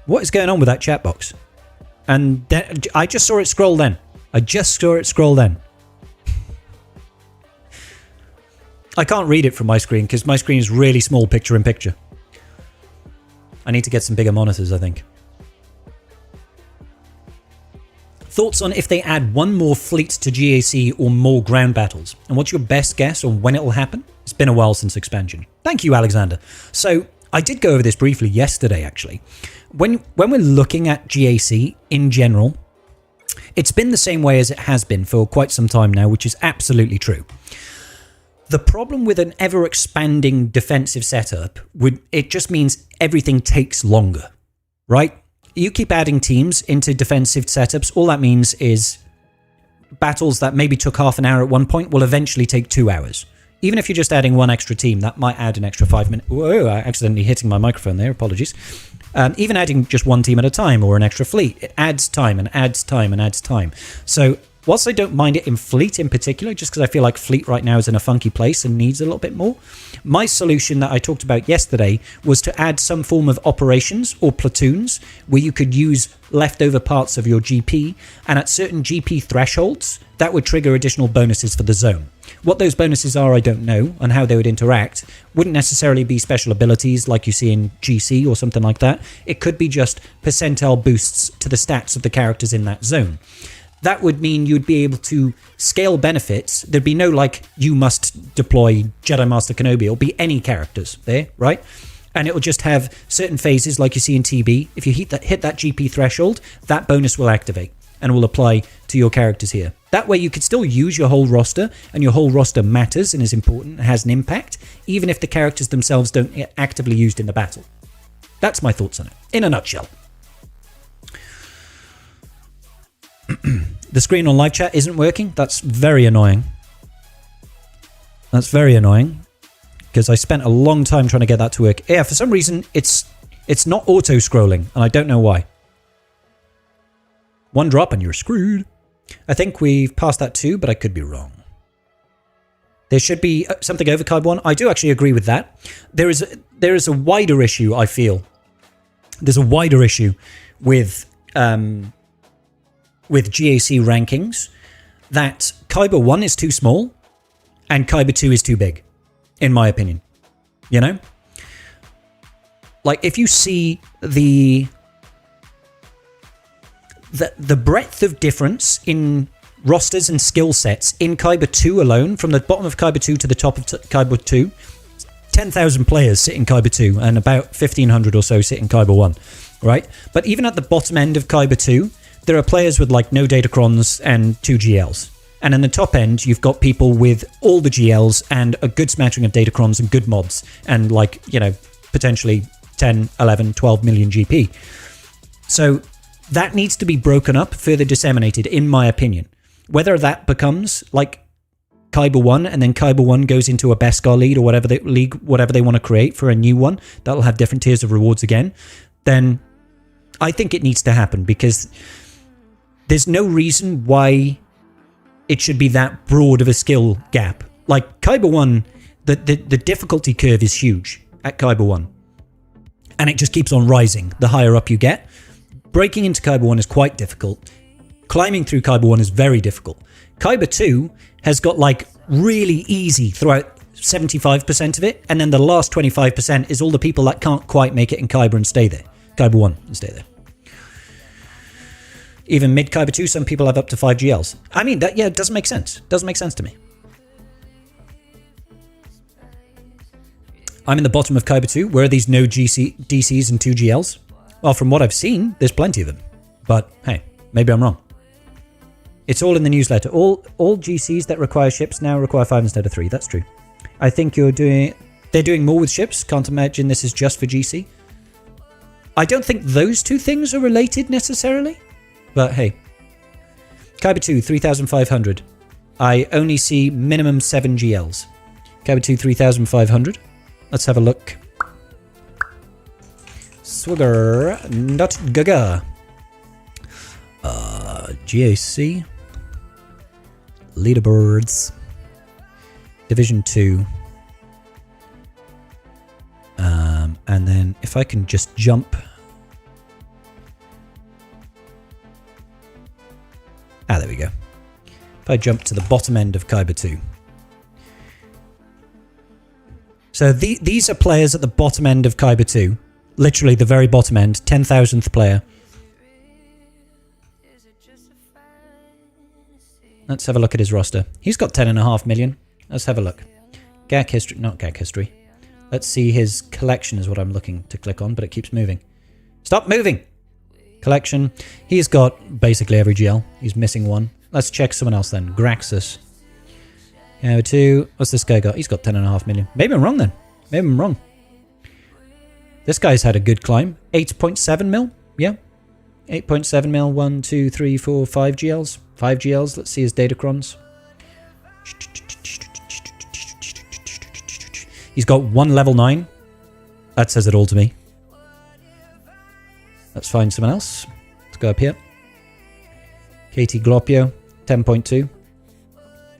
What is going on with that chat box? And then, I just saw it scroll then. I can't read it from my screen because my screen is really small picture in picture. I need to get some bigger monitors, I think. Thoughts on if they add one more fleet to GAC or more ground battles? And what's your best guess on when it will happen? It's been a while since expansion. Thank you, Alexander. So I did go over this briefly yesterday, actually. When we're looking at GAC in general, it's been the same way as it has been for quite some time now, which is absolutely true. The problem with an ever-expanding defensive setup, it just means everything takes longer, right? You keep adding teams into defensive setups, all that means is battles that maybe took half an hour at one point will eventually take 2 hours. Even if you're just adding one extra team, that might add an extra 5 minutes. Whoa, I accidentally hitting my microphone there, apologies. Even adding just one team at a time or an extra fleet, it adds time and adds time and adds time. So whilst I don't mind it in fleet in particular, just because I feel like fleet right now is in a funky place and needs a little bit more, my solution that I talked about yesterday was to add some form of operations or platoons where you could use leftover parts of your GP, and at certain GP thresholds, that would trigger additional bonuses for the zone. What those bonuses are, I don't know, and how they would interact. Wouldn't necessarily be special abilities like you see in GC or something like that. It could be just percentile boosts to the stats of the characters in that zone. That would mean you'd be able to scale benefits. There'd be no like, you must deploy Jedi Master Kenobi. It'll be any characters there, right? And it will just have certain phases like you see in TB. If you hit that GP threshold, that bonus will activate and will apply to your characters here. That way you could still use your whole roster, and your whole roster matters and is important and has an impact, even if the characters themselves don't get actively used in the battle. That's my thoughts on it, in a nutshell. The screen on live chat isn't working. That's very annoying. That's very annoying because I spent a long time trying to get that to work. Yeah, for some reason it's not auto scrolling, and I don't know why. One drop and you're screwed. I think we've passed that too, but I could be wrong. There should be something over Kyber 1. I do actually agree with that. There is a wider issue, I feel. There's a wider issue with GAC rankings, that Kyber 1 is too small and Kyber 2 is too big, in my opinion. You know? Like, if you see the breadth of difference in rosters and skill sets in Kyber 2 alone, from the bottom of Kyber 2 to the top of Kyber 2, 10,000 players sit in Kyber 2 and about 1,500 or so sit in Kyber 1, right? But even at the bottom end of Kyber 2, there are players with like no datacrons and 2 GLs. And in the top end, you've got people with all the GLs and a good smattering of datacrons and good mods and like, you know, potentially 10, 11, 12 million GP. So that needs to be broken up, further disseminated, in my opinion. Whether that becomes like Kyber 1 and then Kyber 1 goes into a Beskar lead or whatever they want to create for a new one, that'll have different tiers of rewards again, then I think it needs to happen because there's no reason why it should be that broad of a skill gap. Like Kyber 1, the difficulty curve is huge at Kyber 1. And it just keeps on rising the higher up you get. Breaking into Kyber 1 is quite difficult. Climbing through Kyber 1 is very difficult. Kyber 2 has got like really easy throughout 75% of it, and then the last 25% is all the people that can't quite make it in Kyber and stay there. Kyber 1 and stay there. Even mid Kyber 2, some people have up to 5 GLs. I mean, that, yeah, it doesn't make sense. Doesn't make sense to me. I'm in the bottom of Kyber 2. Where are these no DCs and 2 GLs? Well, from what I've seen, there's plenty of them. But, hey, maybe I'm wrong. It's all in the newsletter. All GCs that require ships now require 5 instead of 3. That's true. I think they're doing more with ships. Can't imagine this is just for GC. I don't think those two things are related necessarily. But hey. Kyber 2, 3,500. I only see minimum 7 GLs. Kyber 2, 3,500. Let's have a look. Swigger, not gaga. GAC. Leaderboards. Division 2. And then if I can just jump. Ah, there we go. If I jump to the bottom end of Kyber 2. So these are players at the bottom end of Kyber 2. Literally the very bottom end. 10,000th player. Let's have a look at his roster. He's got 10.5 million. Let's have a look. GAC history. Not GAC history. Let's see his collection is what I'm looking to click on, but it keeps moving. Stop moving! Collection. He's got basically every GL. He's missing one. Let's check someone else then. Graxus. Kyber 2. What's this guy got? He's got 10.5 million. Maybe I'm wrong then. Maybe I'm wrong. This guy's had a good climb. 8.7 mil. Yeah. 8.7 mil. 1, 2, 3, 4, 5 GLs. 5 GLs. Let's see his datacrons. He's got 1 level 9. That says it all to me. Let's find someone else. Let's go up here. KT Glopio, 10.2.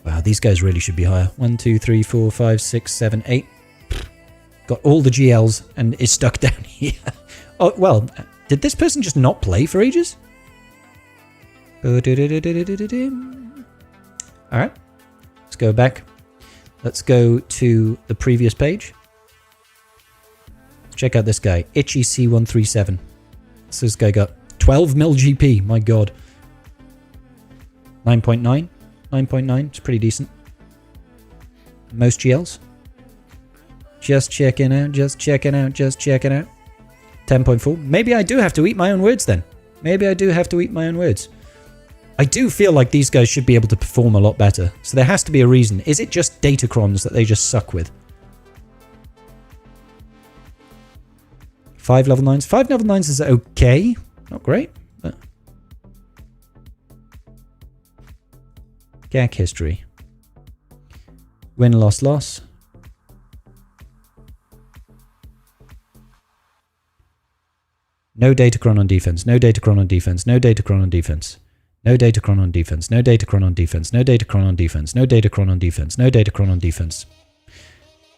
Wow, these guys really should be higher. 1, 2, 3, 4, 5, 6, 7, 8. Got all the GLs and is stuck down here. Oh, well, did this person just not play for ages? Alright. Let's go back. Let's go to the previous page. Check out this guy. Itchy C137. So this guy got 12 mil GP. My god. 9.9. 9.9. It's pretty decent. Most GLs. Just checking out. Just checking out. Just checking out. 10.4. Maybe I do have to eat my own words then. Maybe I do have to eat my own words. I do feel like these guys should be able to perform a lot better. So there has to be a reason. Is it just datacrons that they just suck with? 5 level 9s. 5 level 9s is okay. Not great, but... GAC history. Win, loss, loss. No datacron on defense. No datacron on defense. No datacron on defense. No datacron on defense. No datacron on defense. No datacron on defense. No datacron on defense. No datacron on defense.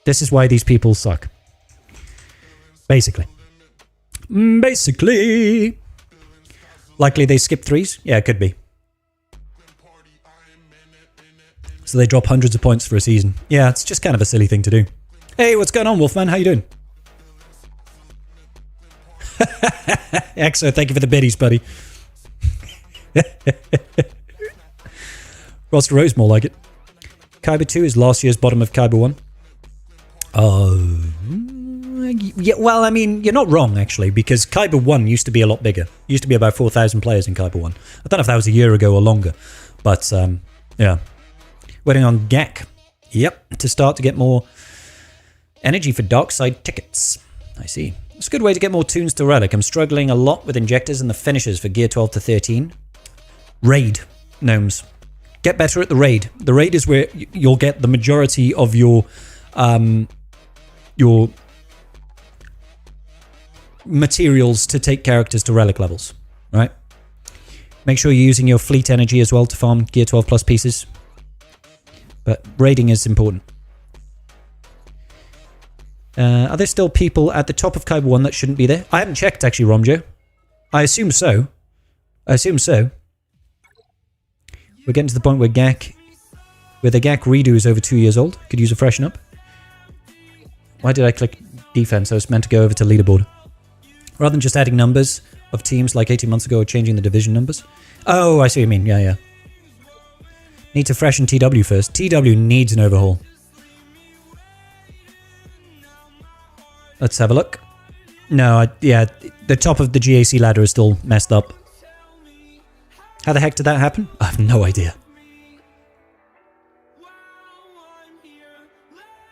This is why these people suck. Basically. Basically. Likely they skip 3s? Yeah, it could be. So they drop hundreds of points for a season. Yeah, it's just kind of a silly thing to do. Hey, what's going on, Wolfman? How you doing? Exo, thank you for the biddies, buddy. Roster Rose, more like it. Kyber 2 is last year's bottom of Kyber 1. Yeah, well, I mean, you're not wrong, actually, because Kyber 1 used to be a lot bigger. Used to be about 4,000 players in Kyber 1. I don't know if that was a year ago or longer, but, yeah. Waiting on GAC. Yep, to start to get more energy for dark side tickets. I see. It's a good way to get more tunes to Relic. I'm struggling a lot with injectors and the finishers for Gear 12 to 13. Raid, gnomes. Get better at the raid. The raid is where you'll get the majority of your materials to take characters to Relic levels, right? Make sure you're using your fleet energy as well to farm Gear 12 plus pieces. But raiding is important. Are there still people at the top of Kyber 1 that shouldn't be there? I haven't checked, actually, Romjo. I assume so. I assume so. We're getting to the point where the GAC redo is over 2 years old. Could use a freshen up. Why did I click defense? I was meant to go over to leaderboard. Rather than just adding numbers of teams like 18 months ago or changing the division numbers. Oh, I see what you mean. Yeah. Need to freshen TW first. TW needs an overhaul. Let's have a look. No, the top of the GAC ladder is still messed up. How the heck did that happen? I have no idea.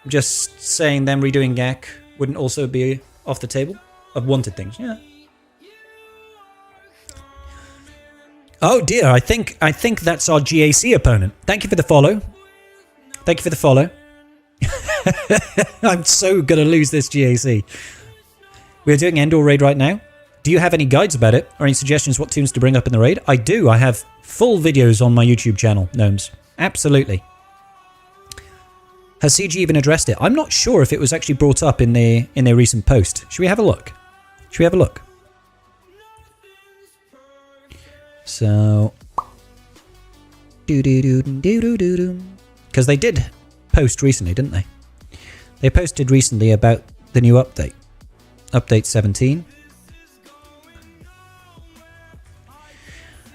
I'm just saying them redoing GAC wouldn't also be off the table. I've wanted things, yeah. Oh dear, I think that's our GAC opponent. Thank you for the follow. Thank you for the follow. I'm so gonna lose this GAC. We're doing Endor raid right now. Do you have any guides about it or any suggestions what tunes to bring up in the raid? I do. I have full videos on my YouTube channel, Gnomes. Absolutely. Has CG even addressed it? I'm not sure if it was actually brought up in their recent post. Should we have a look? Should we have a look? So, because they did post recently, didn't they? They posted recently about the new update, update 17.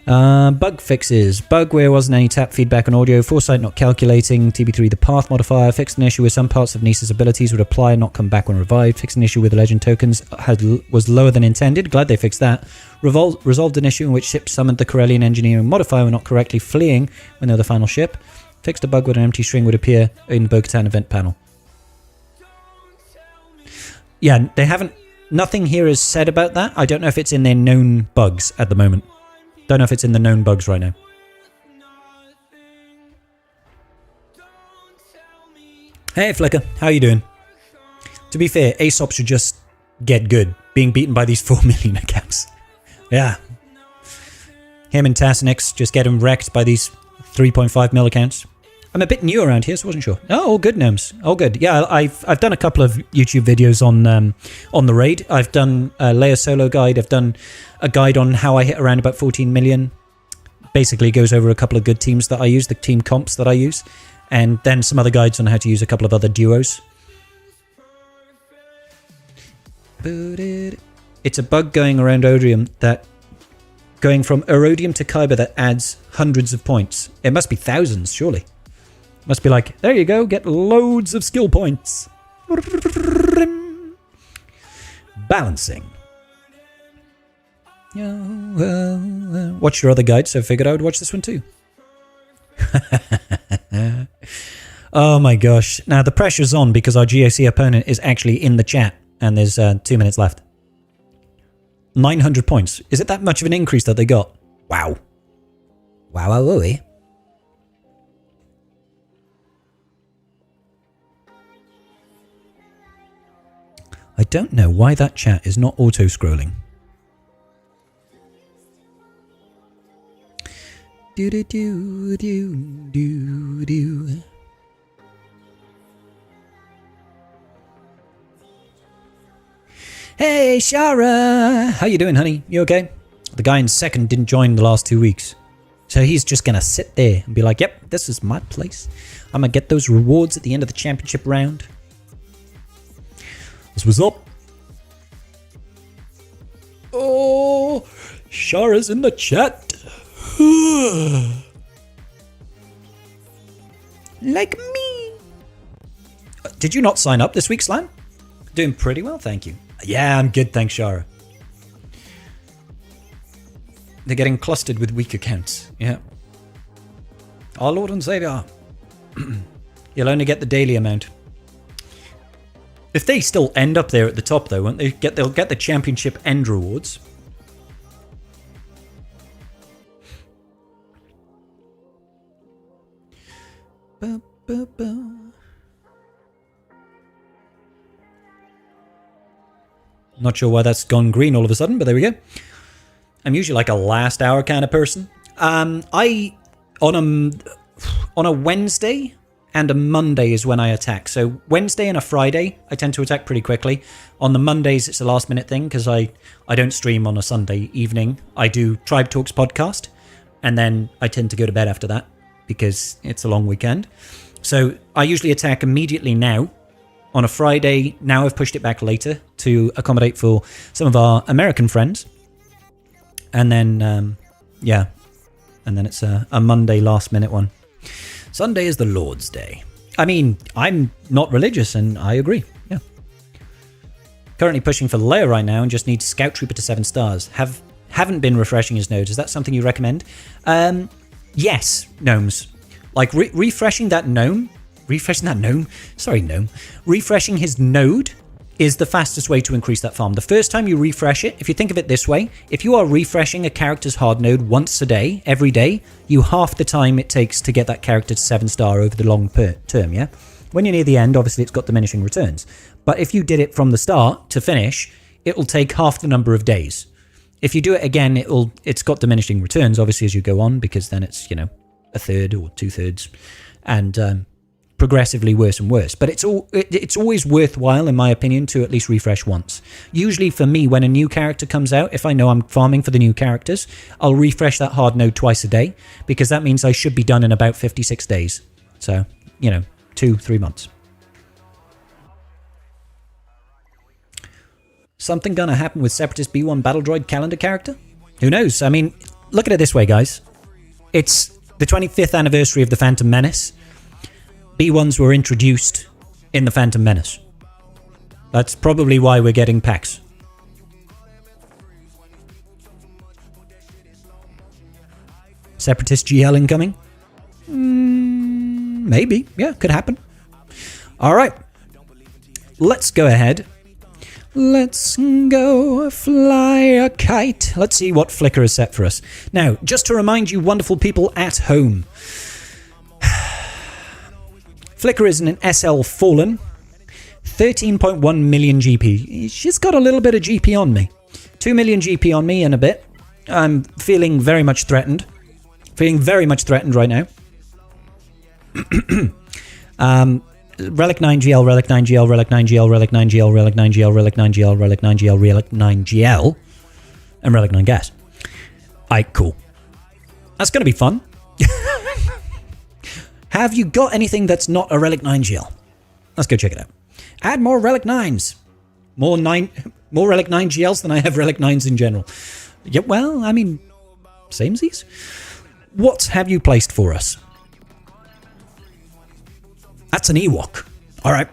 Bug fixes. Bug where wasn't any tap feedback on audio. Foresight not calculating. TB3 the path modifier. Fixed an issue where some parts of Nisa's abilities would apply and not come back when revived. Fixed an issue where the legend tokens was lower than intended. Glad they fixed that. Resolved an issue in which ships summoned the Corellian engineering modifier were not correctly fleeing when they were the final ship. Fixed a bug where an empty string would appear in the Bo-Katan event panel. Yeah, they haven't... Nothing here is said about that. I don't know if it's in their known bugs at the moment. Don't know if it's in the known bugs right now. Hey Flicker, how you doing? To be fair, Aesop should just get good, being beaten by these 4 million accounts. Yeah. Him and Tassinix just get him wrecked by these 3.5 mil accounts. I'm a bit new around here, so I wasn't sure. Oh, all good, Gnomes. All good. Yeah, I've done a couple of YouTube videos on the raid. I've done a Leia solo guide. I've done a guide on how I hit around about 14 million. Basically goes over a couple of good teams that I use, the team comps that I use, and then some other guides on how to use a couple of other duos. It's a bug going around Odium that... Going from Erodium to Kyber that adds hundreds of points. It must be thousands, surely. Must be like, there you go, get loads of skill points. Balancing. Watch your other guide, so I figured I would watch this one too. Oh my gosh. Now the pressure's on because our GAC opponent is actually in the chat and there's 2 minutes left. 900 points. Is it that much of an increase that they got? Wow. Wow. I don't know why that chat is not auto-scrolling. Hey, Shara! How you doing, honey? You okay? The guy in second didn't join the last 2 weeks. So he's just going to sit there and be like, yep, this is my place. I'm going to get those rewards at the end of the championship round. What's up? Oh, Shara's in the chat. Like me. Did you not sign up this week, Slam? Doing pretty well, thank you. Yeah, I'm good, thanks, Shara. They're getting clustered with weak accounts. Yeah. Our Lord and Savior. You'll only get the daily amount. If they still end up there at the top, though, won't they? They'll get the championship end rewards. Not sure why that's gone green all of a sudden, but there we go. I'm usually like a last hour kind of person. On a Wednesday and a Monday is when I attack. So Wednesday and a Friday, I tend to attack pretty quickly. On the Mondays, it's a last minute thing because I don't stream on a Sunday evening. I do Tribe Talks podcast, and then I tend to go to bed after that because it's a long weekend. So I usually attack immediately now, on a Friday. Now I've pushed it back later to accommodate for some of our American friends. And then, yeah. And then it's a Monday last minute one. Sunday is the Lord's Day. I mean, I'm not religious and I agree. Yeah. Currently pushing for Leia right now and just need Scout Trooper to 7 stars. Haven't been refreshing his node. Is that something you recommend? Yes, gnomes. Like refreshing that gnome. Refreshing his node is the fastest way to increase that farm. The first time you refresh it, if you think of it this way, if you are refreshing a character's hard node once a day, every day, you half the time it takes to get that character to 7 star over the long term, yeah? When you're near the end, obviously it's got diminishing returns. But if you did it from the start to finish, it'll take half the number of days. If you do it again, it's got diminishing returns, obviously, as you go on, because then it's, you know, a third or 2/3. And progressively worse and worse, but it's always worthwhile, in my opinion, to at least refresh once. Usually for me, when a new character comes out, if I know I'm farming for the new characters, I'll refresh that hard node twice a day, because that means I should be done in about 56 days. So, you know, 2-3 months. Something gonna happen with Separatist B1 Battle Droid calendar character? Who knows? I mean, look at it this way, guys. It's the 25th anniversary of the Phantom Menace. B1s were introduced in the Phantom Menace. That's probably why we're getting packs. Separatist GL incoming? Maybe. Yeah, could happen. Alright. Let's go ahead. Let's go fly a kite. Let's see what Flickr has set for us. Now, just to remind you wonderful people at home, Flickr is an SL Fallen, 13.1 million GP. She's got a little bit of GP on me. 2 million GP on me in a bit. I'm feeling very much threatened. Feeling very much threatened right now. Relic 9GL, Relic 9GL, Relic 9GL, Relic 9GL, Relic 9GL, Relic 9GL, Relic 9GL, Relic 9GL, and Relic 9 Gas. Aight, cool. That's going to be fun. Have you got anything that's not a Relic 9GL? Let's go check it out. Add more Relic 9s. More Relic 9GLs than I have Relic 9s in general. Yeah, well, I mean, samesies. What have you placed for us? That's an Ewok. All right,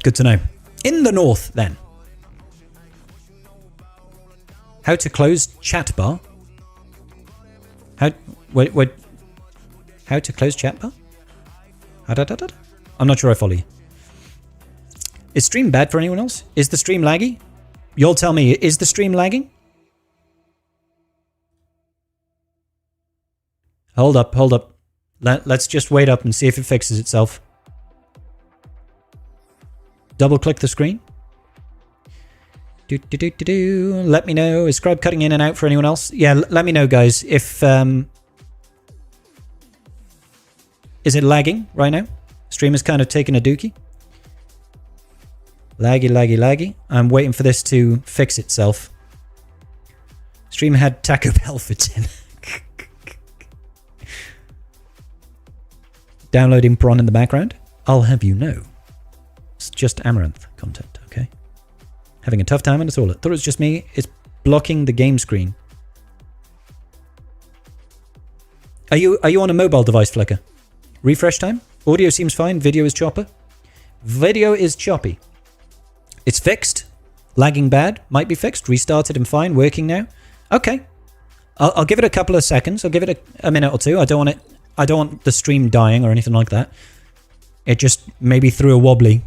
good to know. In the north, then. How to close chat bar? How to close chat bar? I'm not sure I follow you. Is stream bad for anyone else? Is the stream laggy? You'll tell me, is the stream lagging? Hold up. Let's just wait up and see if it fixes itself. Double click the screen. Let me know. Is Scrybe cutting in and out for anyone else? Yeah, let me know, guys. If is it lagging right now? Stream is kind of taking a dookie. Laggy. I'm waiting for this to fix itself. Stream had Taco Bell for dinner. Downloading prawn in the background. I'll have you know. It's just Amaranth content, okay? Having a tough time and it's all. I thought it was just me. It's blocking the game screen. Are you on a mobile device, Flickr? Refresh time? Audio seems fine. Video is chopper. Video is choppy. It's fixed. Lagging bad. Might be fixed. Restarted and fine. Working now. Okay. I'll give it a couple of seconds. I'll give it a minute or two. I don't want the stream dying or anything like that. It just maybe threw a wobbly.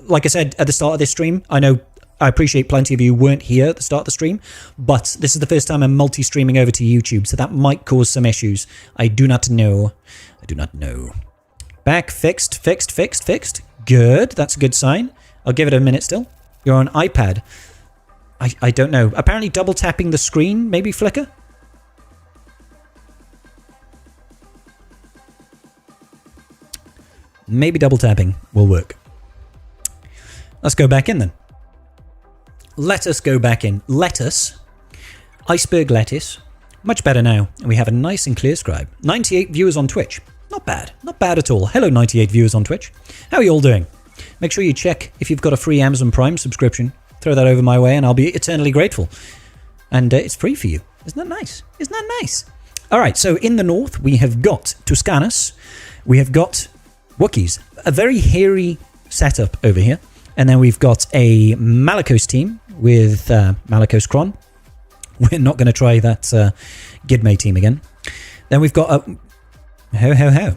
Like I said at the start of this stream, I appreciate plenty of you weren't here at the start of the stream, but this is the first time I'm multi-streaming over to YouTube, so that might cause some issues. I do not know. Back, fixed. Good, that's a good sign. I'll give it a minute still. You're on iPad. I don't know. Apparently double tapping the screen, maybe Flickr? Maybe double tapping will work. Let's go back in then. Let us go back in. Lettuce. Iceberg lettuce. Much better now. And we have a nice and clear Scrybe. 98 viewers on Twitch. Not bad. Not bad at all. Hello 98 viewers on Twitch. How are you all doing? make sure you check if you've got a free Amazon Prime subscription. Throw that over my way and I'll be eternally grateful. And it's free for you. Isn't that nice? Isn't that nice? All right, so in the north, we have got Tuscanos. We have got Wookiees. A very hairy setup over here. And then we've got a Malicos team with Malicos Kron. We're not going to try that Gidme team again. Then we've got a... Ho.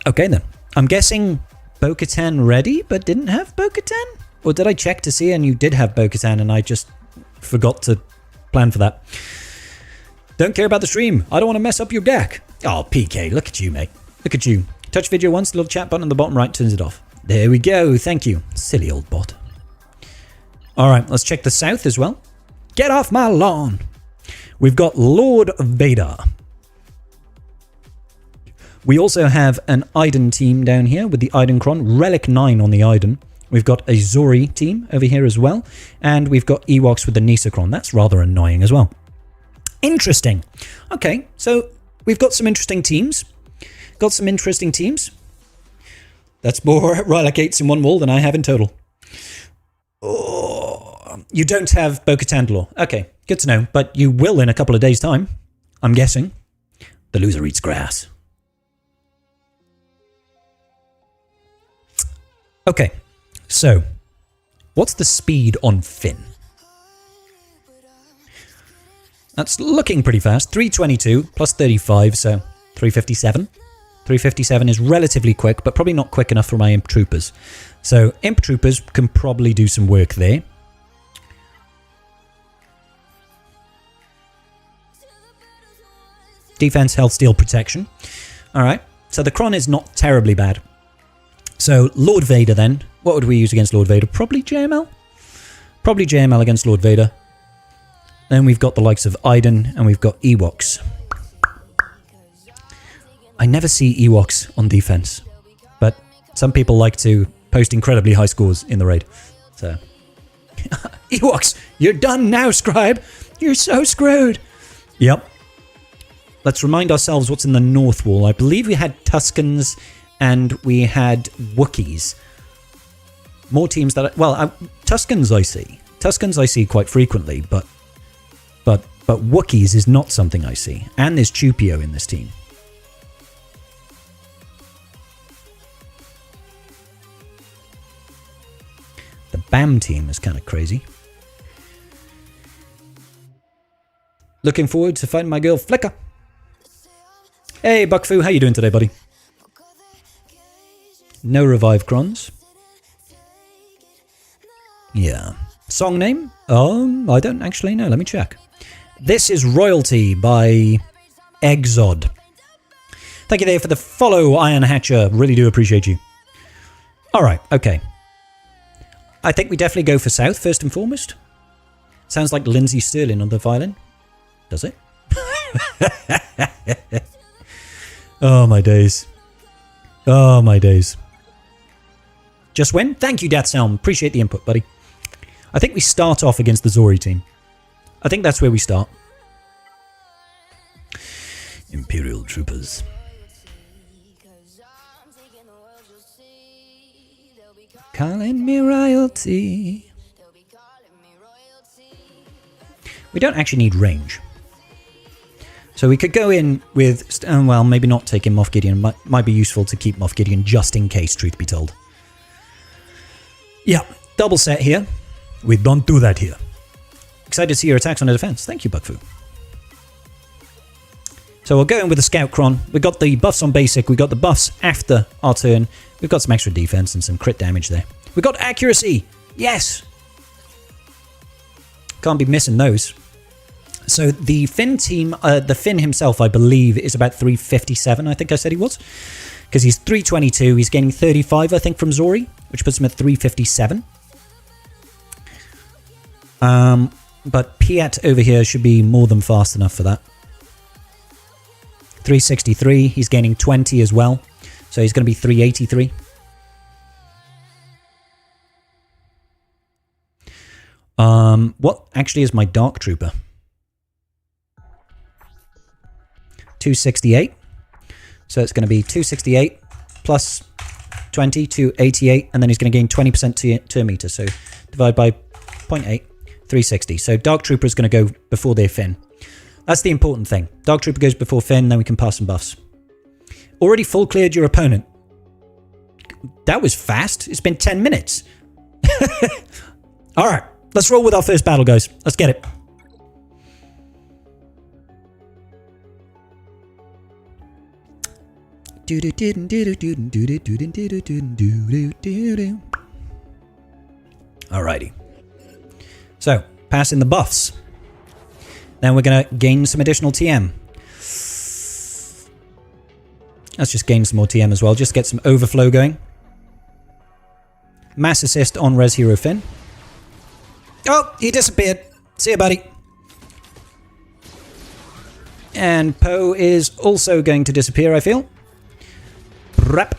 Okay then. I'm guessing Bo-Katan ready, but didn't have Bo-Katan? Or did I check to see and you did have Bo-Katan and I just forgot to plan for that? Don't care about the stream. I don't want to mess up your deck. Oh, PK, look at you, mate. Look at you. Touch video once, the little chat button on the bottom right turns it off. There we go. Thank you. Silly old bot. All right, let's check the south as well. Get off my lawn. We've got Lord Vader. We also have an Iden team down here with the Iden Kron. Relic 9 on the Iden. We've got a Zori team over here as well. And we've got Ewoks with the Nisakron. That's rather annoying as well. Interesting. Okay, so we've got some interesting teams. That's more Relic 8s in one wall than I have in total. Oh, you don't have Bo-Katan lore. Okay, good to know. But you will in a couple of days' time, I'm guessing. The loser eats grass. Okay, so what's the speed on Finn? That's looking pretty fast. 322 plus 35, so 357. 357 is relatively quick, but probably not quick enough for my Imp Troopers. So Imp Troopers can probably do some work there. Defense, health, steal, protection. All right, so the Kron is not terribly bad. So Lord Vader then. What would we use against Lord Vader? Probably JML? Probably JML against Lord Vader. Then we've got the likes of Iden and we've got Ewoks. I never see Ewoks on defense, but some people like to post incredibly high scores in the raid. So, Ewoks, you're done now, Scrybe. You're so screwed. Yep. Let's remind ourselves what's in the north wall. I believe we had Tuskens and we had Wookiees. More teams that... Tuskens I see. Tuskens I see quite frequently, but Wookiees is not something I see. And there's Chupio in this team. The BAM team is kind of crazy. Looking forward to fighting my girl Flicker. Hey Buckfu, how you doing today, buddy? No revive crons. Yeah. Song name? I don't actually know. Let me check. This is Royalty by Exod. Thank you there for the follow, Iron Hatcher. Really do appreciate you. Alright, okay. I think we definitely go for South first and foremost. Sounds like Lindsay Sterling on the violin. Does it? Oh my days. Oh my days. Just win? Thank you, Datselm. Appreciate the input, buddy. I think we start off against the Zori team. I think that's where we start. Imperial Troopers. Calling me royalty. We don't actually need range. So we could go in with... well, maybe not taking Moff Gideon. Might be useful to keep Moff Gideon just in case, truth be told. Yeah, double set here. We don't do that here. Excited to see your attacks on the defense. Thank you, Buckfu. So we'll go in with the Scout Kron. We got the buffs on basic. We got the buffs after our turn. We've got some extra defense and some crit damage there. We got accuracy. Yes. Can't be missing those. So the Finn team, the Finn himself, I believe, is about 357. I think I said he was. Because he's 322. He's gaining 35, I think, from Zori, which puts him at 357. But Piat over here should be more than fast enough for that. 363. He's gaining 20 as well. So he's going to be 383. What actually is my Dark Trooper? 268. So it's going to be 268 plus 20, 288, and then he's going to gain 20% to a meter. So divide by 0.8, 360. So Dark Trooper is going to go before their Finn. That's the important thing. Dark Trooper goes before Finn, then we can pass some buffs. Already full cleared your opponent. That was fast. It's been 10 minutes. All right, let's roll with our first battle, guys. Let's get it. Alrighty. So, passing the buffs. Then we're going to gain some additional TM. Let's just gain some more TM as well. Just get some overflow going. Mass assist on Res Hero Finn. Oh, he disappeared. See ya, buddy. And Poe is also going to disappear, I feel. Prep.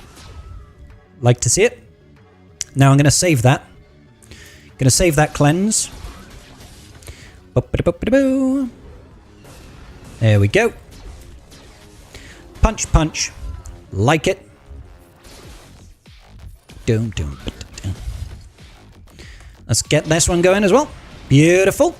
Like to see it. Now I'm going to save that. Going to save that cleanse. There we go. Punch, punch. Like it. Let's get this one going as well. Beautiful.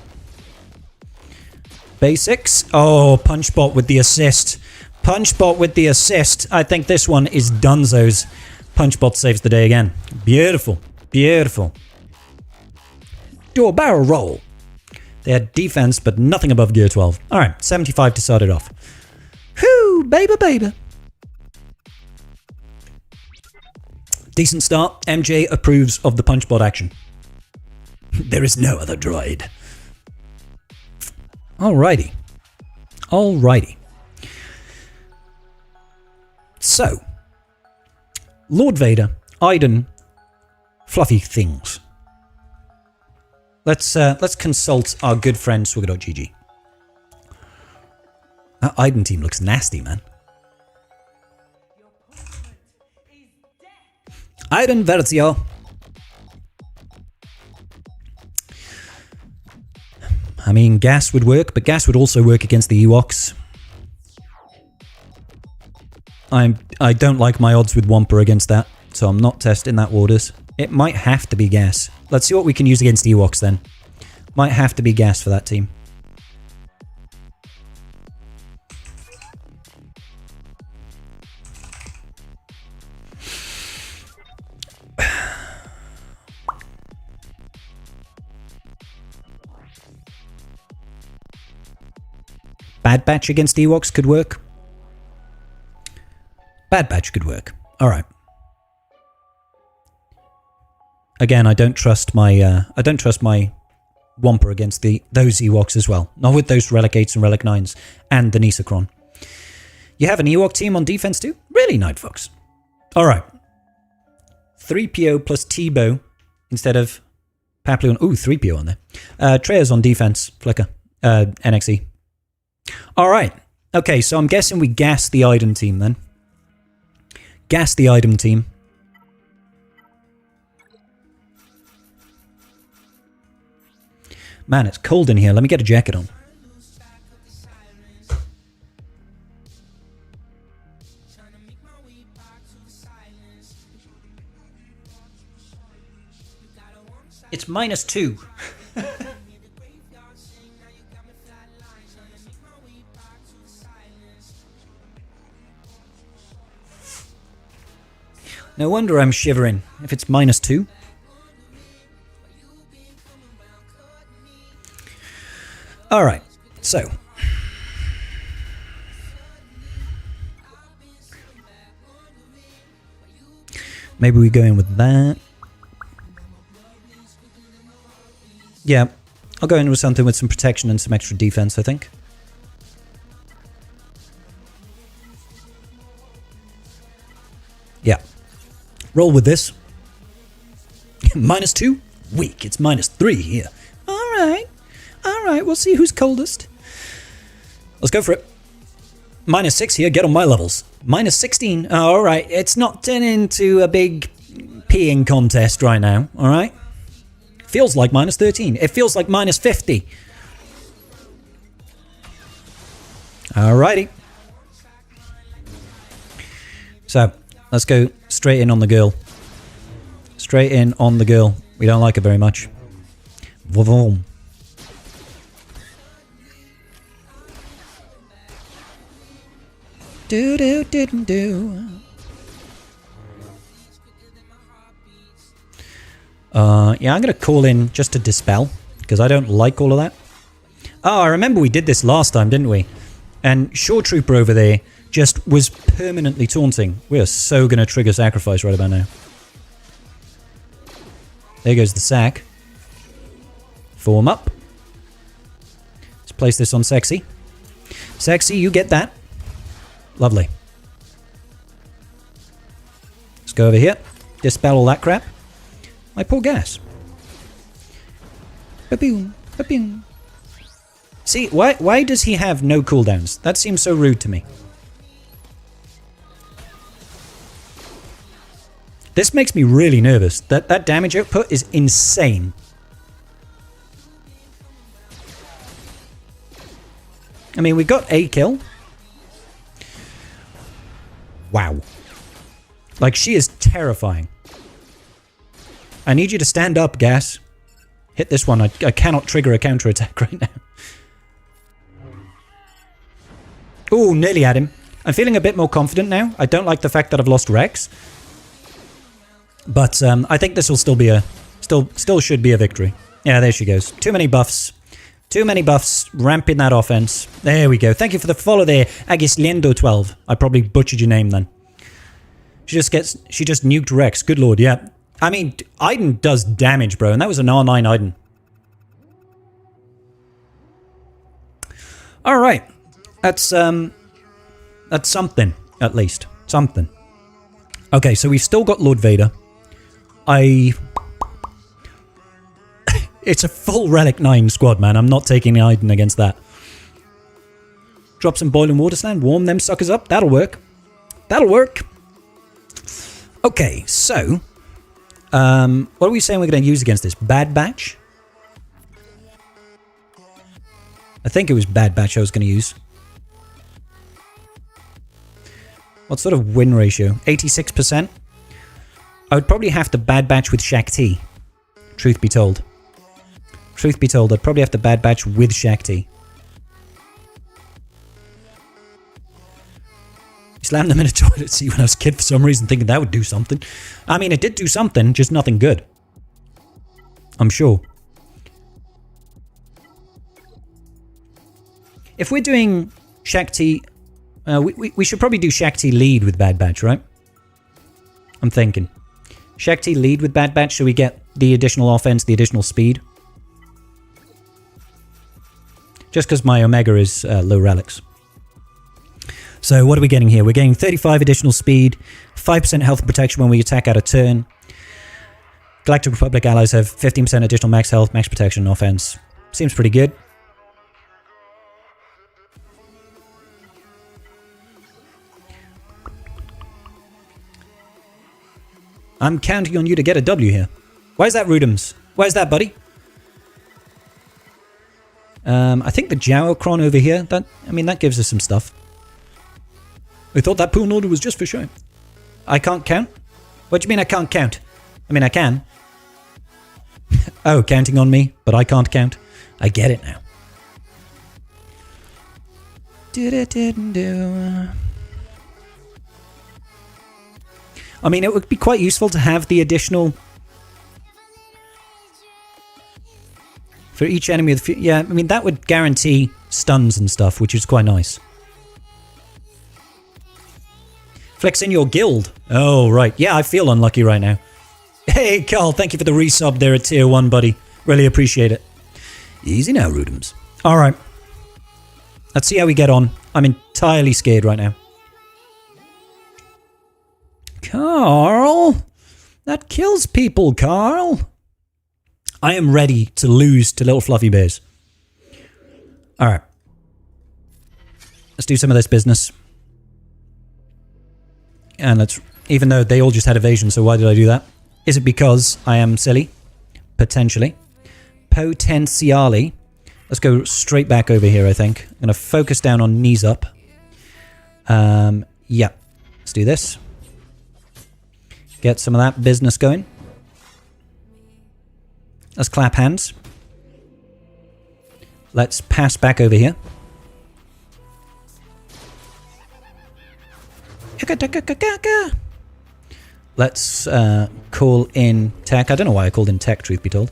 Basics. Oh, Punchbot with the assist. Punchbot with the assist. I think this one is Dunzo's. Punchbot saves the day again. Beautiful. Beautiful. Do a barrel roll. They had defense, but nothing above gear 12. Alright, 75 to start it off. Whew, baby, baby. Decent start. MJ approves of the Punchbot action. There is no other droid. Alrighty. Alrighty. So, Lord Vader, Iden, fluffy things. Let's consult our good friend Swigger.gg. That Iden team looks nasty, man. Iden Versio. I mean, gas would work, but gas would also work against the Ewoks. I don't like my odds with Wampa against that, so I'm not testing that waters. It might have to be gas. Let's see what we can use against Ewoks then. Might have to be gas for that team. Bad Batch against Ewoks could work. Bad Batch could work. Alright. Again, I don't trust my Wampa against those Ewoks as well. Not with those Relic 8s and Relic 9s and the Nisacron. You have an Ewok team on defense too? Really, Night Fox? Alright. 3PO plus T-Bow instead of Papillon. Ooh, 3PO on there. Treya's on defense. Flicker. NXE. Alright. Okay, so I'm guessing we gas the Iden team then. Gas the Iden team. Man, it's cold in here. Let me get a jacket on. It's -2. No wonder I'm shivering if it's -2. Alright, so. Maybe we go in with that. Yeah, I'll go in with something with some protection and some extra defense, I think. Yeah. Roll with this. -2? Weak. It's -3 here. Alright. Alright, we'll see who's coldest. Let's go for it. -6 here, get on my levels. -16. Alright, it's not turning into a big peeing contest right now, alright? Feels like -13. It feels like -50. Alrighty. So, let's go straight in on the girl. Straight in on the girl. We don't like her very much. Vroom. Do do do do. Yeah, I'm gonna call in just to dispel because I don't like all of that. Oh, I remember we did this last time, didn't we? And Shore Trooper over there just was permanently taunting. We are so gonna trigger sacrifice right about now. There goes the sack. Form up. Let's place this on Sexy. Sexy, you get that. Lovely. Let's go over here. Dispel all that crap. My poor gas. Ba-boom, ba-boom. See, why does he have no cooldowns? That seems so rude to me. This makes me really nervous. That damage output is insane. I mean, we got a kill. Wow. Like, she is terrifying. I need you to stand up, Gas. Hit this one. I cannot trigger a counterattack right now. Ooh, nearly had him. I'm feeling a bit more confident now. I don't like the fact that I've lost Rex. But I think this will still be a... Still should be a victory. Yeah, there she goes. Too many buffs. Too many buffs. Ramping that offense. There we go. Thank you for the follow there, Agisliendo12. I probably butchered your name then. She just nuked Rex. Good lord, yeah. I mean, Iden does damage, bro, and that was an R9 Iden. Alright. That's something, at least. Something. Okay, so we've still got Lord Vader. It's a full Relic 9 squad, man. I'm not taking the Iden against that. Drop some boiling water sand, warm them suckers up. That'll work. That'll work. Okay, so... what are we saying we're going to use against this? Bad Batch? I think it was Bad Batch I was going to use. What sort of win ratio? 86%? I would probably have to Bad Batch with Shakti. Truth be told. Truth be told, I'd probably have to Bad Batch with Shakti. Slammed them in a toilet seat when I was a kid for some reason, thinking that would do something. I mean, it did do something, just nothing good. I'm sure. If we're doing Shakti... we should probably do Shakti lead with Bad Batch, right? I'm thinking. Shakti lead with Bad Batch so we get the additional offense, the additional speed. Just because my Omega is low relics. So what are we getting here? We're getting 35 additional speed, 5% health and protection when we attack out of turn. Galactic Republic allies have 15% additional max health, max protection, and offense. Seems pretty good. I'm counting on you to get a W here. Why is that, Rudums? Where's that, buddy? I think the Jowocron over here, that gives us some stuff. I thought that pool order was just for show. I can't count? What do you mean I can't count? I mean, I can. Oh, counting on me, but I can't count. I get it now. I mean, it would be quite useful to have the additional... For each enemy of the... Yeah, I mean, that would guarantee stuns and stuff, which is quite nice. Flex in your guild. Oh, right. Yeah, I feel unlucky right now. Hey, Carl, thank you for the resub there at tier 1, buddy. Really appreciate it. Easy now, Rudums. All right. Let's see how we get on. I'm entirely scared right now. Carl! That kills people, Carl! I am ready to lose to little fluffy bears. Alright. Let's do some of this business. And let's... Even though they all just had evasion, so why did I do that? Is it because I am silly? Potentially. Potentially. Let's go straight back over here, I think. I'm going to focus down on knees up. Yeah. Let's do this. get some of that business going. Let's clap hands. Let's pass back over here. Let's call in tech. I don't know why I called in tech, truth be told.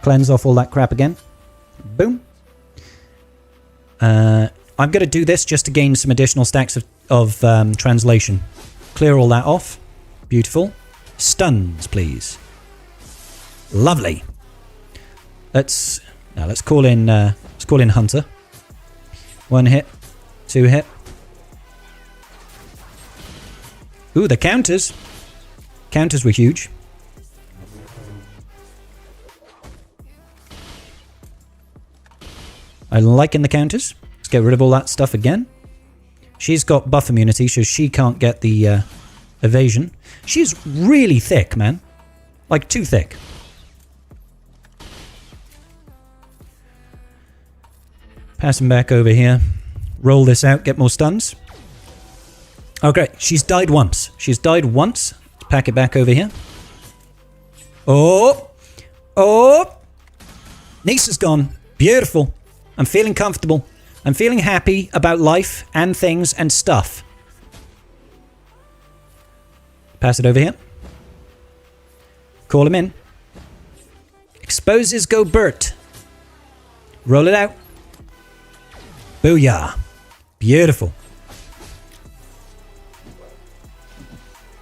Cleanse off all that crap again. Boom. I'm going to do this just to gain some additional stacks of translation. Clear all that off. Beautiful. Stuns, please. Lovely. Let's call in Hunter. 1 hit, 2 hit. Ooh, the counters. Counters were huge. I'm liking the counters. Let's get rid of all that stuff again. She's got buff immunity, so she can't get the evasion. She's really thick, man. Like, too thick. Pass him back over here. Roll this out, get more stuns. Oh, great. She's died once. She's died once. Let's pack it back over here. Oh! Oh! Niece is gone. Beautiful. I'm feeling comfortable. I'm feeling happy about life and things and stuff. Pass it over here. Call him in. Exposes go Bert. Roll it out. Booyah. Beautiful.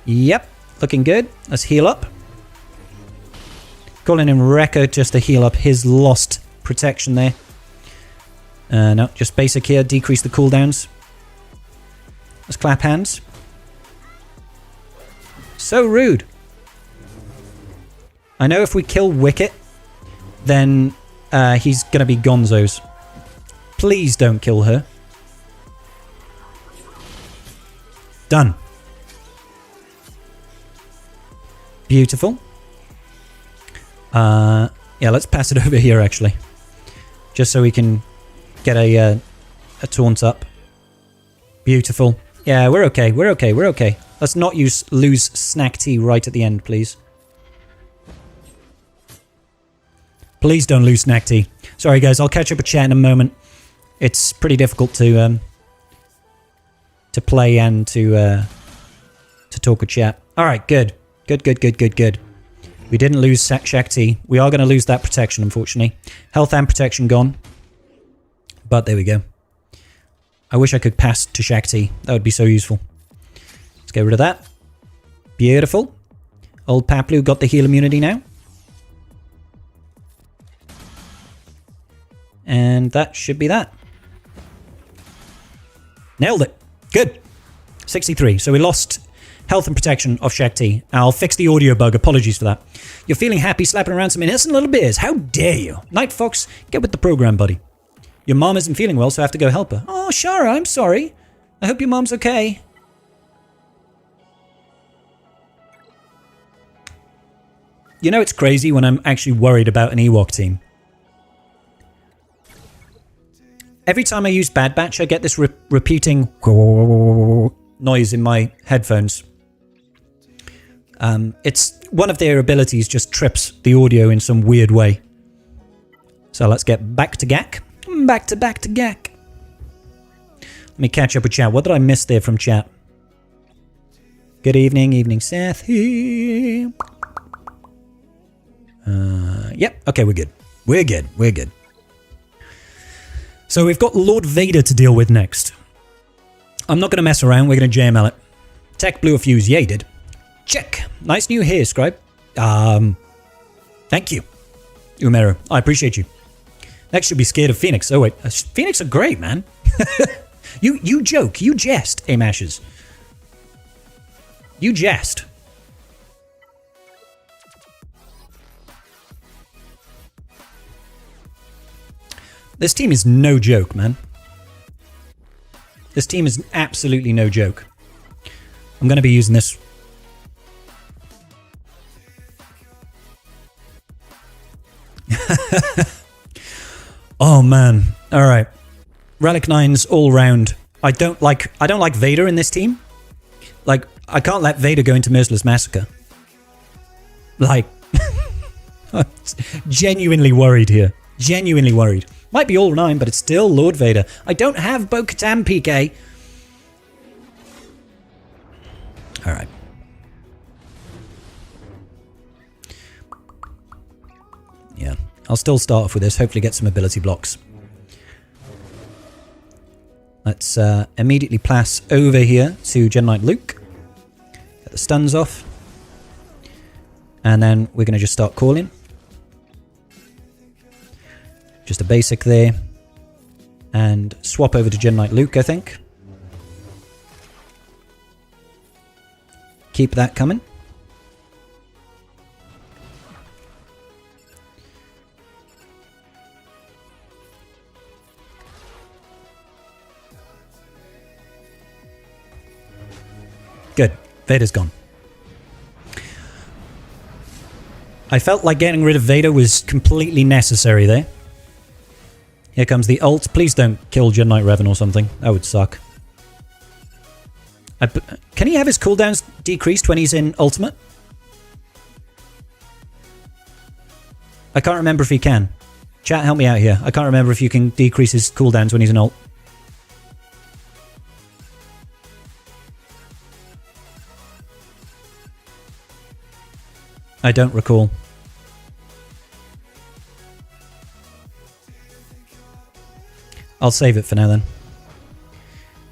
Yep. Looking good. Let's heal up. Calling in Rekka just to heal up his lost protection there. No, just basic here. Decrease the cooldowns. Let's clap hands. So rude. I know if we kill Wicket, then he's going to be gonzos. Please don't kill her. Done. Beautiful. Yeah, let's pass it over here, actually. Just so we can get a taunt up. Beautiful. Yeah, we're okay. We're okay. We're okay. Let's not lose Snack Tea right at the end, please. Please don't lose Snack Tea. Sorry, guys. I'll catch up with chat in a moment. It's pretty difficult to play and to talk with chat. All right, good. Good. We didn't lose Shakti. We are going to lose that protection, unfortunately. Health and protection gone. But there we go. I wish I could pass to Shakti. That would be so useful. Let's get rid of that. Beautiful. Old Paplu got the heal immunity now. And that should be that. Nailed it. Good. 63. So we lost health and protection of Shakti. I'll fix the audio bug. Apologies for that. You're feeling happy slapping around some innocent little beers. How dare you? Night Fox, get with the program, buddy. Your mom isn't feeling well, so I have to go help her. Oh, Shara, I'm sorry. I hope your mom's okay. You know it's crazy when I'm actually worried about an Ewok team. Every time I use Bad Batch, I get this repeating noise in my headphones. It's one of their abilities just trips the audio in some weird way. So let's get back to Gak. Back to Gak. Let me catch up with chat. What did I miss there from chat? Good evening, Seth. Yep. Okay, we're good. We're good. So we've got Lord Vader to deal with next. I'm not going to mess around. We're going to JML it. Tech blew a fuse. Yeah, he did. Check. Nice new hair, Scrybe. Thank you, Umero. I appreciate you. Next, you'll be scared of Phoenix. Oh, wait. Phoenix are great, man. You joke. You jest, Aim Ashes. You jest. This team is no joke, man. This team is absolutely no joke. I'm going to be using this. Oh, man. All right. Relic 9s all round. I don't like Vader in this team. Like, I can't let Vader go into Merciless Massacre. Like, I'm genuinely worried here. Genuinely worried. Might be all 9, but it's still Lord Vader. I don't have Bo-Katan PK. Alright. Yeah. I'll still start off with this. Hopefully get some ability blocks. Let's immediately pass over here to Jedi Knight Luke. Get the stuns off. And then we're going to just start calling. Just a basic there. And swap over to Jedi Knight Luke, I think. Keep that coming. Good. Vader's gone. I felt like getting rid of Vader was completely necessary there. Here comes the ult. Please don't kill Jedi Knight Revan or something. That would suck. Can he have his cooldowns decreased when he's in ultimate? I can't remember if he can. Chat, help me out here. I can't remember if you can decrease his cooldowns when he's in ult. I don't recall. I'll save it for now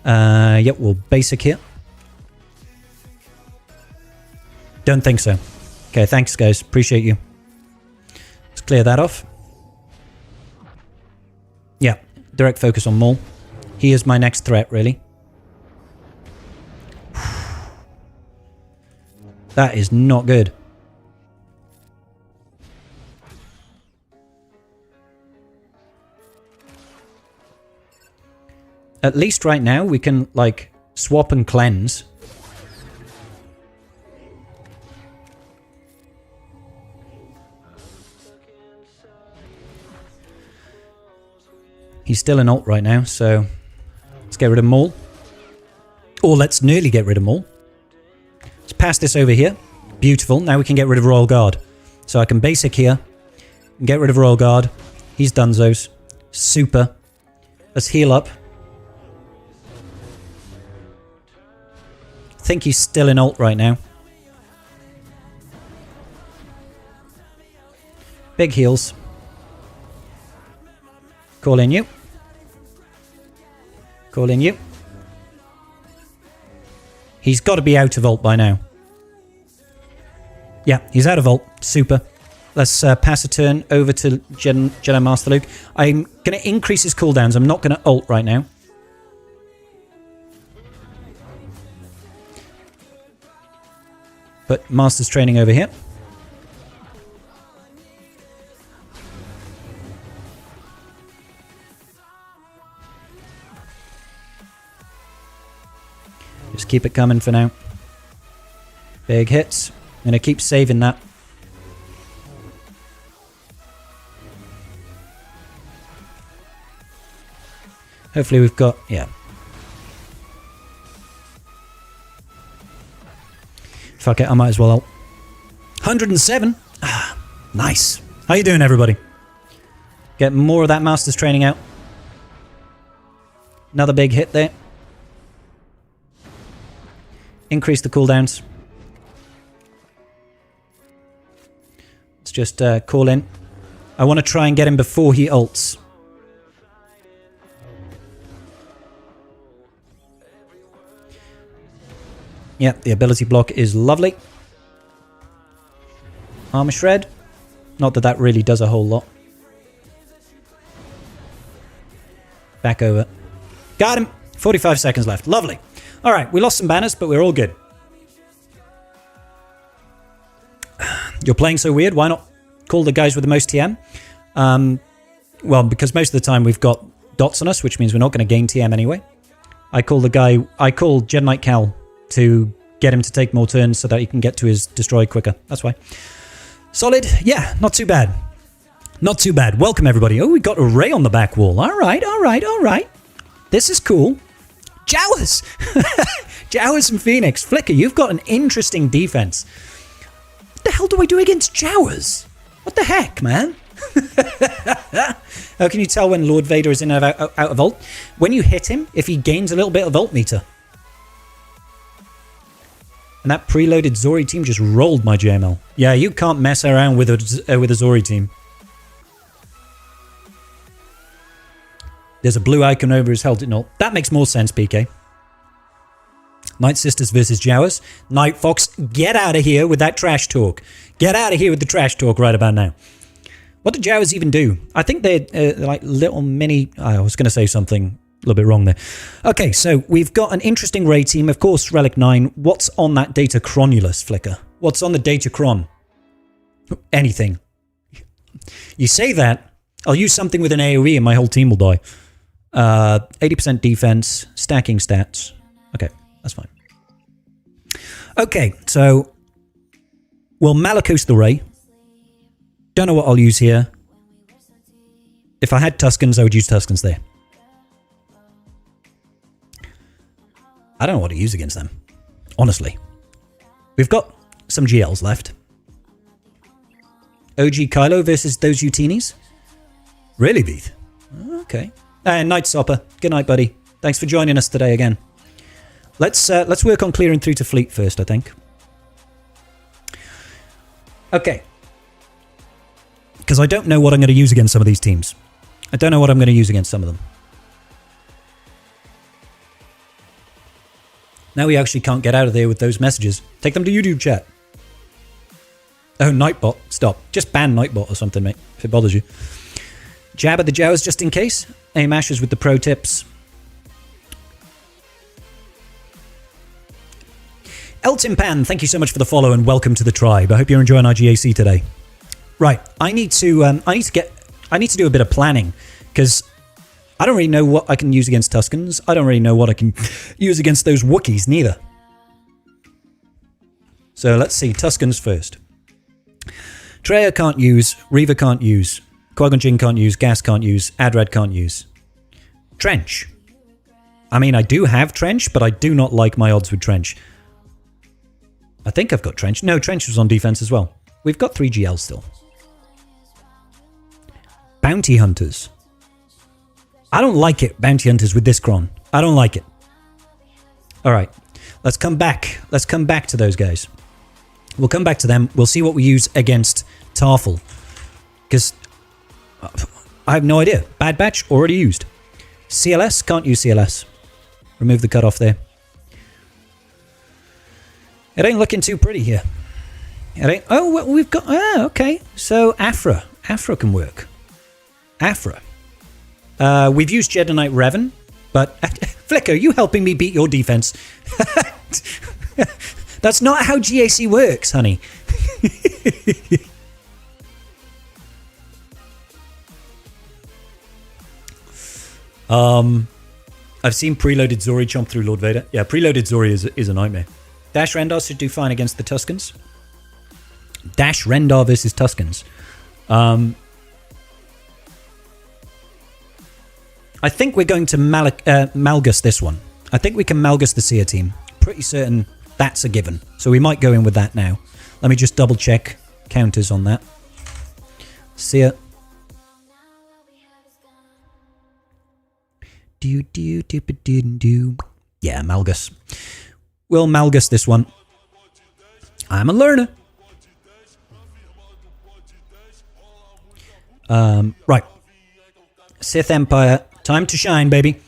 then. Yep, we'll basic here. Don't think so. Okay, thanks guys. Appreciate you. Let's clear that off. Yeah, direct focus on Maul. He is my next threat, really. That is not good. At least right now we can, like, swap and cleanse. He's still in ult right now, so let's get rid of Maul. Or let's nearly get rid of Maul. Let's pass this over here. Beautiful. Now we can get rid of Royal Guard. So I can basic here. And get rid of Royal Guard. He's donezo's. Super. Let's heal up. I think he's still in ult right now. Big heals. Call in you. Call in you. He's got to be out of ult by now. Yeah, he's out of ult. Super. Let's pass a turn over to Jedi Master Luke. I'm going to increase his cooldowns. I'm not going to ult right now. But Master's training over here. Just keep it coming for now. Big hits. I'm going to keep saving that. Hopefully we've got... yeah. Fuck it, I might as well ult. 107. Ah, nice. How you doing, everybody? Get more of that Master's training out. Another big hit there. Increase the cooldowns. Let's just call in. I want to try and get him before he ults. Yeah, the ability block is lovely. Armor shred. Not that that really does a whole lot. Back over. Got him. 45 seconds left. Lovely. Alright, we lost some banners, but we're all good. You're playing so weird, why not call the guys with the most TM? Well, because most of the time we've got dots on us, which means we're not going to gain TM anyway. I call Jedi Knight Cal to get him to take more turns so that he can get to his destroy quicker. That's why. Solid. Yeah, not too bad. Not too bad. Welcome, everybody. Oh, we got a Ray on the back wall. All right, all right, all right. This is cool. Jawas! Jawas and Phoenix. Flicker, you've got an interesting defense. What the hell do I do against Jawas? What the heck, man? How can you tell when Lord Vader is in or out of ult? When you hit him, if he gains a little bit of ult meter. And that preloaded Zori team just rolled my JML. Yeah, you can't mess around with a Zori team. There's a blue icon over his helmet. No, that makes more sense, PK. Night Sisters versus Jawas. Night Fox, get out of here with that trash talk. Get out of here with the trash talk right about now. What did Jawas even do? I think they're like little mini... I was going to say something a little bit wrong there. Okay, so we've got an interesting raid team. Of course, Relic 9. What's on that data Cronulus, Flicker? What's on the data Cron? Anything. You say that, I'll use something with an AoE and my whole team will die. 80% defense, stacking stats. Okay, that's fine. Okay, so we'll Malakos the Ray. Don't know what I'll use here. If I had Tuscans, I would use Tuscans there. I don't know what to use against them, honestly. We've got some GLs left. OG Kylo versus those Utinis. Really, Beath? Okay. And Night Sopper. Good night, buddy. Thanks for joining us today again. Let's work on clearing through to fleet first, I think. Okay. Because I don't know what I'm going to use against some of these teams. I don't know what I'm going to use against some of them. Now we actually can't get out of there with those messages. Take them to YouTube chat. Oh, Nightbot. Stop. Just ban Nightbot or something, mate, if it bothers you. Jab at the Jawas just in case. Aim Ashes with the pro tips. Elton Pan, thank you so much for the follow and welcome to the tribe. I hope you're enjoying our GAC today. Right, I need to do a bit of planning because I don't really know what I can use against Tuscans. I don't really know what I can use against those Wookiees neither. So let's see, Tuscans first. Treya can't use, Reva can't use, Qui-Gon Jinn can't use, Gas can't use, Adrad can't use. Trench. I mean, I do have Trench, but I do not like my odds with Trench. I think I've got Trench. No, Trench was on defense as well. We've got 3 GLs still. Bounty Hunters. I don't like it, Bounty Hunters with this Cron. I don't like it. Alright, let's come back. Let's come back to those guys. We'll come back to them. We'll see what we use against Tarful. Because I have no idea. Bad Batch, already used. CLS, can't use CLS. Remove the cutoff there. It ain't looking too pretty here. It ain't... Oh, well, we've got... Ah, okay. So, Afra. Afra can work. Afra. We've used Jedi Knight Revan, but... Flicker, are you helping me beat your defense? That's not how GAC works, honey. I've seen preloaded Zori chomp through Lord Vader. Yeah, preloaded Zori is a nightmare. Dash Rendar should do fine against the Tuscans. Dash Rendar versus Tuscans. I think we're going to Malgus this one. I think we can Malgus the Seer team. Pretty certain that's a given. So we might go in with that now. Let me just double check counters on that. Seer. Yeah, Malgus. We'll Malgus this one. I'm a learner. Right. Sith Empire. Time to shine, baby.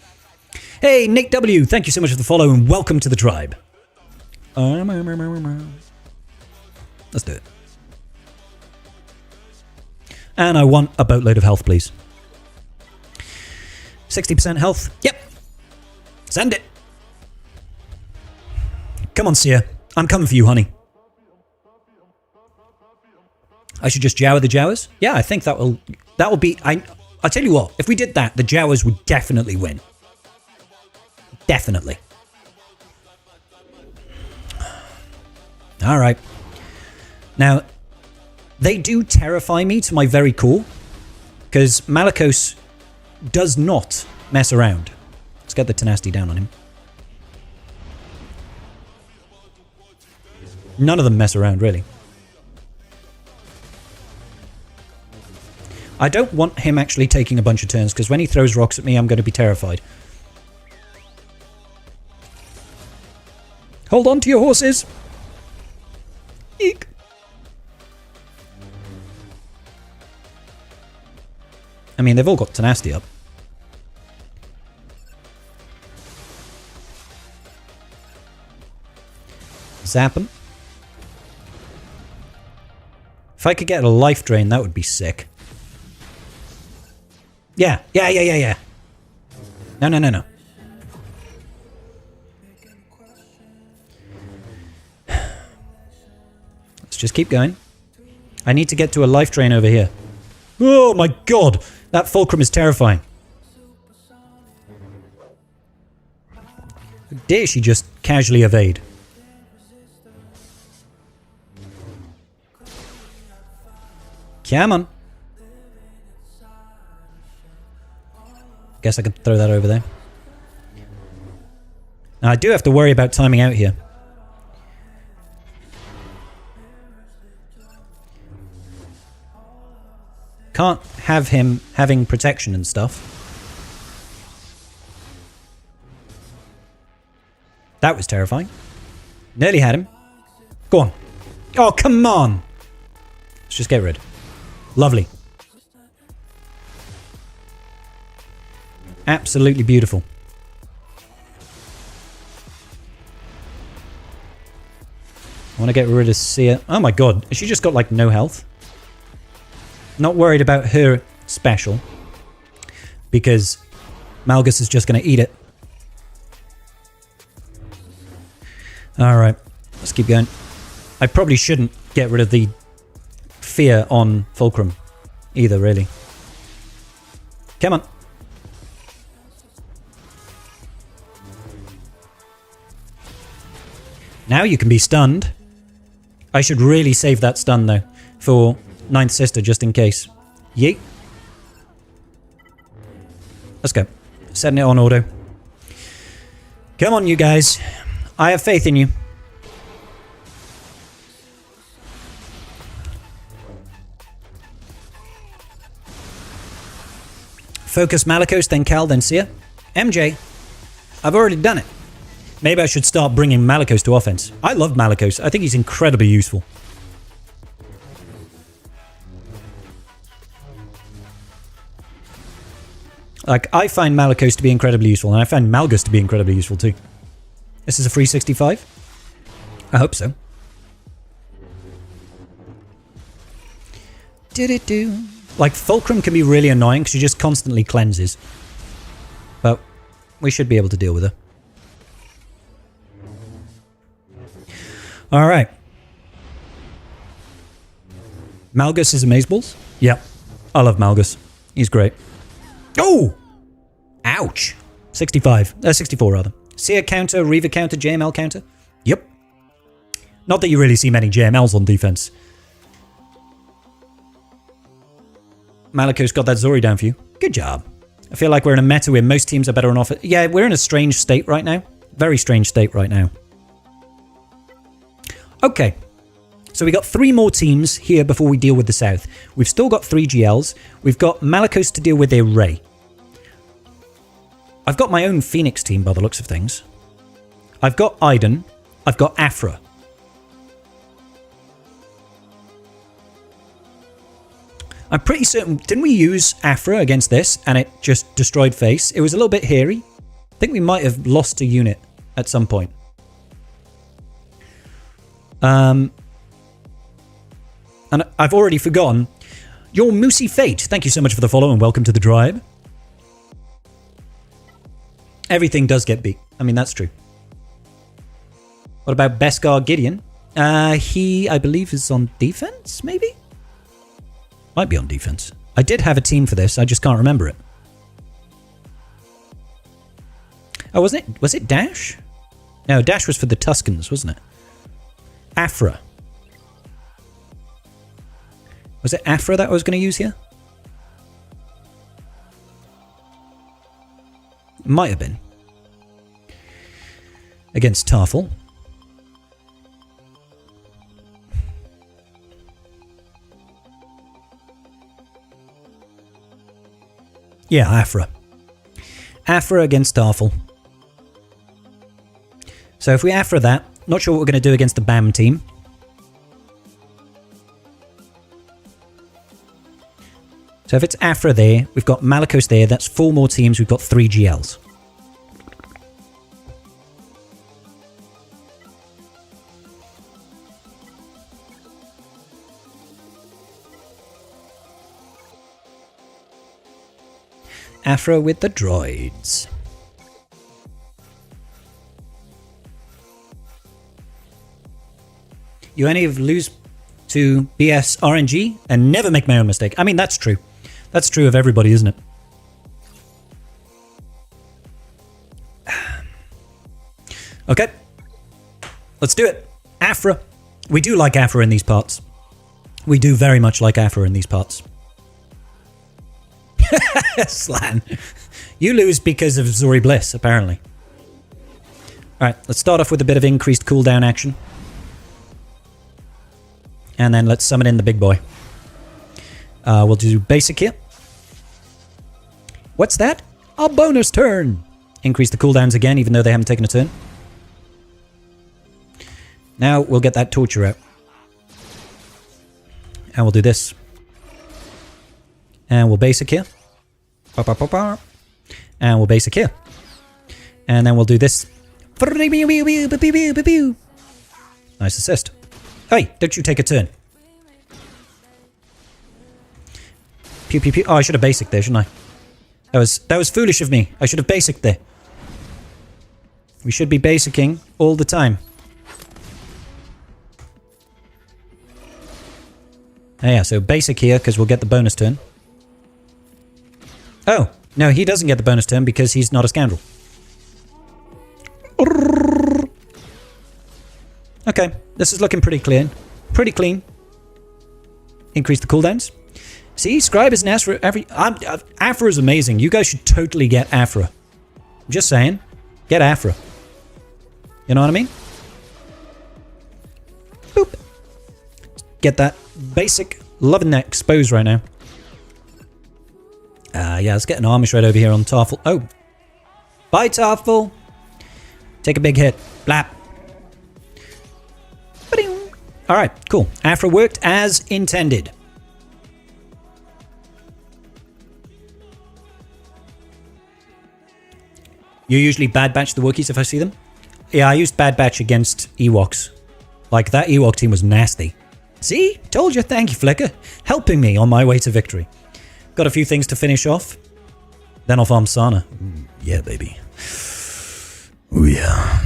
Hey, Nick W. Thank you so much for the follow and welcome to the tribe. Let's do it. And I want a boatload of health, please. 60% health. Yep. Send it. Come on, Seer. I'm coming for you, honey. I should just Jawa the Jawas? Yeah, I think that will be... I'll tell you what, if we did that, the Jawas would definitely win. Definitely. Alright. Now, they do terrify me to my very core, because Malakos does not mess around. Let's get the tenacity down on him. None of them mess around, really. I don't want him actually taking a bunch of turns, because when he throws rocks at me, I'm going to be terrified. Hold on to your horses! Eek! I mean, they've all got tenacity up. Zap him. If I could get a life drain, that would be sick. Yeah. No. Let's just keep going. I need to get to a life drain over here. Oh my god! That fulcrum is terrifying. How dare she just casually evade? Come on. Guess I can throw that over there. Now I do have to worry about timing out here. Can't have him having protection and stuff. That was terrifying. Nearly had him. Go on. Oh, come on. Let's just get rid. Lovely. Absolutely beautiful. I want to get rid of Sia. Oh my god. Has she just got like no health? Not worried about her special. Because Malgus is just going to eat it. Alright. Let's keep going. I probably shouldn't get rid of the fear on Fulcrum either, really. Come on. Now you can be stunned. I should really save that stun, though, for Ninth Sister, just in case. Yeet. Let's go. Setting it on auto. Come on, you guys. I have faith in you. Focus Malicos, then Cal, then Sia. MJ. I've already done it. Maybe I should start bringing Malicos to offense. I love Malicos. I think he's incredibly useful. Like, I find Malicos to be incredibly useful, and I find Malgus to be incredibly useful too. This is a free 65? I hope so. Do-do-do. Like, Fulcrum can be really annoying because she just constantly cleanses. But we should be able to deal with her. Alright. Malgus is amazeballs? Yep. I love Malgus. He's great. Oh! Ouch. 65. 64 rather. Seer counter, Reaver counter, JML counter? Yep. Not that you really see many JMLs on defense. Malicos got that Zori down for you. Good job. I feel like we're in a meta where most teams are better on offense. Yeah, we're in a strange state right now. Very strange state right now. Okay. So we got 3 more teams here before we deal with the South. We've still got 3 GLs. We've got Malicos to deal with their Ray. I've got my own Phoenix team by the looks of things. I've got Aiden. I've got Afra. I'm pretty certain... Didn't we use Afra against this and it just destroyed face? It was a little bit hairy. I think we might have lost a unit at some point. And I've already forgotten. Your Moosey Fate. Thank you so much for the follow and welcome to the tribe. Everything does get beat. I mean, that's true. What about Beskar Gideon? He, I believe, is on defense, maybe? Might be on defense. I did have a team for this. I just can't remember it. Oh, wasn't it? Was it Dash? No, Dash was for the Tuscans, wasn't it? Afra. Was it Afra that I was going to use here? Might have been. Against Tarful. Yeah, Afra. Afra against Starfall. So if we Afra that, not sure what we're going to do against the BAM team. So if it's Afra there, we've got Malicos there, that's 4 more teams, we've got 3 GLs. Afra with the droids. You only lose to BS RNG and never make my own mistake. I mean, that's true. That's true of everybody, isn't it? Okay. Let's do it. Afra. We do like Afra in these parts. We do very much like Afra in these parts. Slan. You lose because of Zori Bliss, apparently. Alright, let's start off with a bit of increased cooldown action. And then let's summon in the big boy. We'll do basic here. What's that? A bonus turn! Increase the cooldowns again, even though they haven't taken a turn. Now we'll get that torture out. And we'll do this. And we'll basic here. And we'll basic here. And then we'll do this. Nice assist. Hey, don't you take a turn. Pew pew pew. Oh, I should have basic there, shouldn't I? That was foolish of me. I should have basic there. We should be basicking all the time. Oh yeah, so basic here because we'll get the bonus turn. Oh, no, he doesn't get the bonus turn because he's not a scoundrel. Okay, this is looking pretty clean. Pretty clean. Increase the cooldowns. See, Scrybe is an Afra. Afra is amazing. You guys should totally get Afra. I'm just saying. Get Afra. You know what I mean? Boop. Get that basic. Loving that expose right now. Yeah, let's get an army shred over here on Tarful. Oh. Bye, Tarful. Take a big hit. Blap. Alright, cool. Afra worked as intended. You usually bad batch the Wookiees if I see them? Yeah, I used bad batch against Ewoks. Like, that Ewok team was nasty. See? Told you. Thank you, Flicker. Helping me on my way to victory. Got a few things to finish off. Then I'll farm Sana. Yeah, baby. Oh, yeah.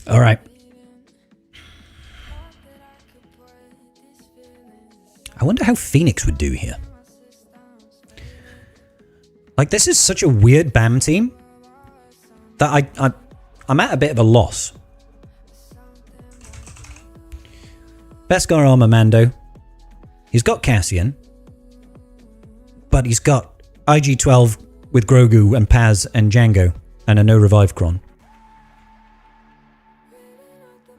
Alright. I wonder how Phoenix would do here. Like, this is such a weird BAM team that I'm at a bit of a loss. Beskar Armor Mando. He's got Cassian. But he's got IG-12 with Grogu and Paz and Django and a no revive Kron.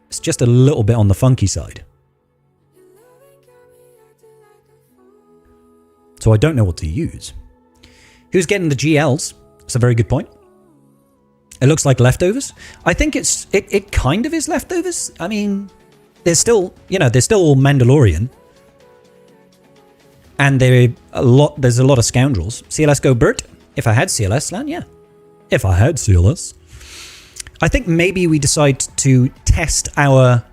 It's just a little bit on the funky side. So I don't know what to use. Who's getting the GLs? That's a very good point. It looks like leftovers. I think it kind of is leftovers. I mean, there's still, they're still all Mandalorian. And there's a lot of scoundrels. CLS go Bert. If I had CLS, Lan, yeah. If I had CLS. I think maybe we decide to test our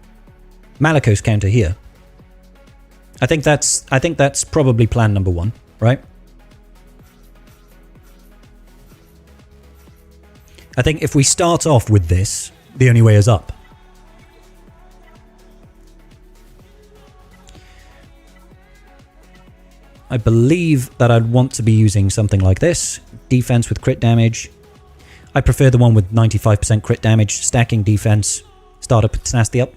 Malicos counter here. I think that's probably plan number 1, right? I think if we start off with this, the only way is up. I believe that I'd want to be using something like this. Defense with crit damage. I prefer the one with 95% crit damage. Stacking defense. Starter tenacity up.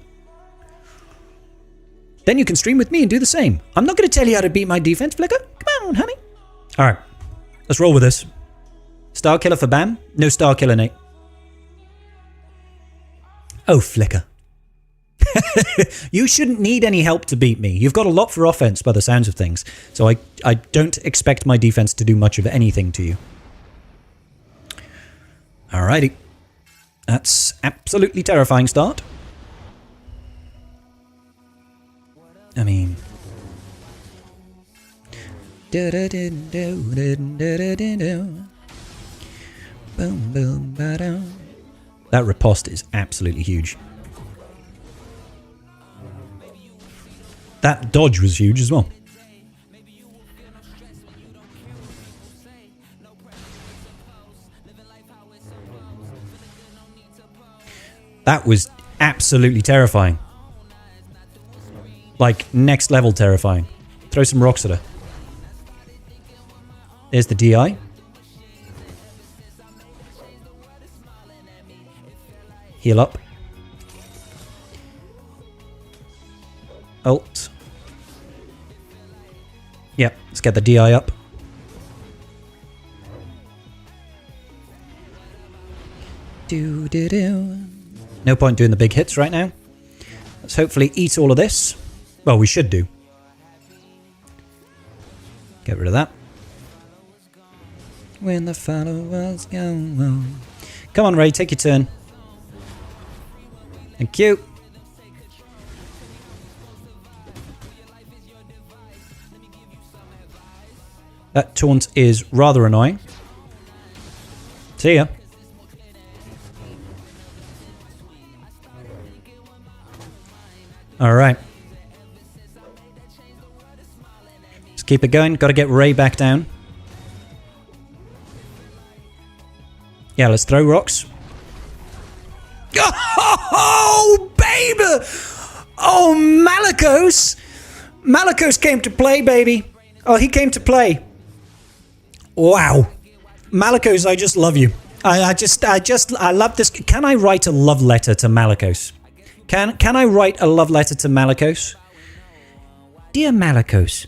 Then you can stream with me and do the same. I'm not going to tell you how to beat my defense, Flicker. Come on, honey. Alright. Let's roll with this. Star Killer for BAM? No Star Killer, Nate. Oh, Flicker. You shouldn't need any help to beat me. You've got a lot for offense by the sounds of things. So I don't expect my defense to do much of anything to you. Alrighty. That's absolutely terrifying start. I mean... Boom, boom, ba-dum. That riposte is absolutely huge. That dodge was huge as well. That was absolutely terrifying. Like, next level terrifying. Throw some rocks at her. There's the DI. Heal up. Ult. Yep, let's get the DI up. No point doing the big hits right now. Let's hopefully eat all of this. Well, we should do. Get rid of that. When the followers go. Come on, Ray, take your turn. Thank you. That taunt is rather annoying. See ya. Alright. Let's keep it going. Got to get Ray back down. Yeah, let's throw rocks. Oh, baby! Oh, Malicos! Malicos came to play, baby. Oh, he came to play. Wow. Malicos, I just love you. I love this. Can I write a love letter to Malicos? Can I write a love letter to Malicos? Dear Malicos,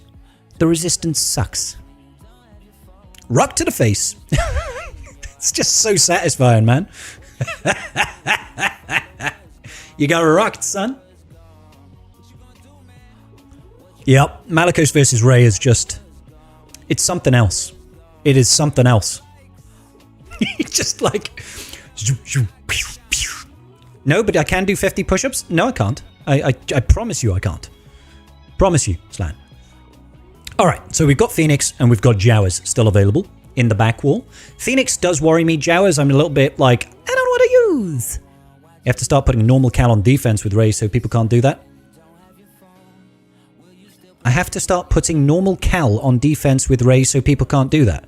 the resistance sucks. Rock to the face. It's just so satisfying, man. You got rocked, son. Yep, Malicos versus Ray is just... It's something else. It is something else. Just like... No, but I can do 50 push-ups? No, I can't. I promise you I can't. Promise you, Slan. Alright, so we've got Phoenix and we've got Jowers still available in the back wall. Phoenix does worry me. Jowers, I'm a little bit like, I don't know what to use. You have to start putting normal cal on defense with Ray so people can't do that. I have to start putting normal cal on defense with Ray so people can't do that.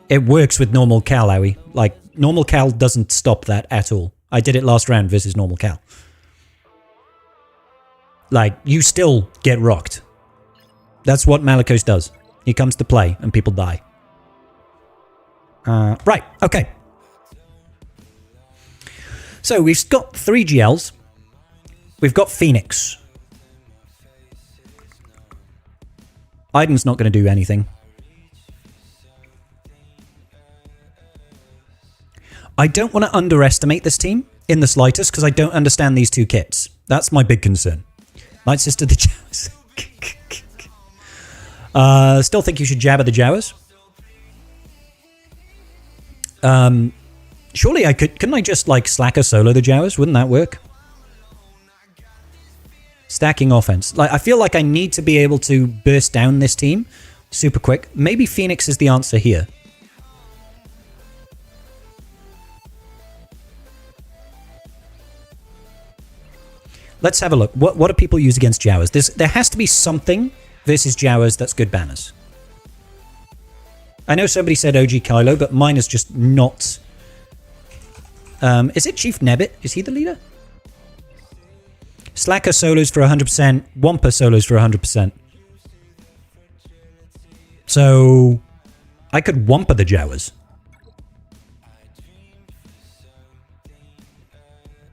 It works with normal cal, Owie. Like, normal cal doesn't stop that at all. I did it last round versus normal cal. Like, you still get rocked. That's what Malicos does. He comes to play and people die. Right, okay. So we've got 3 GLs. We've got Phoenix. Aiden's not going to do anything. I don't want to underestimate this team in the slightest because I don't understand these 2 kits. That's my big concern. Light Sister, the Jowers. Still think you should jab at the Jowers. Surely I could... Couldn't I just, like, slacker solo the Jowers? Wouldn't that work? Stacking offense. Like, I feel like I need to be able to burst down this team super quick. Maybe Phoenix is the answer here. Let's have a look. What do people use against Jowers? There has to be something versus Jowers that's good banners. I know somebody said OG Kylo, but mine is just not... is it Chief Nebbit? Is he the leader? Slacker solos for 100%. Wampa solos for 100%. So... I could Wampa the Jowers.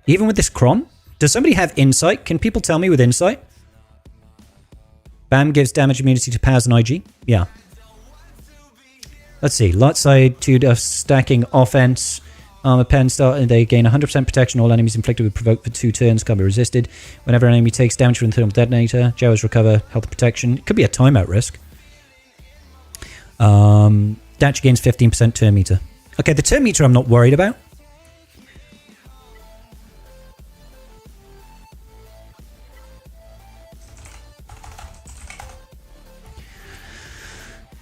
Even with this Kron? Does somebody have insight? Can people tell me with insight? Bam gives damage immunity to powers and IG. Yeah. Let's see. Light side to stacking offense. Armor pen start. They gain 100% protection. All enemies inflicted with provoke for 2 turns can't be resisted. Whenever an enemy takes damage from the thermal detonator, Jawas recover health and protection. It could be a timeout risk. Dachi gains 15% turn meter. Okay, the turn meter I'm not worried about.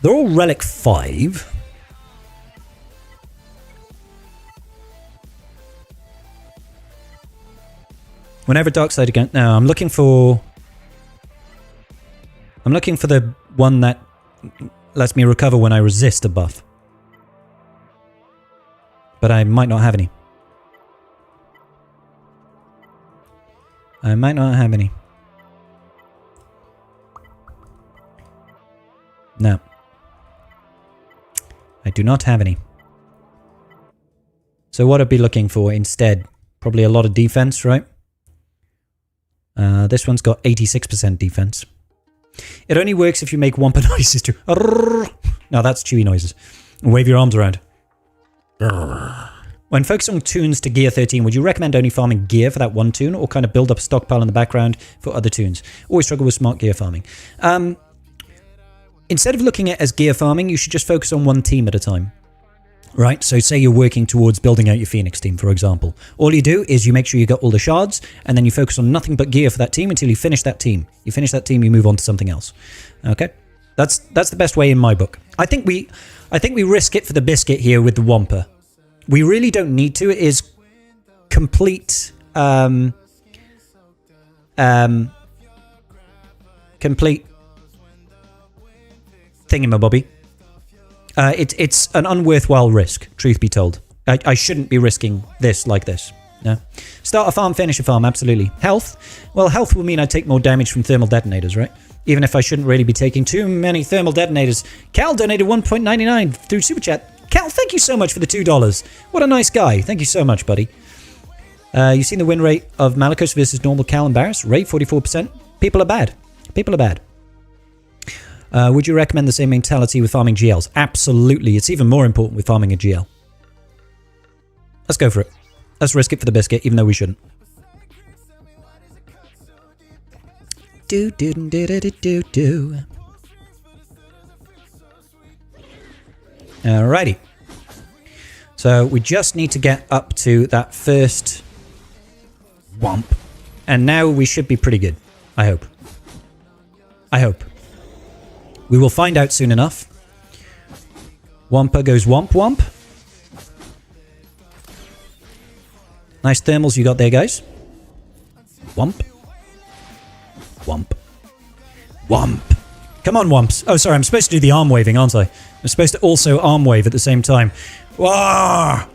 They're all Relic 5. Whenever dark side again. No, I'm looking for the one that lets me recover when I resist a buff. But I might not have any. I might not have any. No. I do not have any. So what I'd be looking for instead? Probably a lot of defense, right? This one's got 86% defense. It only works if you make Wampa noises too. No, that's Chewy noises. Wave your arms around. When focusing on tunes to gear 13, would you recommend only farming gear for that one tune, or kind of build up a stockpile in the background for other tunes? Always struggle with smart gear farming. Instead of looking at it as gear farming, you should just focus on one team at a time. Right? So say you're working towards building out your Phoenix team, for example. All you do is you make sure you got all the shards, and then you focus on nothing but gear for that team until you finish that team. You finish that team, you move on to something else. Okay? That's the best way in my book. I think we risk it for the biscuit here with the Wampa. We really don't need to. It is complete complete thingamabobby. It's an unworthwhile risk, truth be told. I shouldn't be risking this like this. No. Start a farm, finish a farm, absolutely. Health? Well, health will mean I take more damage from thermal detonators, right? Even if I shouldn't really be taking too many thermal detonators. Cal donated 1.99 through Super Chat. Cal, thank you so much for the $2. What a nice guy. Thank you so much, buddy. You've seen the win rate of Malicos versus normal Cal and Barris? Rate 44%. People are bad. People are bad. Would you recommend the same mentality with farming GLs? Absolutely. It's even more important with farming a GL. Let's go for it. Let's risk it for the biscuit, even though we shouldn't. Alrighty. So we just need to get up to that first womp. And now we should be pretty good. I hope. I hope. We will find out soon enough. Wampa goes womp womp. Nice thermals you got there, guys. Womp. Womp. Womp. Come on, womps. Oh, sorry, I'm supposed to do the arm waving, aren't I? I'm supposed to also arm wave at the same time. Wah!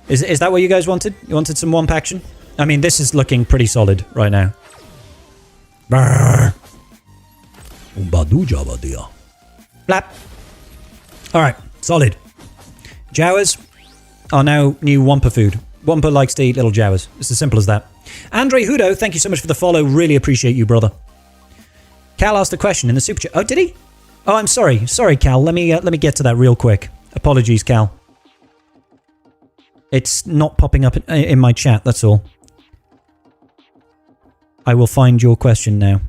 Is that what you guys wanted? You wanted some womp action? I mean, this is looking pretty solid right now. Blap. Alright, solid. Jawas are now new Wampa food. Wampa likes to eat little Jawas. It's as simple as that. Andre Hudo, thank you so much for the follow. Really appreciate you, brother. Cal asked a question in the super chat. Oh, did he? Oh, I'm sorry. Sorry, Cal. Let me get to that real quick. Apologies, Cal. It's not popping up in my chat, that's all. I will find your question now.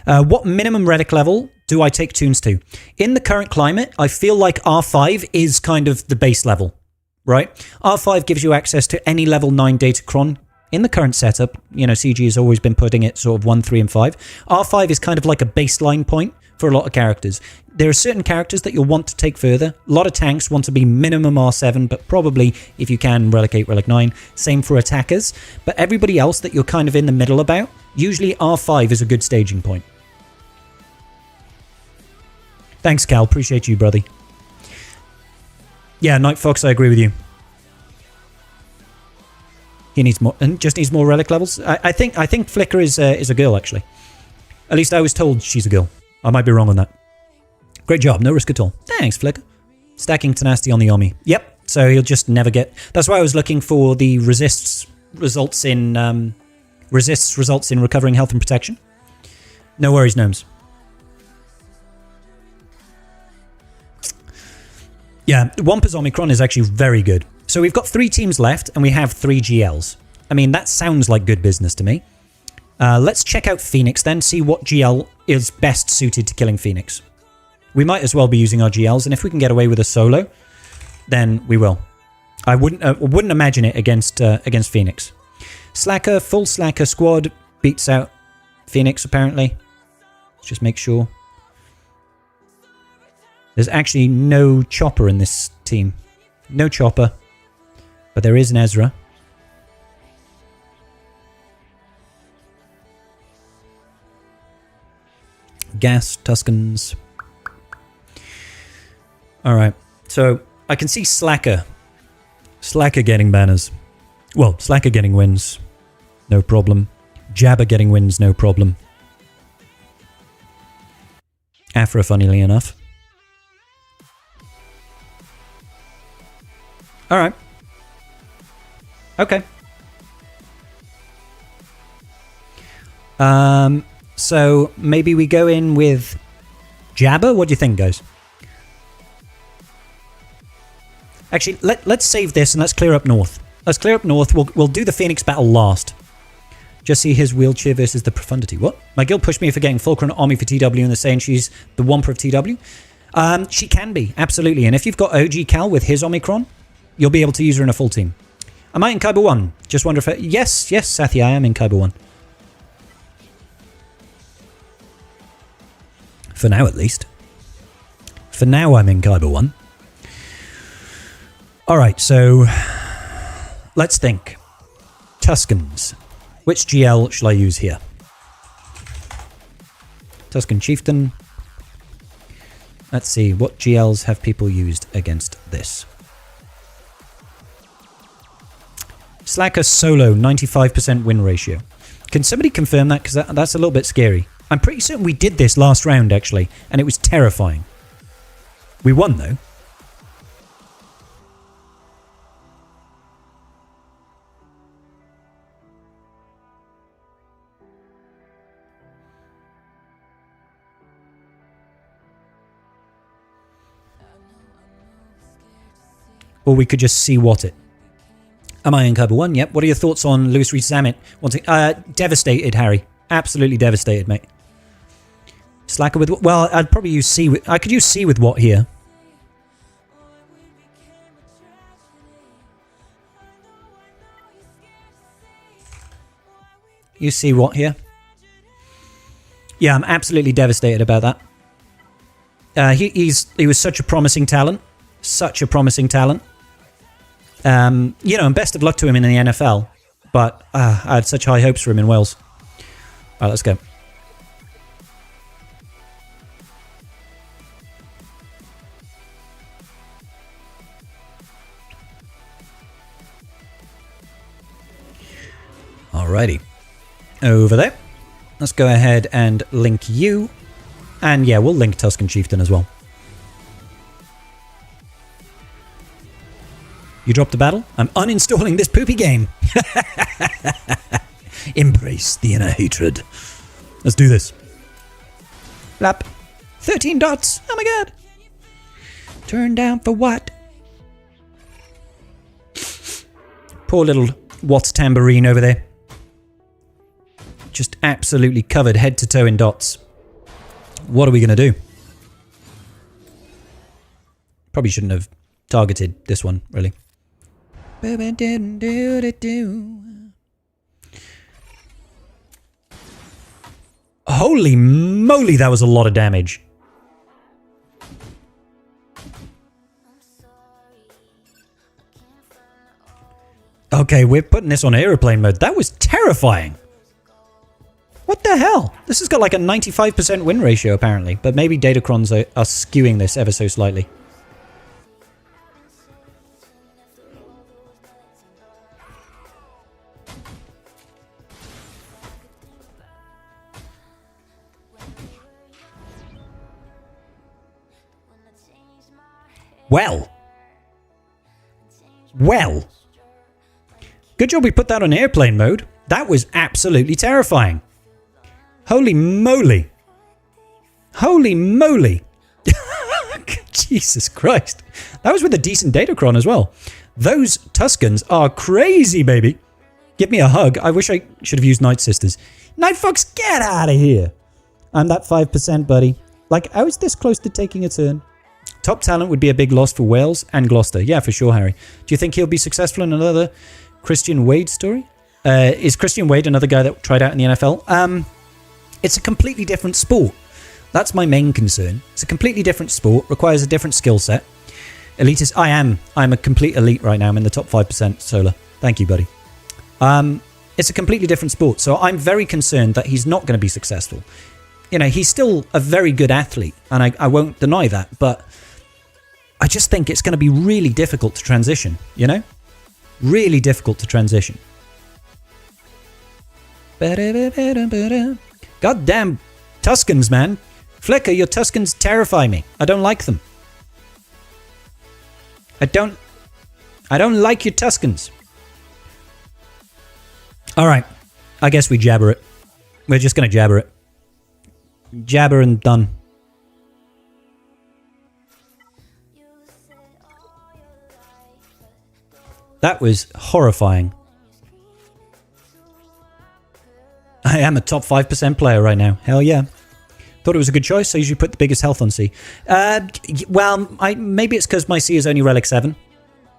What minimum relic level do I take tunes to? In the current climate, I feel like R5 is kind of the base level, right? R5 gives you access to any level 9 Datacron. In the current setup, you know, CG has always been putting it sort of 1, 3, and 5. R5 is kind of like a baseline point for a lot of characters. There are certain characters that you'll want to take further. A lot of tanks want to be minimum R7, but probably, if you can, Relic 8, Relic 9. Same for attackers. But everybody else that you're kind of in the middle about, usually R5 is a good staging point. Thanks, Cal. Appreciate you, brother. Yeah, Night Fox, I agree with you. He needs more, and just needs more relic levels. I think Flicker is a girl, actually. At least I was told she's a girl. I might be wrong on that. Great job, no risk at all. Thanks, Flicker. Stacking tenacity on the army. Yep. So he'll just never get. That's why I was looking for the resists results in recovering health and protection. No worries, gnomes. Yeah, Wampa's Omicron is actually very good. So we've got 3 teams left, and we have 3 GLs. I mean, that sounds like good business to me. Let's check out Phoenix then, see what GL is best suited to killing Phoenix. We might as well be using our GLs, and if we can get away with a solo, then we will. I wouldn't imagine it against Phoenix. Slacker, full Slacker squad beats out Phoenix, apparently. Let's just make sure. There's actually no Chopper in this team. No Chopper. But there is an Ezra. Gas, Tuscans. Alright, so I can see Slacker. Slacker getting banners. Well, Slacker getting wins. No problem. Jabba getting wins, no problem. Afra, funnily enough. Alright. Okay. So maybe we go in with Jabba? What do you think, guys? Actually, let's save this and let's clear up north. Let's clear up north. We'll do the Phoenix battle last. Just see his wheelchair versus the profundity. What? My guild pushed me for getting Fulcrum Army for TW and they're saying she's the Wampa of TW. She can be, absolutely. And if you've got OG Cal with his Omicron, you'll be able to use her in a full team. Am I in Kyber 1? Just wonder if... Yes, Sathi, I am in Kyber 1. For now, at least. For now, I'm in Kyber 1. Alright, so... Let's think. Tuscans. Which GL shall I use here? Tuscan Chieftain. Let's see, what GLs have people used against this? Slacker solo, 95% win ratio. Can somebody confirm that? Because that's a little bit scary. I'm pretty certain we did this last round, actually, and it was terrifying. We won, though. Or we could just see what it. Am I in Kyber 1? Yep. What are your thoughts on Lewis Reed Zammit? Devastated, Harry. Absolutely devastated, mate. Slacker with... Well, I'd probably use C with... I could use C with what here? You see what here? Yeah, I'm absolutely devastated about that. He was such a promising talent. Such a promising talent. You know, and best of luck to him in the NFL. But I had such high hopes for him in Wales. All right, let's go. Alrighty. Over there. Let's go ahead and link you. And yeah, we'll link Tuscan Chieftain as well. You dropped the battle? I'm uninstalling this poopy game. Embrace the inner hatred. Let's do this. Lap. 13 dots. Oh my god. Turn down for what? Poor little Watts tambourine over there. Just absolutely covered head to toe in dots. What are we going to do? Probably shouldn't have targeted this one, really. Holy moly, that was a lot of damage. Okay, we're putting this on aeroplane mode. That was terrifying. What the hell? This has got like a 95% win ratio, apparently. But maybe Datacrons are skewing this ever so slightly. Well. Good job we put that on airplane mode. That was absolutely terrifying. Holy moly. Holy moly. Jesus Christ. That was with a decent Datacron as well. Those Tuscans are crazy, baby. Give me a hug. I wish I should have used Night Sisters. Night Fox, get out of here. I'm that 5%, buddy. Like, I was this close to taking a turn. Top talent would be a big loss for Wales and Gloucester. Yeah, for sure, Harry. Do you think he'll be successful in another Christian Wade story? Is Christian Wade another guy that tried out in the NFL? It's a completely different sport. That's my main concern. It's a completely different sport, requires a different skill set. Elitist, I'm a complete elite right now. I'm in the top 5% solar. Thank you, buddy. It's a completely different sport, so I'm very concerned that he's not going to be successful. You know, he's still a very good athlete, and I won't deny that, but I just think it's going to be really difficult to transition, you know? Really difficult to transition. Goddamn Tuscans, man. Flicker, your Tuscans terrify me. I don't like them. I don't like your Tuscans. Alright. I guess we jabber it. We're just going to jabber it. Jabber and done. That was horrifying. I am a top 5% player right now. Hell yeah. Thought it was a good choice. I usually put the biggest health on C. Well, maybe it's because my C is only Relic 7.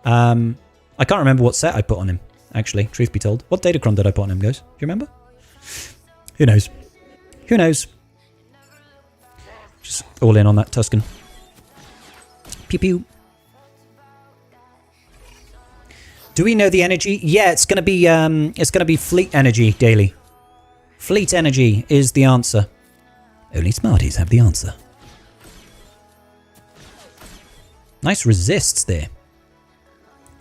I can't remember what set I put on him, actually, truth be told. What Datacron did I put on him, guys? Do you remember? Who knows? Who knows? Just all in on that Tuscan. Pew pew. Do we know the energy? Yeah, it's gonna be fleet energy daily. Fleet energy is the answer. Only smarties have the answer. Nice resists there.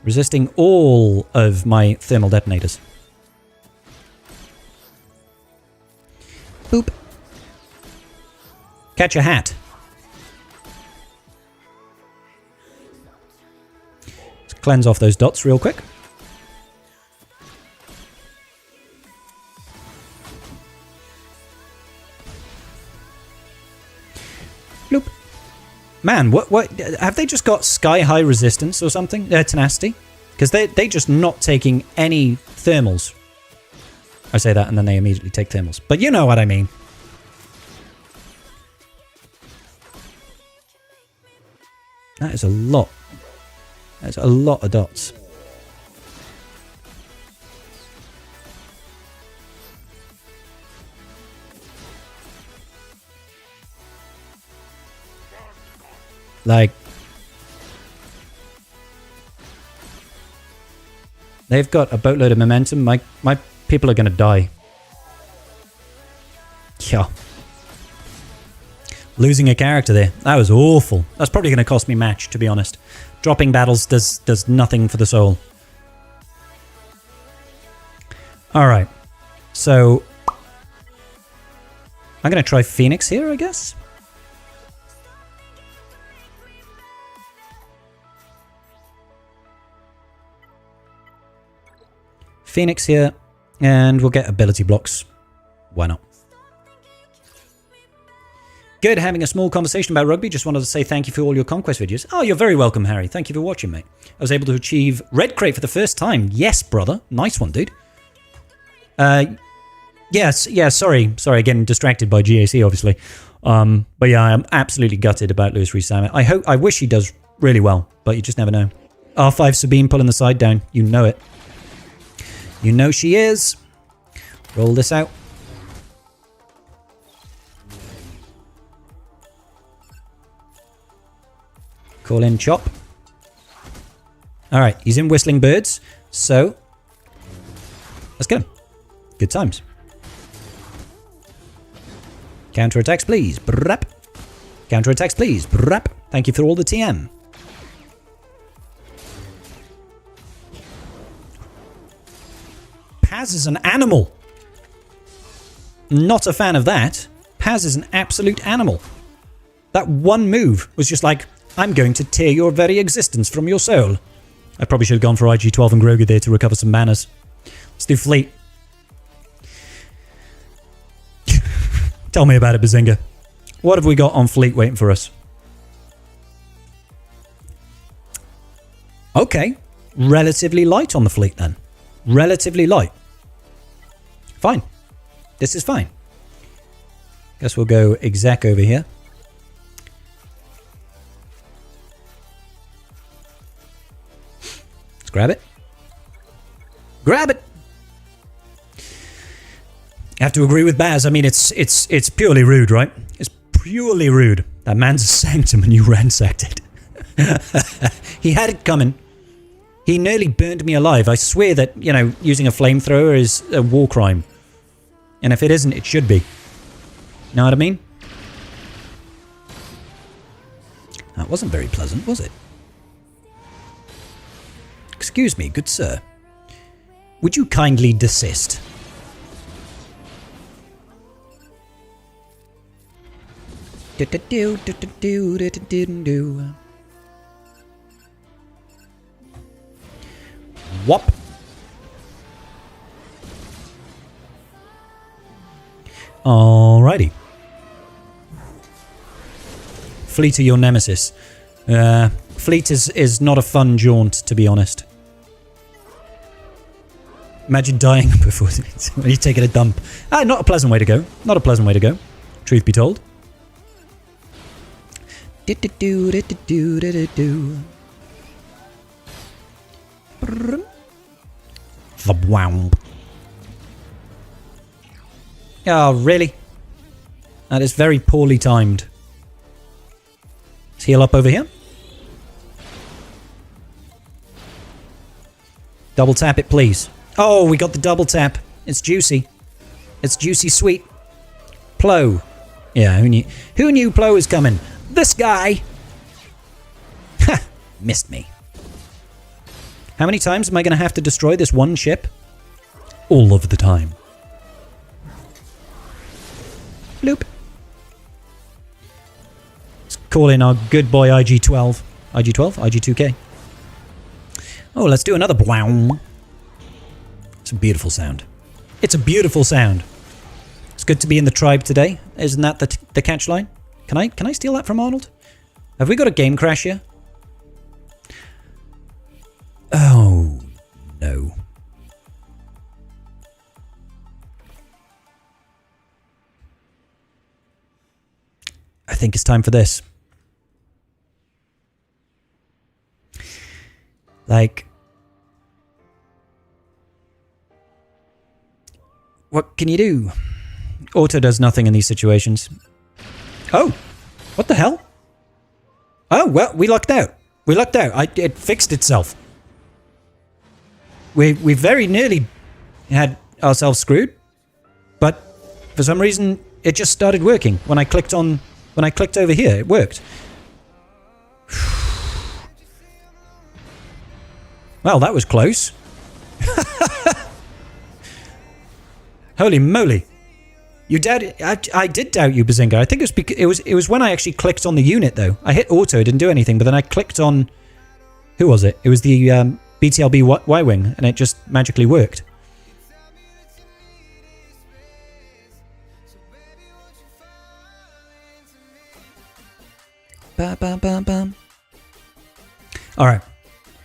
Resisting all of my thermal detonators. Boop. Catch a hat. Let's cleanse off those dots real quick. Bloop. Man, what have they just got sky high resistance or something? Tenacity? Because they're just not taking any thermals. I say that and then they immediately take thermals. But you know what I mean. That is a lot. That's a lot of dots. Like, they've got a boatload of momentum. My people are going to die. Yeah. Losing a character there. That was awful. That's probably going to cost me match, to be honest. Dropping battles does nothing for the soul. Alright. So, I'm going to try Phoenix here, I guess. Phoenix here, and we'll get ability blocks. Why not? Good, having a small conversation about rugby. Just wanted to say thank you for all your Conquest videos. Oh, you're very welcome, Harry. Thank you for watching, mate. I was able to achieve Red Crate for the first time. Yes, brother. Nice one, dude. Yes, yeah, sorry, getting distracted by GAC, obviously. But yeah, I'm absolutely gutted about Lewis Rees-Zammit. I wish he does really well, but you just never know. R5 Sabine pulling the side down. You know it. You know she is. Roll this out. Call in Chop. Alright, he's in Whistling Birds. So, let's get him. Good times. Counterattacks, please. Brap. Counterattacks, please. Brap. Thank you for all the TM. Paz is an animal. Not a fan of that. Paz is an absolute animal. That one move was just like, I'm going to tear your very existence from your soul. I probably should have gone for IG-12 and Grogu there to recover some manners. Let's do Fleet. Tell me about it, Bazinga. What have we got on Fleet waiting for us? Okay. Relatively light on the fleet then. Relatively light. Fine. This is fine. Guess we'll go exec over here. Let's grab it. Grab it! I have to agree with Baz. I mean, it's purely rude, right? It's purely rude. That man's a sanctum and you ransacked it. He had it coming. He nearly burned me alive. I swear that, you know, using a flamethrower is a war crime. And if it isn't, it should be. Know what I mean? That wasn't very pleasant, was it? Excuse me, good sir. Would you kindly desist? Whop. Alrighty. Fleet are your nemesis. Fleet is not a fun jaunt, to be honest. Imagine dying before when you're taking a dump. Not a pleasant way to go. Not a pleasant way to go. Truth be told. Oh, really? That is very poorly timed. Let's heal up over here. Double tap it, please. Oh, we got the double tap. It's juicy. It's juicy sweet. Plo. Yeah, who knew Plo was coming? This guy! Ha! Missed me. How many times am I going to have to destroy this one ship? All of the time. Bloop. Let's call in our good boy IG-12. IG-12? IG-2K. Oh, let's do another blow. It's a beautiful sound. It's a beautiful sound. It's good to be in the tribe today. Isn't that the catch line? Can I steal that from Arnold? Have we got a game crash here? Oh, no. I think it's time for this. Like, what can you do? Auto does nothing in these situations. Oh, what the hell? Oh, well, we lucked out. We lucked out. It fixed itself. We very nearly had ourselves screwed, but for some reason it just started working when I clicked over here. It worked. Well, that was close. Holy moly! You doubted? I did doubt you, Bazinga. I think it was when I actually clicked on the unit though. I hit auto, it didn't do anything, but then I clicked on. Who was it? It was the BTLB Y-wing, and it just magically worked. Ba -bam -bam -bam. All right,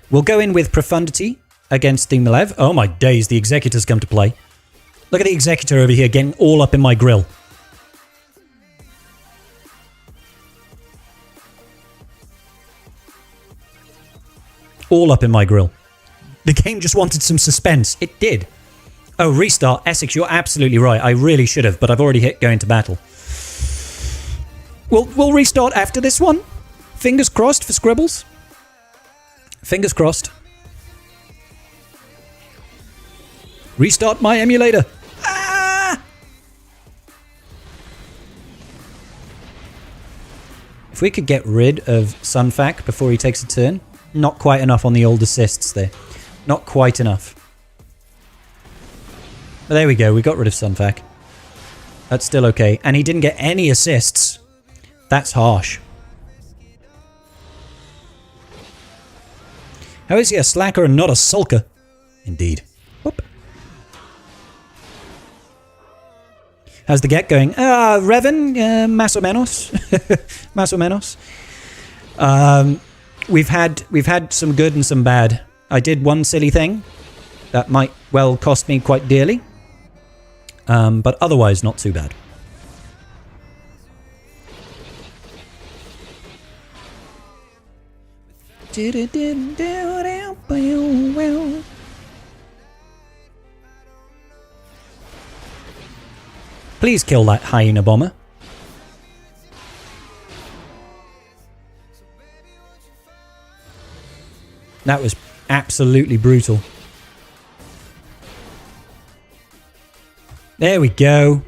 we'll go in with Profundity against the Malev. Oh my days, the Executor's come to play. Look at the Executor over here getting all up in my grill. All up in my grill. The game just wanted some suspense. It did. Oh, restart. Essex, you're absolutely right. I really should have, but I've already hit going to battle. We'll restart after this one. Fingers crossed for Scribbles. Fingers crossed. Restart my emulator. Ah! If we could get rid of Sunfac before he takes a turn. Not quite enough on the old assists there. Not quite enough. But there we go. We got rid of Sunfac. That's still okay. And he didn't get any assists. That's harsh. How is he a slacker and not a sulker? Indeed. Whoop. How's the get going? Revan, más o menos. Más o menos. we've had some good and some bad. I did one silly thing that might well cost me quite dearly, but otherwise not too bad. Please kill that hyena bomber. That was absolutely brutal. There we go.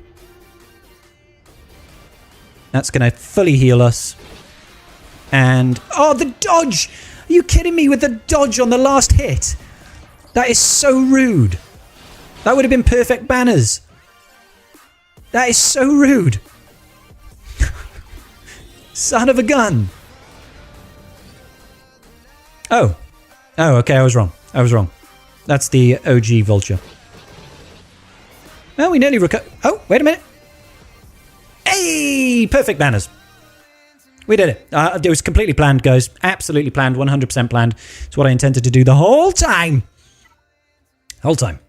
That's going to fully heal us. And... oh, the dodge! Are you kidding me with the dodge on the last hit? That is so rude. That would have been perfect banners. That is so rude. Son of a gun. Oh. Oh, okay, I was wrong. I was wrong. That's the OG vulture. Well, we nearly oh, wait a minute. Hey! Perfect banners. We did it. It was completely planned, guys. Absolutely planned. 100% planned. It's what I intended to do the whole time. Whole time.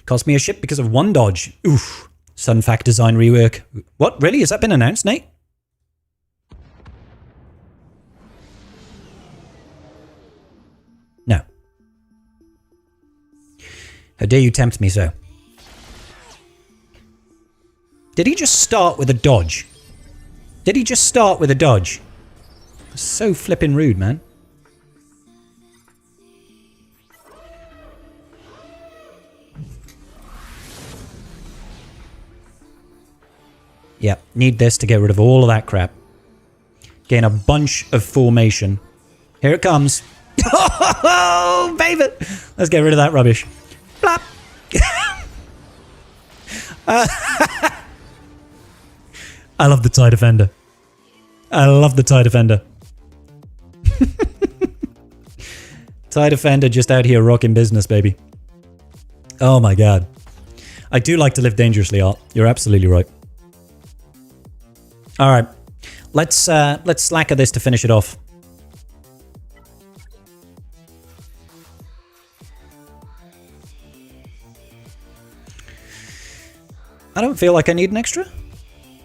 Cost me a ship because of one dodge. Oof. Sun fact design rework. What? Really? Has that been announced, Nate? No. How dare you tempt me so? Did he just start with a dodge? Did he just start with a dodge? So flippin' rude, man. Yeah, need this to get rid of all of that crap. Gain a bunch of formation. Here it comes. Oh, baby! Let's get rid of that rubbish. Blop! I love the TIE Defender. I love the TIE Defender. TIE Defender just out here rocking business, baby. Oh my god. I do like to live dangerously, Art. You're absolutely right. Alright. Let's slacker this to finish it off. I don't feel like I need an extra.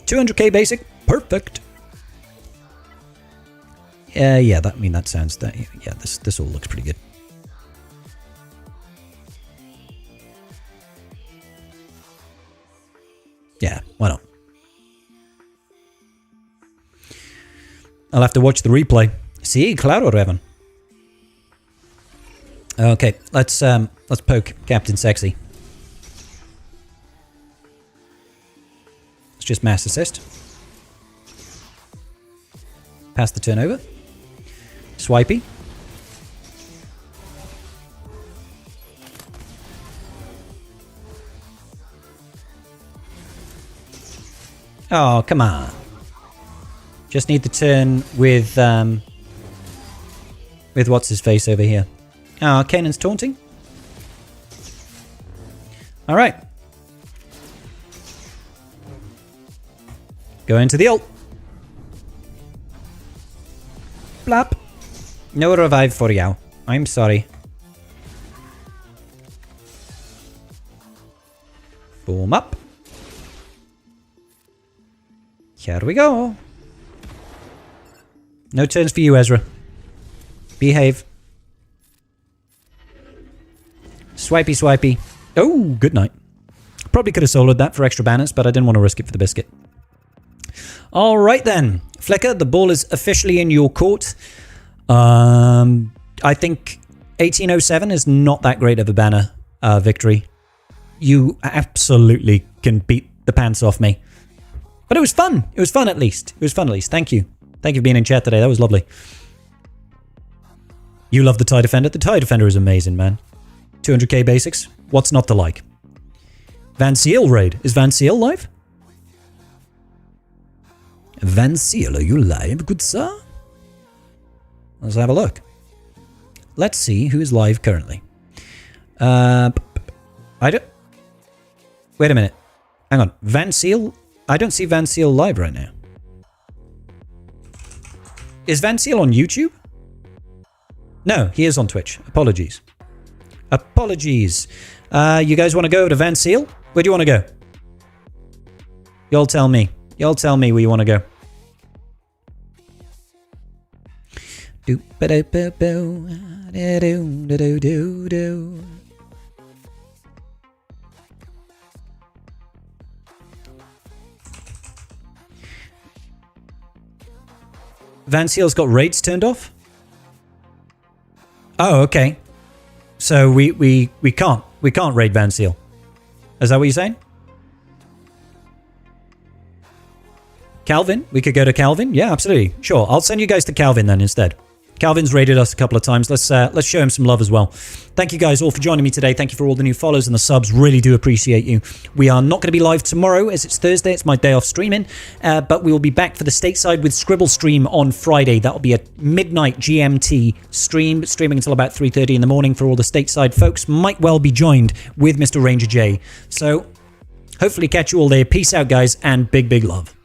200k basic. Perfect. Yeah, that sounds... yeah, this all looks pretty good. Yeah, why not? I'll have to watch the replay. See, claro, Revan. Okay, let's poke Captain Sexy. Let's just mass assist. Pass the turnover. Swipey. Oh, come on. Just need the turn with what's his face over here. Ah, Kanan's taunting. All right. Go into the ult. Blap. No revive for you. I'm sorry. Boom up. Here we go. No turns for you, Ezra. Behave. Swipey, swipey. Oh, good night. Probably could have soloed that for extra banners, but I didn't want to risk it for the biscuit. All right then. Flicker, the ball is officially in your court. I think 1807 is not that great of a banner victory. You absolutely can beat the pants off me. But it was fun. It was fun at least. It was fun at least. Thank you. Thank you for being in chat today. That was lovely. You love the TIE Defender. The TIE Defender is amazing, man. 200k basics. What's not to like? Van Seal raid. Is Van Seal live? Van Seal, are you live, good sir? Let's have a look. Let's see who is live currently. I don't... Wait a minute. Hang on. Van Seal? I don't see Van Seal live right now. Is Van Seal on YouTube? No, he is on Twitch. Apologies. Apologies. You guys want to go over to Van Seal? Where do you want to go? Y'all tell me. Y'all tell me where you want to go. Van Seal's got raids turned off? Oh, okay. So we can't raid Van Seal. Is that what you're saying? Calvin? We could go to Calvin? Yeah, absolutely. Sure. I'll send you guys to Calvin then instead. Calvin's raided us a couple of times. Let's show him some love as well. Thank you guys all for joining me today. Thank you for all the new follows and the subs. Really do appreciate you. We are not going to be live tomorrow as it's Thursday. It's my day off streaming. But we will be back for the stateside with Scribble stream on Friday. That will be a midnight GMT stream, streaming until about 3:30 in the morning for all the stateside folks. Might well be joined with Mr. Ranger J. So hopefully catch you all there. Peace out, guys, and big, big love.